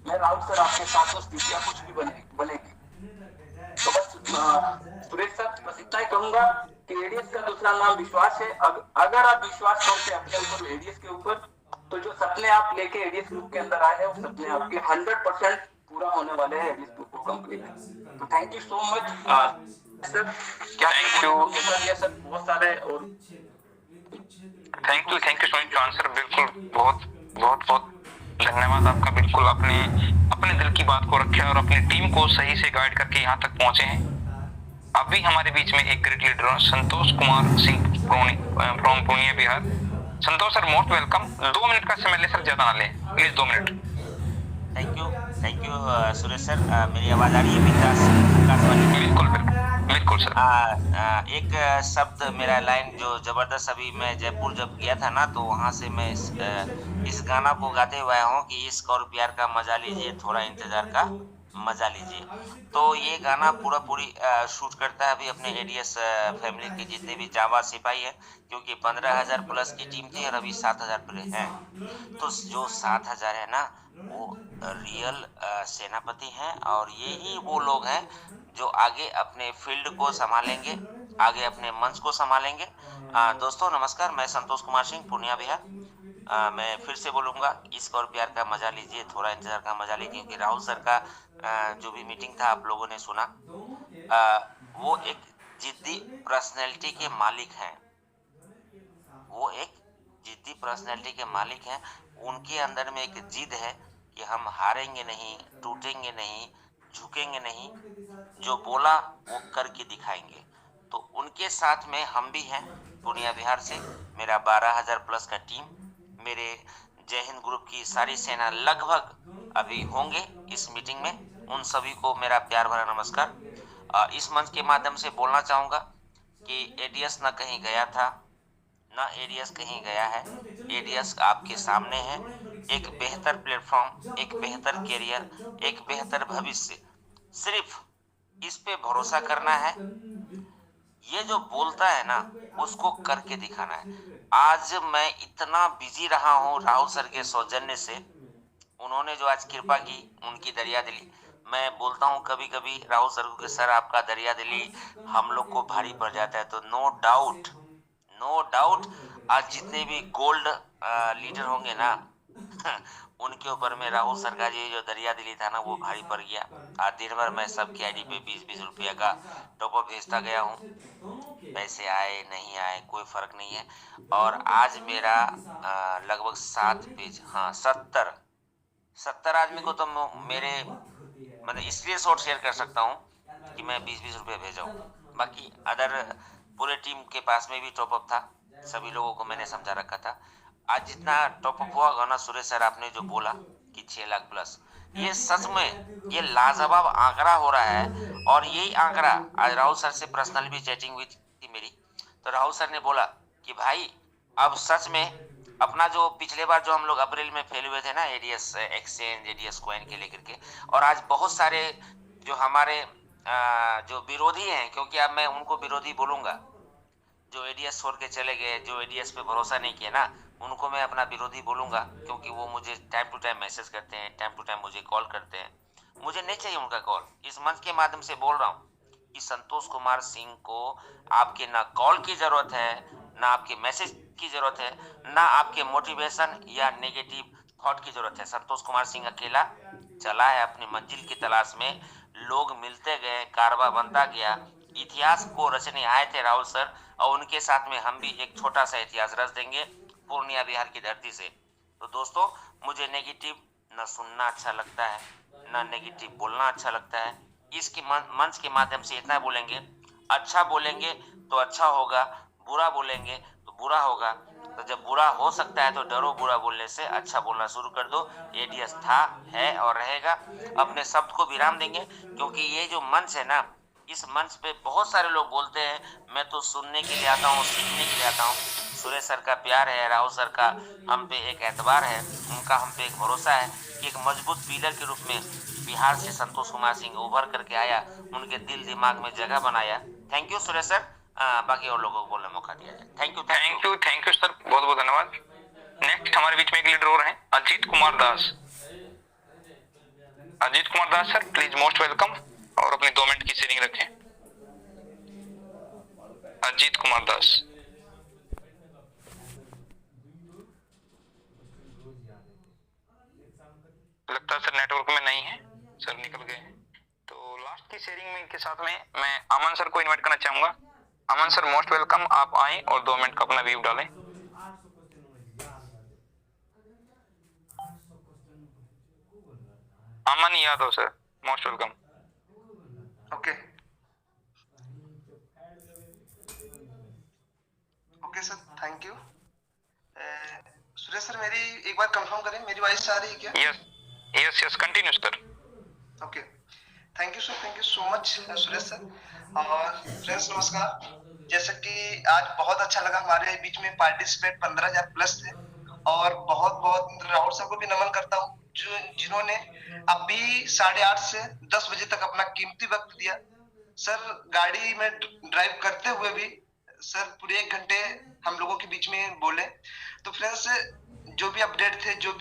मैं राहुल सर आपके साथ हूँ, स्थितियां कुछ भी बनेगी। तो बस सुरेश सर बस इतना ही कहूंगा कि एडीएस का दूसरा नाम विश्वास है। अगर आप विश्वास करते अपने ऊपर, एडीएस के ऊपर, तो जो सपने आप लेके एडीएस ग्रुप के अंदर आए हैं वो सपने आपके 100% पूरा होने वाले हैं एडीएस ग्रुप कंपनी में। तो thank you so much sir. क्या थैंक यू सर, बहुत सारे और thank you so much answer. बिल्कुल बहुत बहुत बहुत धन्यवाद आपका। बिल्कुल अपने दिल की बात को रखे और अपनी टीम को सही से गाइड करके यहाँ तक पहुंचे हैं। अभी हमारे बीच में एक great leader Santosh Kumar Singh from Purnia Bihar. Santosh sir most welcome. 2 minute का समय ले सर, ज्यादा ना ले please, 2 minute. Thank you Suresh sir. मेरी आवाज आ रही है बिल्कुल बिल्कुल सर। एक शब्द मेरा लाइन जो जबरदस्त, अभी मैं जयपुर जब गया था ना, तो वहाँ से मैं इस गाना को गाते हुए आया हूँ कि इश्क और प्यार का मजा लीजिए, थोड़ा इंतजार का मजा लीजिए। तो ये गाना पूरी शूट करता है अभी अपने एडीएस फैमिली के जितने भी जावा सिपाही है, क्योंकि 15,000 प्लस की टीम थी और अभी 7,000 प्लस है। तो जो 7,000 है ना, वो रियल सेनापति हैं और यही वो लोग हैं जो आगे अपने फील्ड को संभालेंगे, आगे अपने मंच को संभालेंगे। दोस्तों नमस्कार, मैं संतोष कुमार सिंह, पूर्णिया बिहार। मैं फिर से बोलूँगा, इश्क और प्यार का मजा लीजिए, थोड़ा इंतजार का मजा लीजिए, क्योंकि राहुल सर का जो भी मीटिंग था आप लोगों ने सुना। वो एक जिद्दी पर्सनैलिटी के मालिक हैं, वो एक जिद्दी पर्सनैलिटी के मालिक हैं। उनके अंदर में एक जिद है कि हम हारेंगे नहीं, टूटेंगे नहीं, झुकेंगे नहीं, जो बोला वो करके दिखाएंगे। तो उनके साथ में हम भी हैं पूर्णिया बिहार से। मेरा 12,000 प्लस का टीम, मेरे जय हिंद ग्रुप की सारी सेना लगभग अभी होंगे इस मीटिंग में। उन सभी को मेरा प्यार भरा नमस्कार। इस मंच के माध्यम से बोलना चाहूँगा कि एडीएस न कहीं गया था, ना एडीएस कहीं गया है। एडीएस आपके सामने है। एक बेहतर प्लेटफॉर्म, एक बेहतर कैरियर, एक बेहतर भविष्य, सिर्फ इस पे भरोसा करना है। ये जो बोलता है ना, उसको करके दिखाना है। आज मैं इतना बिजी रहा हूँ राहुल सर के सौजन्य से, उन्होंने जो आज कृपा की, उनकी दरिया दिली। मैं बोलता हूँ कभी कभी राहुल सर को कि सर आपका दरिया दिली हम लोग को भारी पड़ जाता है। तो नो डाउट आज जितने भी गोल्ड लीडर होंगे ना उनके ऊपर में राहुल सर का जो दरिया दिली था ना, वो भारी पड़ गया। आज दिन भर मैं सबकी आईडी पे 20-20 रुपया का टॉपअप भेजता गया हूँ। पैसे आए नहीं आए कोई फर्क नहीं है। और आज मेरा लगभग 7 पेज, हाँ 70 आदमी को तो मेरे मतलब इसलिए शॉर्ट शेयर कर सकता हूँ कि मैं 20-20 रुपये भेजा हूँ। बाकी अदर पूरे टीम के पास में भी टॉपअप था, सभी लोगों को मैंने समझा रखा था। आज जितना टॉपअप हुआ गाना सुरेश सर आपने जो बोला कि 6 लाख प्लस, ये सच में ये लाजवाब आंकड़ा हो रहा है। और यही आंकड़ा आज राहुल सर से पर्सनल भी चैटिंग हुई थी मेरी, तो राहुल सर ने बोला कि भाई अब सच में अपना जो पिछले बार जो हम लोग अप्रैल में फेल हुए थे ना एडीएस एक्सचेंज, एडीएस कॉइन के लेकर के, और आज बहुत सारे जो हमारे जो विरोधी हैं, क्योंकि अब मैं उनको विरोधी बोलूंगा, जो एडीएस छोड़ के चले गए, जो एडीएस पे भरोसा नहीं किया ना, उनको मैं अपना विरोधी बोलूंगा, क्योंकि वो मुझे टाइम टू टाइम मैसेज करते हैं, टाइम टू टाइम मुझे कॉल करते हैं। मुझे नहीं चाहिए उनका कॉल। इस मंच के माध्यम से बोल रहा हूँ कि संतोष कुमार सिंह को आपके ना कॉल की जरूरत है, ना आपके मैसेज की जरूरत है, ना आपके मोटिवेशन या नेगेटिव थॉट की जरूरत है। संतोष कुमार सिंह अकेला चला है अपनी मंजिल की तलाश में। लोग मिलते गए, कारवा बनता गया। इतिहास को रचने आए थे राहुल सर, और उनके साथ में हम भी एक छोटा सा इतिहास रच देंगे पूर्णिया बिहार की धरती से। तो दोस्तों, मुझे नेगेटिव न सुनना अच्छा लगता है, न नेगेटिव बोलना अच्छा लगता है। इसके मंच के माध्यम से इतना बोलेंगे, अच्छा बोलेंगे तो अच्छा होगा, बुरा बोलेंगे तो बुरा होगा। तो जब बुरा हो सकता है तो डरो बुरा बोलने से, अच्छा बोलना शुरू कर दो। एडीएस था, है और रहेगा। अपने शब्द को विराम देंगे, क्योंकि ये जो मंच है ना, इस मंच पे बहुत सारे लोग बोलते हैं मैं तो सुनने के लिए आता हूँ, सीखने के लिए आता हूँ। सुरेश सर का प्यार है, राहुल सर का हम पे एक एतबार है, उनका हम पे एक भरोसा है कि एक मजबूत पिलर के रूप में बिहार से संतोष कुमार सिंह उभर करके आया, उनके दिल दिमाग में जगह बनाया। Thank you Suresh sir. बाकी और लोगों को बोलने मौका दिया जाए। थैंक यू सर, बहुत बहुत धन्यवाद। नेक्स्ट हमारे बीच में एक लीडर और हैं, Ajit Kumar Das. Ajit Kumar Das sir, please most welcome, और अपनी 2 मिनट की शेयरिंग रखें। अजीत कुमार दास। लगता है सर नेटवर्क में नहीं है, सर निकल गए हैं। तो लास्ट की शेयरिंग में के साथ में मैं अमन सर को इनवाइट करना चाहूंगा। अमन सर मोस्ट वेलकम, आप आए और 2 मिनट का अपना व्यू डालें। Aman Yadav sir, most welcome. Okay sir, thank you. Suresh sir, मेरी एक बार कंफर्म करें, मेरी वॉइस आ रही है क्या? Yes continue sir. Okay, thank you sir, thank you so much Suresh sir. और फ्रेंड्स नमस्कार। जैसे कि आज बहुत अच्छा लगा, हमारे बीच में पार्टिसिपेट 15,000 प्लस थे, और बहुत बहुत राहुल सर को भी नमन करता हूँ जो जिन्होंने अभी 8:30 से 10 बजे तक अपना कीमती वक्त दिया। सर गाड़ी में ड्राइव करते हुए भी सर पूरे 1 घंटे हम लोगों के बीच में बोले। तो फ्रेंड्स, जो भी अपडेट थे, जो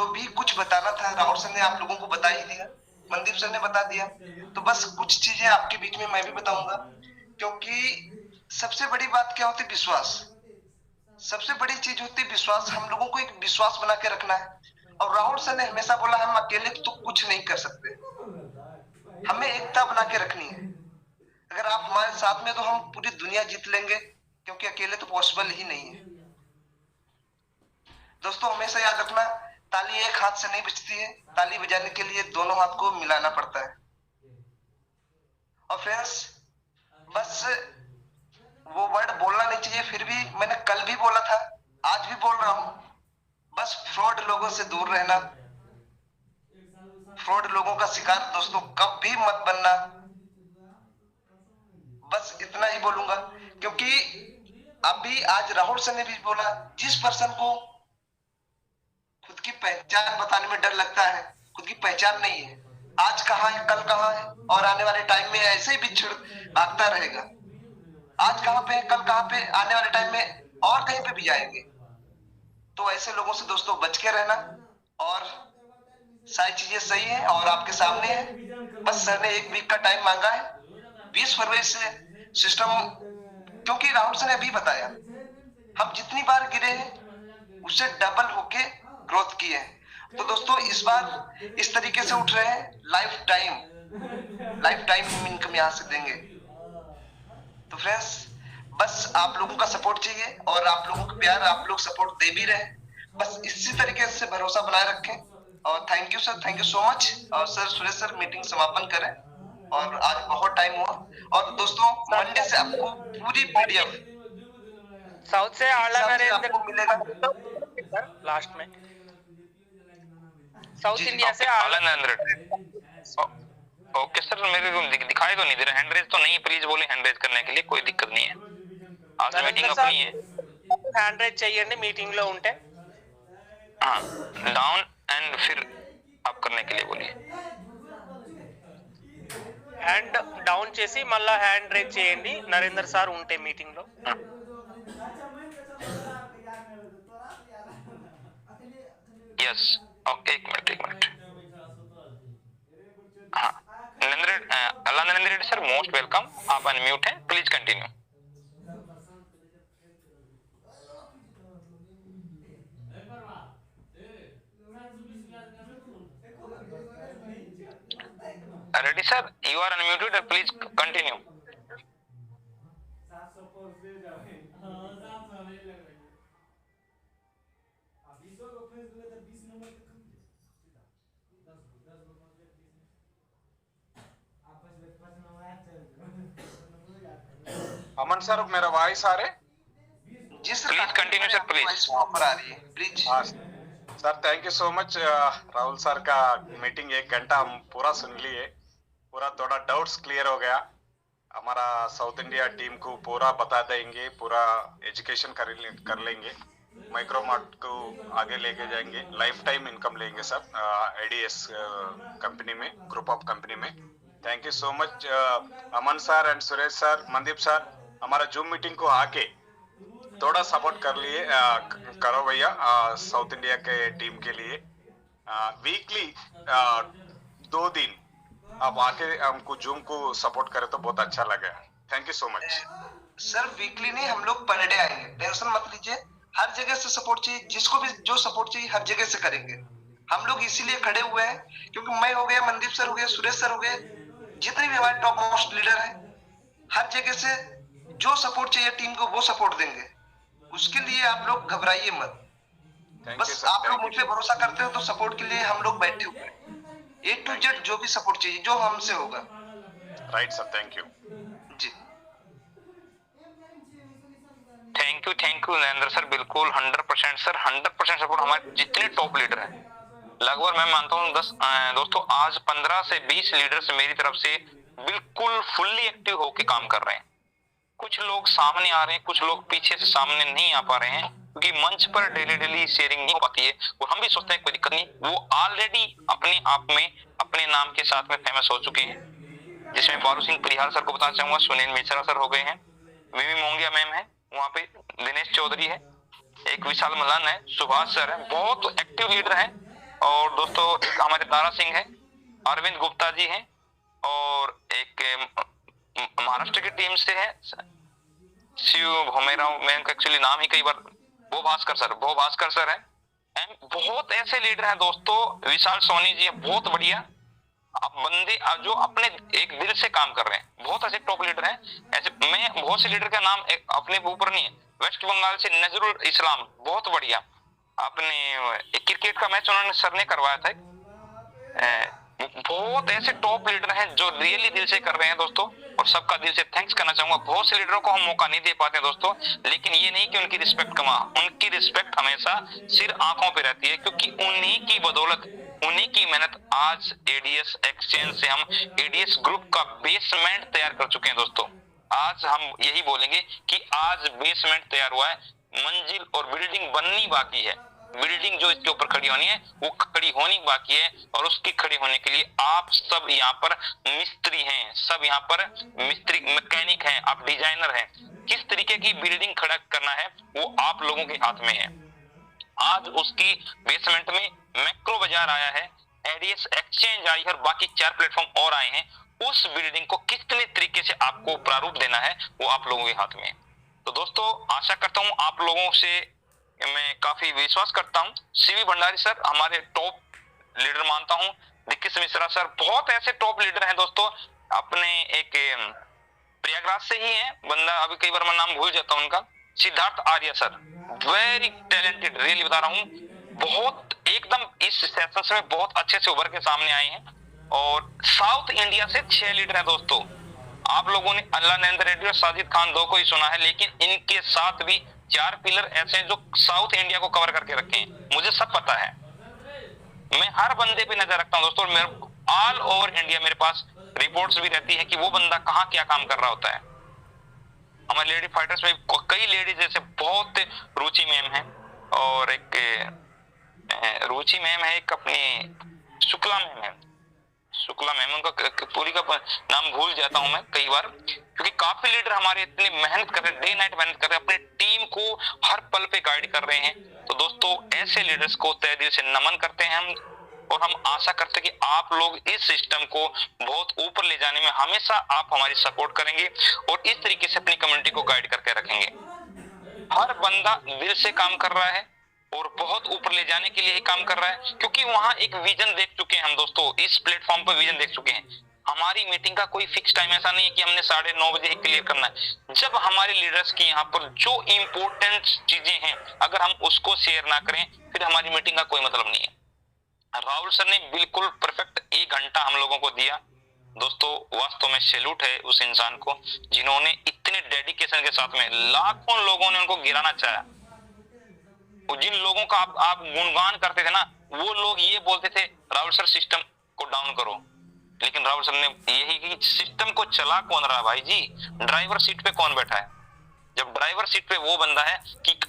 भी कुछ बताना था, राहुल सर ने आप लोगों को बता ही दिया, मनदीप सर ने बता दिया। तो बस कुछ चीजें आपके बीच में मैं भी बताऊंगा, क्योंकि सबसे बड़ी बात क्या होती है? विश्वास। सबसे बड़ी चीज होती है विश्वास। हम लोगों को एक विश्वास बना के रखना है। और राहुल सर ने हमेशा बोला, हम अकेले तो कुछ नहीं कर सकते, हमें एकता बना के रखनी है। अगर आप हमारे साथ में तो हम पूरी दुनिया जीत लेंगे, क्योंकि अकेले तो पॉसिबल ही नहीं है। दोस्तों हमेशा याद रखना, ताली एक हाथ से नहीं बजती है, ताली बजाने के लिए दोनों हाथ को मिलाना पड़ता है। और फ्रेंड्स, बस वो वर्ड बोलना नहीं चाहिए, फिर भी मैंने कल भी बोला था, आज भी बोल रहा हूं, बस फ्रॉड लोगों से दूर रहना। फ्रॉड लोगों का शिकार दोस्तों कभी मत बनना। बस इतना ही बोलूंगा, क्योंकि अभी आज राहुल सर ने भी बोला, जिस पर्सन को खुद की पहचान बताने में डर लगता है, खुद की पहचान नहीं है, आज कहाँ है कल कहाँ है, और आने वाले टाइम में ऐसे ही बिछड़ भागता रहेगा। आज कहाँ पे, कल कहाँ पे, आने वाले टाइम में और कहीं पे भी जाएंगे। तो ऐसे लोगों से दोस्तों बच के रहना, और सारी चीजें सही है और आपके सामने है। बस सर ने 1 वीक का टाइम मांगा है, 20 फरवरी से सिस्टम, क्योंकि राहुल सर ने अभी बताया, हम जितनी बार गिरे हैं उससे डबल होके ग्रोथ किए हैं। तो दोस्तों इस बार इस तरीके से उठ रहे हैं, लाइफ टाइम हम इनकम यहाँ से देंगे। तो फ्रेंड्स, बस आप लोगों का सपोर्ट चाहिए, और आप लोगों का प्यार, आप लोग सपोर्ट दे भी रहे। बस इसी तरीके से भरोसा बनाए रखें। और thank you sir, thank you so much. और सर सुरेश सर मीटिंग समापन करें, और आज बहुत टाइम हुआ। और दोस्तों मंडे से आपको पूरी पीडीएफ साउथ से आला नरेंद्र आपको मिलेगा। लास्ट में साउथ इंडिया से आला नरेंद्र। ओके सर, मेरे को दिखाई तो नहीं दे रहा, हैंड रेज तो नहीं, प्लीज बोले हैंड रेज करने के लिए, कोई दिक्कत नहीं है, आज मीटिंग अपनी है। హ్యాండ్ రైజ్ చేయండి మీటింగ్ లో ఉంటే। हाँ, डाउन एंड फिर आप करने के लिए बोलिए। హ్యాండ్ డౌన్ చేసి మళ్ళా హ్యాండ్ రేజ్ చేయండి నరేందర్ సార్ ఉంటే మీటింగ్ లో. यस ओके एक मिनट हाँ Narendra Reddy sir most welcome, आप अनम्यूट हैं, please continue. Reddy sir you are unmuted, please continue. Aman sir मेरा वॉइस आ रहे? जी sir please continue sir please. Proper आ रही है प्लीज. हाँ sir thank you so much. Rahul sir का मीटिंग 1 घंटा हम पूरा सुन लिए, पूरा थोड़ा डाउट्स क्लियर हो गया. हमारा साउथ इंडिया टीम को पूरा बता देंगे, पूरा एजुकेशन कर लेंगे, माइक्रोमार्ट को आगे लेके जाएंगे, लाइफ टाइम इनकम लेंगे सर आईडीएस कंपनी में, ग्रुप ऑफ कंपनी में. Thank you so much Aman sir and Suresh sir, Mandeep sir, हमारा जूम मीटिंग को आके थोड़ा सपोर्ट कर लिए करो भैया साउथ इंडिया के टीम के लिए. वीकली 2 दिन आप आके हमको जूम को सपोर्ट करें तो बहुत अच्छा लगे. Thank you so much sir. Weekly नहीं, हम लोग पर डे आएंगे, टेंशन मत लीजिए. हर जगह से सपोर्ट चाहिए, जिसको भी जो सपोर्ट चाहिए हर जगह से करेंगे. हम लोग इसीलिए खड़े हुए हैं क्योंकि मैं हो गया, मनदीप सर हो गया, सुरेश सर हो गए, जितने भी हमारे टॉप मोस्ट लीडर हैं, हर जगह से जो सपोर्ट चाहिए टीम को वो सपोर्ट देंगे. उसके लिए आप लोग घबराइए मत. बस आप लोग मुझ पे भरोसा करते हो तो सपोर्ट के लिए हम लोग बैठे हुए हैं. A to Z जो भी सपोर्ट चाहिए जो हमसे होगा. Right sir, thank you ji. Thank you Narendra sir, बिल्कुल 100% सर, 100% सपोर्ट. हमारे जितने टॉप लीडर हैं लगभग मैं मानता हूँ 10 दोस्तों आज 15 से 20 लीडर्स मेरी तरफ से बिल्कुल फुल्ली एक्टिव होके काम कर रहे हैं. कुछ लोग सामने आ रहे हैं, कुछ लोग पीछे से सामने नहीं आ पा रहे हैं क्योंकि मंच पर डेली शेयरिंग नहीं हो पाती है. और हम भी सोचते हैं कोई दिक्कत नहीं, वो ऑलरेडी अपने आप में अपने नाम के साथ में फेमस हो चुके हैं, जिसमें बारू सिंह परिहार सर को बताना चाहूंगा, सुनील मिश्रा सर हो गए हैं, मिमी मोंगिया मैम है, वहाँ पे दिनेश चौधरी है, एक विशाल मलान है, सुभाष सर है, बहुत एक्टिव लीडर है. और दोस्तों एक हमारे तारा सिंह है, अरविंद गुप्ता जी हैं, और एक महाराष्ट्र की टीम से है शिव भोमेराव, मैं एक्चुअली नाम ही कई बार, वो भास्कर सर है. बहुत ऐसे लीडर हैं दोस्तों, विशाल सोनी जी है, बहुत बढ़िया अब बंदे जो अपने एक दिल से काम कर रहे हैं. बहुत ऐसे टॉप लीडर हैं. ऐसे मैं बहुत से लीडर का नाम अपने ऊपर नहीं है. वेस्ट बंगाल से नजरुल इस्लाम, बहुत बढ़िया. अपने क्रिकेट का मैच उन्होंने सर ने करवाया था. बहुत ऐसे टॉप लीडर हैं जो रियली दिल से कर रहे हैं दोस्तों, और सबका दिल से थैंक्स करना चाहूंगा. बहुत से लीडरों को हम मौका नहीं दे पाते दोस्तों, लेकिन ये नहीं कि उनकी रिस्पेक्ट कमा, उनकी रिस्पेक्ट हमेशा सिर आंखों पे रहती है, क्योंकि उन्हीं की बदौलत, उन्हीं की मेहनत आज एडीएस एक्सचेंज से हम एडीएस ग्रुप का बेसमेंट तैयार कर चुके हैं दोस्तों. आज हम यही बोलेंगे कि आज बेसमेंट तैयार हुआ है, मंजिल और बिल्डिंग बननी बाकी है. बिल्डिंग जो इसके ऊपर खड़ी होनी है वो खड़ी होनी बाकी है, और उसकी खड़ी होने के लिए आप सब यहाँ पर मिस्त्री हैं, सब यहाँ पर मिस्त्री मैकेनिक हैं, आप डिजाइनर हैं. किस तरीके की बिल्डिंग खड़ा करना है वो आप लोगों के हाथ में है. आज उसकी बेसमेंट में मैक्रो बाजार आया है, एडीएस एक्सचेंज आई है, और बाकी 4 प्लेटफॉर्म और आए हैं. उस बिल्डिंग को कितने तरीके से आपको प्रारूप देना है वो आप लोगों के हाथ में है. तो दोस्तों आशा करता हूँ आप लोगों से मैं काफी विश्वास करता हूँ. सीवी भंडारी सर हमारे टॉप लीडर मानता हूँ, दिक्किस मिश्रा सर, बहुत ऐसे टॉप लीडर हैं दोस्तों. अपने एक प्रयागराज से ही है बंदा, अभी कई बार मैं नाम भूल जाता हूँ उनका, सिद्धार्थ आर्य सर, वेरी टैलेंटेड, रियली बता रहा हूँ. बहुत एकदम इस सेशन में बहुत अच्छे से उभर के सामने आए हैं. और साउथ इंडिया से 6 लीडर हैं दोस्तों. आप लोगों ने अल्लाह नरेंद्र रेड्डी और साजिद खान 2 को ही सुना है, लेकिन इनके साथ भी 4 पिलर ऐसे हैं जो साउथ इंडिया को कवर करके रखे हैं. मुझे सब पता है, मैं हर बंदे पे नजर रखता हूँ दोस्तों. मेरे ऑल ओवर इंडिया मेरे पास रिपोर्ट्स भी रहती है कि वो बंदा कहाँ क्या काम कर रहा होता है. हमारे लेडी फाइटर्स में कई लेडीज जैसे बहुत रुचि मैम है, और एक रुचि मैम है, एक अपनी शुक्ला मैम है, शुक्ला मैम, उनका पूरी का नाम भूल जाता हूं मैं कई बार, क्योंकि काफी लीडर हमारे इतने मेहनत कर रहे हैं, डे नाइट मेहनत कर रहे हैं, अपनी टीम को हर पल पे गाइड कर रहे हैं। तो दोस्तों ऐसे लीडर्स को तहे दिल से नमन करते हैं हम, और हम आशा करते हैं कि आप लोग इस सिस्टम को बहुत ऊपर ले जाने में हमेशा आप हमारी सपोर्ट करेंगे और इस तरीके से अपनी कम्युनिटी को गाइड करके रखेंगे। हर बंदा दिल से काम कर रहा है और बहुत ऊपर ले जाने के लिए ही काम कर रहा है, क्योंकि वहां एक विजन देख चुके हैं हम दोस्तों, इस प्लेटफॉर्म पर विजन देख चुके हैं। हमारी मीटिंग का कोई फिक्स टाइम ऐसा नहीं है कि हमने 9:30 बजे ही क्लियर करना है। जब हमारे लीडर्स की यहाँ पर जो इंपॉर्टेंट चीजें हैं अगर हम उसको शेयर ना करें फिर हमारी मीटिंग का कोई मतलब नहीं है। राहुल सर ने बिल्कुल परफेक्ट 1 घंटा हम लोगों को दिया। दोस्तों वास्तव में सैल्यूट है उस इंसान को जिन्होंने इतने डेडिकेशन के साथ में, लाखों लोगों ने उनको गिराना चाहा, और जिन लोगों का आप गुणगान करते थे ना, वो लोग ये बोलते थे राहुल सर सिस्टम को डाउन करो, लेकिन राहुल सर ने यही कि सिस्टम को चला कौन रहा भाई जी, ड्राइवर सीट पे कौन बैठा है? जब ड्राइवर सीट पे वो बंदा है कि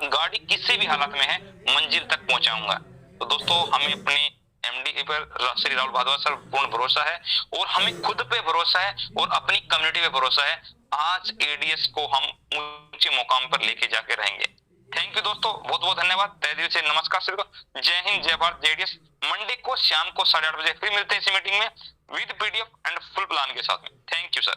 गाड़ी किसी भी हालत में है मंजिल तक पहुंचाऊंगा। तो दोस्तों हमें अपने एमडी पर श्री राहुल भारद्वाज सर पूर्ण भरोसा है, और हमें खुद पे भरोसा है और अपनी कम्युनिटी पे भरोसा है। आज एडीएस को हम ऊंचे मुकाम पर लेके जाके रहेंगे। थैंक यू दोस्तों, बहुत बहुत धन्यवाद, तहे दिल से नमस्कार सर को। जय हिंद, जय भारत, जय एडीएस। मंडे को शाम को 8:30 बजे फिर मिलते हैं इसी मीटिंग में with PDF and full plan के साथ में। Thank you sir.